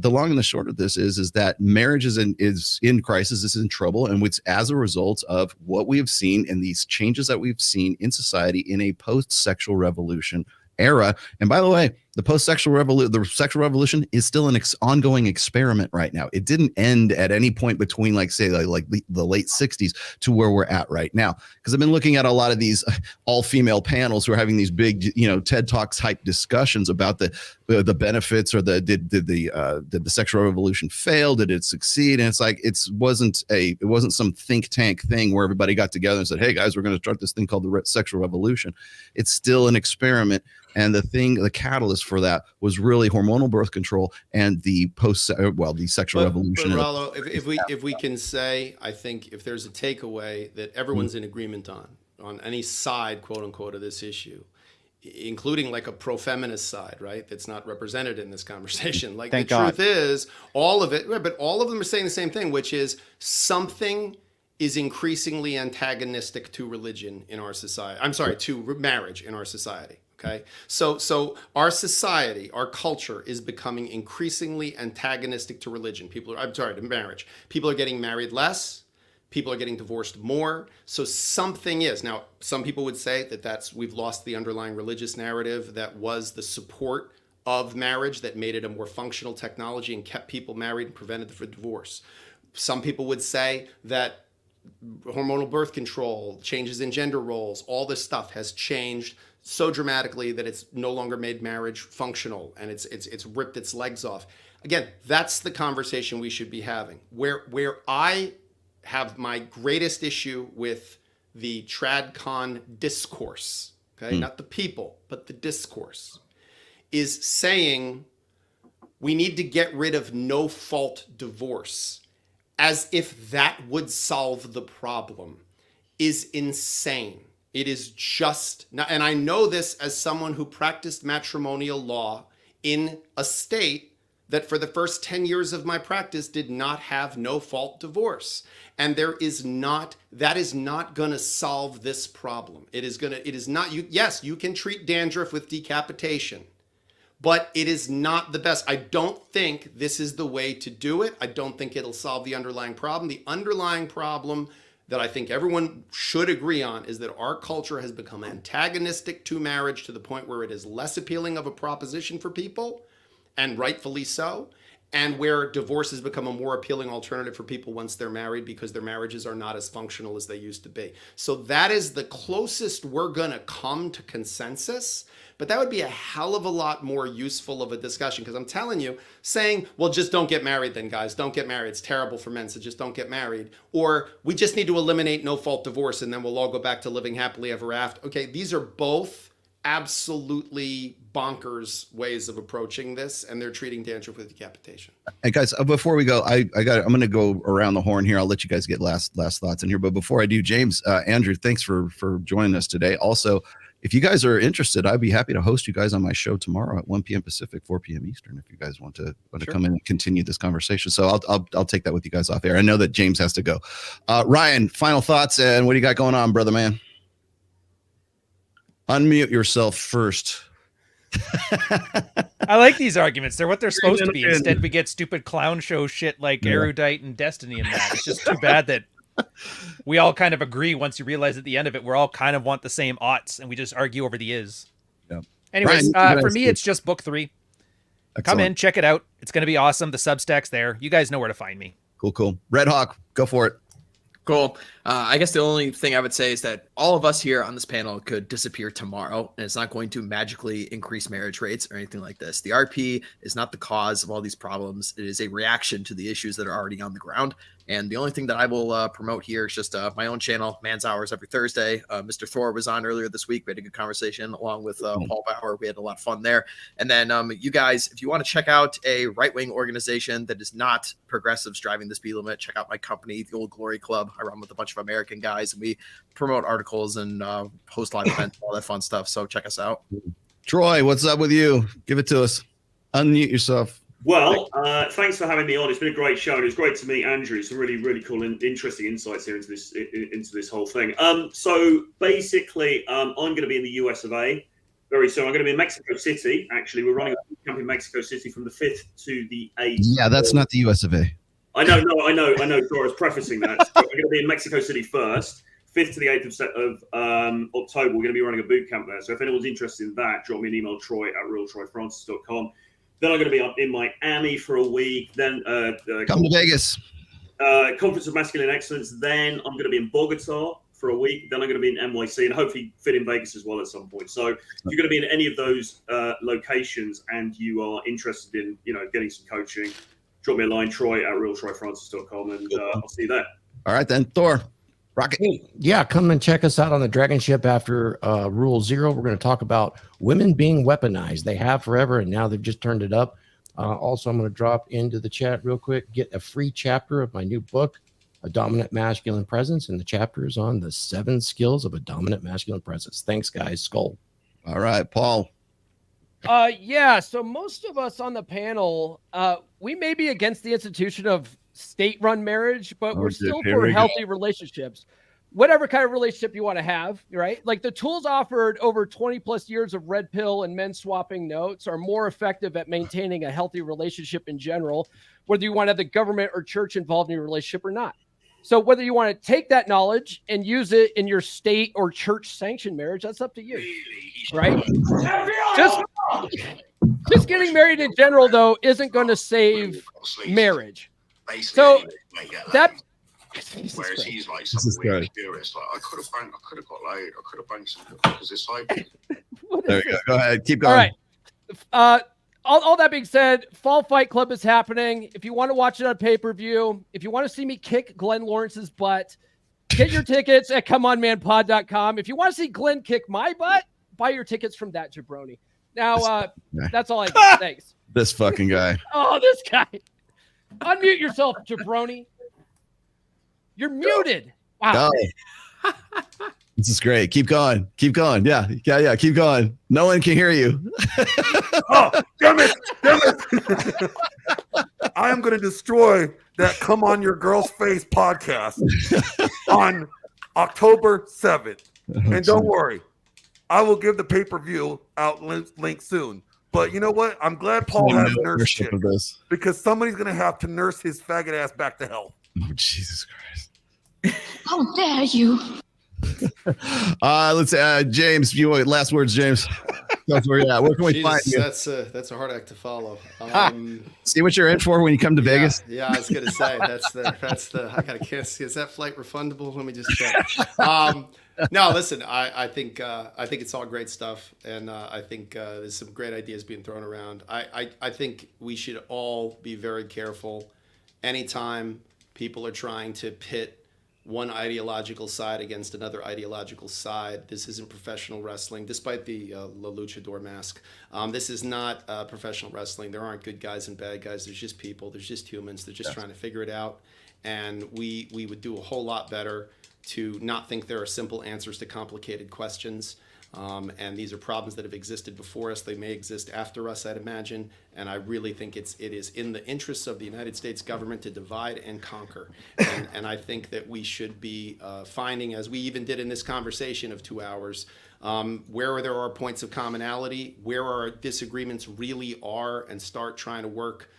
long and the short of this is that marriage is in crisis, is in trouble. And it's as a result of what we have seen in these changes that we've seen in society in a post-sexual revolution era. And by the way, the sexual revolution is still an ongoing experiment right now. It didn't end at any point between like the late 60s to where we're at right now. Because I've been looking at a lot of these all-female panels who are having these big, TED Talk type discussions about the benefits, or did the sexual revolution fail? Did it succeed? And it's like it wasn't some think tank thing where everybody got together and said, "Hey guys, we're going to start this thing called the sexual revolution." It's still an experiment. And the catalyst for that was really hormonal birth control and the sexual revolution. But Rollo, if we can say, I think if there's a takeaway that everyone's in agreement on any side, quote unquote, of this issue, including like a pro-feminist side, right? That's not represented in this conversation. Like the truth is, all of it, but all of them are saying the same thing, which is something is increasingly antagonistic to religion in our society. I'm sorry, to marriage in our society. Okay, so our society, our culture is becoming increasingly antagonistic to religion. To marriage. People are getting married less. People are getting divorced more. So something is. Now, some people would say that we've lost the underlying religious narrative that was the support of marriage, that made it a more functional technology and kept people married and prevented the divorce. Some people would say that hormonal birth control, changes in gender roles, all this stuff has changed so dramatically that it's no longer made marriage functional, and it's ripped its legs off. Again, that's the conversation we should be having. Where I have my greatest issue with the TRADCON discourse, okay, not the people, but the discourse, is saying we need to get rid of no-fault divorce as if that would solve the problem is insane. It is just not, and I know this as someone who practiced matrimonial law in a state that for the first 10 years of my practice did not have no-fault divorce. And that is not going to solve this problem. It is not, yes, you can treat dandruff with decapitation, but it is not the best. I don't think this is the way to do it. I don't think it'll solve the underlying problem. The underlying problem, that I think everyone should agree on is that our culture has become antagonistic to marriage to the point where it is less appealing of a proposition for people, and rightfully so, and where divorce has become a more appealing alternative for people once they're married because their marriages are not as functional as they used to be. So that is the closest we're going to come to consensus. But that would be a hell of a lot more useful of a discussion, because I'm telling you, saying, well, just don't get married then, guys. Don't get married. It's terrible for men, so just don't get married. Or we just need to eliminate no-fault divorce and then we'll all go back to living happily ever after. Okay, these are both absolutely bonkers ways of approaching this, and they're treating dandruff with decapitation. Hey guys, before we go, I'm going to go around the horn here. I'll let you guys get last thoughts in here. But before I do, James, Andrew, thanks for joining us today. Also, if you guys are interested, I'd be happy to host you guys on my show tomorrow at 1 p.m. Pacific, 4 p.m. Eastern, if you guys want to come in and continue this conversation. So I'll take that with you guys off air. I know that James has to go. Ryan, final thoughts, and what do you got going on, brother man? Unmute yourself first. I like these arguments. They're what they're supposed to be. Instead, we get stupid clown show shit like Erudite and Destiny and that. It's just too bad that we all kind of agree once you realize at the end of it, we're all kind of want the same oughts, and we just argue over the is. Yeah. Anyways, Brian, for me, it's just book 3. Excellent. Come in, check it out. It's going to be awesome. The Substack's there. You guys know where to find me. Cool. Red Hawk, go for it. Cool. I guess the only thing I would say is that all of us here on this panel could disappear tomorrow, and it's not going to magically increase marriage rates or anything like this. The RP is not the cause of all these problems. It is a reaction to the issues that are already on the ground. And the only thing that I will promote here is just my own channel, Man's Hours, every Thursday. Mr. Thor was on earlier this week. We had a good conversation along with Paul Bauer. We had a lot of fun there. And then you guys, if you want to check out a right-wing organization that is not progressives driving the speed limit, check out my company, the Old Glory Club. I run with a bunch of American guys, and we promote articles and host live events, all that fun stuff. So check us out. Troy, what's up with you? Give it to us. Unmute yourself. Well, thanks for having me on. It's been a great show, and it's great to meet Andrew. Some really, really cool and interesting insights here into this whole thing. So basically, I'm going to be in the US of A very soon. I'm going to be in Mexico City. Actually, we're running a camp in Mexico City from the 5th to the 8th. Yeah, that's not the US of A. I know. Dora was prefacing that. So I'm going to be in Mexico City first, 5th to the 8th of October. We're going to be running a boot camp there. So if anyone's interested in that, drop me an email, troy@realtroyfrancis.com. Then I'm going to be in Miami for a week. Then come to Vegas. Conference of Masculine Excellence. Then I'm going to be in Bogota for a week. Then I'm going to be in NYC and hopefully fit in Vegas as well at some point. So if you're going to be in any of those locations and you are interested in getting some coaching, drop me a line, troy@realtroyfrancis.com, and I'll see you there. All right then, Thor. Rocket. Yeah, come and check us out on the Dragon Ship after Rule 0. We're going to talk about women being weaponized. They have forever, and now they've just turned it up. Also, I'm going to drop into the chat real quick, get a free chapter of my new book, A Dominant Masculine Presence, and the chapter is on the 7 skills of a dominant masculine presence. Thanks, guys. Skull. All right, Paul. Yeah, so most of us on the panel, we may be against the institution of state-run marriage, but we're still for healthy relationships. Whatever kind of relationship you want to have, right? Like the tools offered over 20 plus years of red pill and men swapping notes are more effective at maintaining a healthy relationship in general, whether you want to have the government or church involved in your relationship or not. So whether you want to take that knowledge and use it in your state or church sanctioned marriage, that's up to you, right? Just getting married in general, though, isn't going to save marriage. So that. Whereas he's like something really curious, like I could have got laid, I could have banged some because it's like. There you go. Go ahead, keep going. All right. All that being said, Fall Fight Club is happening. If you want to watch it on pay-per-view, if you want to see me kick Glenn Lawrence's butt, get your tickets at ComeOnManPod.com. If you want to see Glenn kick my butt, buy your tickets from that jabroni. Now, that's all I got. Thanks. This fucking guy. Oh, this guy. Unmute yourself, jabroni. You're muted. Wow. Oh. This is great. Keep going. Keep going. Yeah. Keep going. No one can hear you. Oh, damn it. I am going to destroy that Come On Your Girl's Face podcast on October 7th. And don't worry, I will give the pay-per-view out link soon. But you know what? I'm glad Paul has nurse chick because somebody's going to have to nurse his faggot ass back to health. Oh, Jesus Christ. How dare you? Let's James, you want last words, James? That's where you're at. Where can we find you? That's a hard act to follow. See what you're in for when you come to Vegas. Yeah, I was gonna say that's the I gotta guess. Is that flight refundable? Let me just check. No, listen, I think it's all great stuff, and I think there's some great ideas being thrown around. I think we should all be very careful anytime people are trying to pit one ideological side against another ideological side. This isn't professional wrestling, despite the La Luchador mask. This is not professional wrestling. There aren't good guys and bad guys. There's just people. There's just humans. They're just trying to figure it out. And we would do a whole lot better to not think there are simple answers to complicated questions. And these are problems that have existed before us. They may exist after us, I'd imagine. And I really think it is in the interests of the United States government to divide and conquer. And I think that we should be finding, as we even did in this conversation of 2 hours, where there are points of commonality, where our disagreements really are, and start trying to work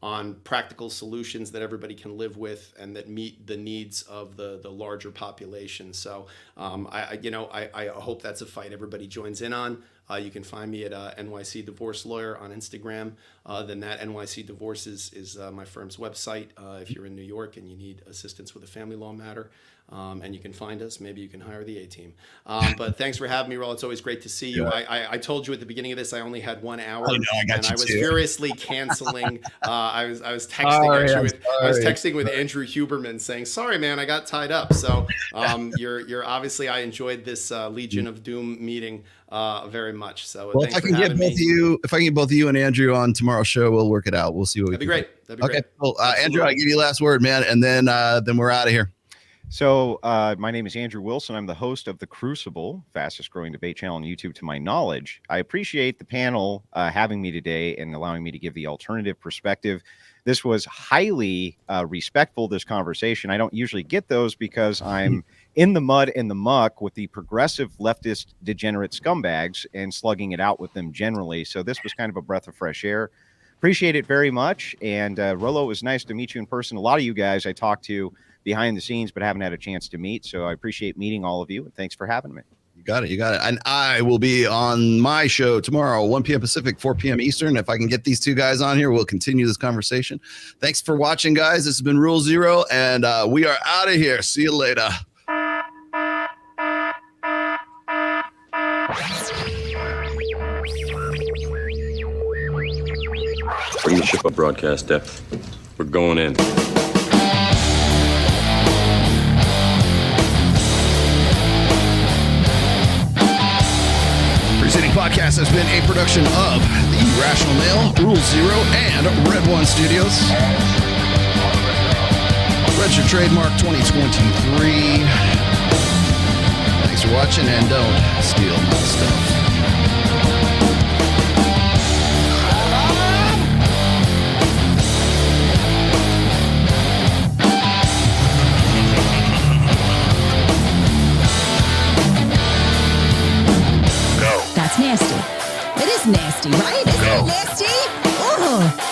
on practical solutions that everybody can live with and that meet the needs of the larger population. So I hope that's a fight everybody joins in on. You can find me at NYC Divorce Lawyer on Instagram. Then that NYC Divorce is my firm's website if you're in New York and you need assistance with a family law matter. And you can find us. Maybe you can hire the A-team. But thanks for having me, Roll. It's always great to see you. I told you at the beginning of this I only had 1 hour, and I was furiously canceling. I was texting with Andrew Huberman saying, "Sorry, man, I got tied up." So you're obviously I enjoyed this Legion of Doom meeting very much. So well, if I can get both of you and Andrew on tomorrow's show, we'll work it out. We'll see what we can do. That'd be great. Cool. Andrew, I'll give you last word, man, and then we're out of here. So my name is Andrew Wilson. I'm the host of The Crucible, fastest growing debate channel on YouTube to my knowledge. I appreciate the panel having me today and allowing me to give the alternative perspective. This was highly respectful, this conversation. I don't usually get those because I'm in the mud and the muck with the progressive leftist degenerate scumbags and slugging it out with them generally. So this was kind of a breath of fresh air. Appreciate it very much. And Rollo, it was nice to meet you in person. A lot of you guys I talked to behind the scenes, but haven't had a chance to meet. So I appreciate meeting all of you. And thanks for having me. You got it. And I will be on my show tomorrow, 1 p.m. Pacific, 4 p.m. Eastern. If I can get these two guys on here, we'll continue this conversation. Thanks for watching, guys. This has been Rule Zero, and we are out of here. See you later. Bring the ship up broadcast depth. We're going in. Preceding podcast has been a production of The Rational Male, Rule Zero, and Red One Studios. Registered trademark 2023. Thanks for watching, and don't steal my stuff. That's nasty. It is nasty, right? Isn't it nasty? Ugh.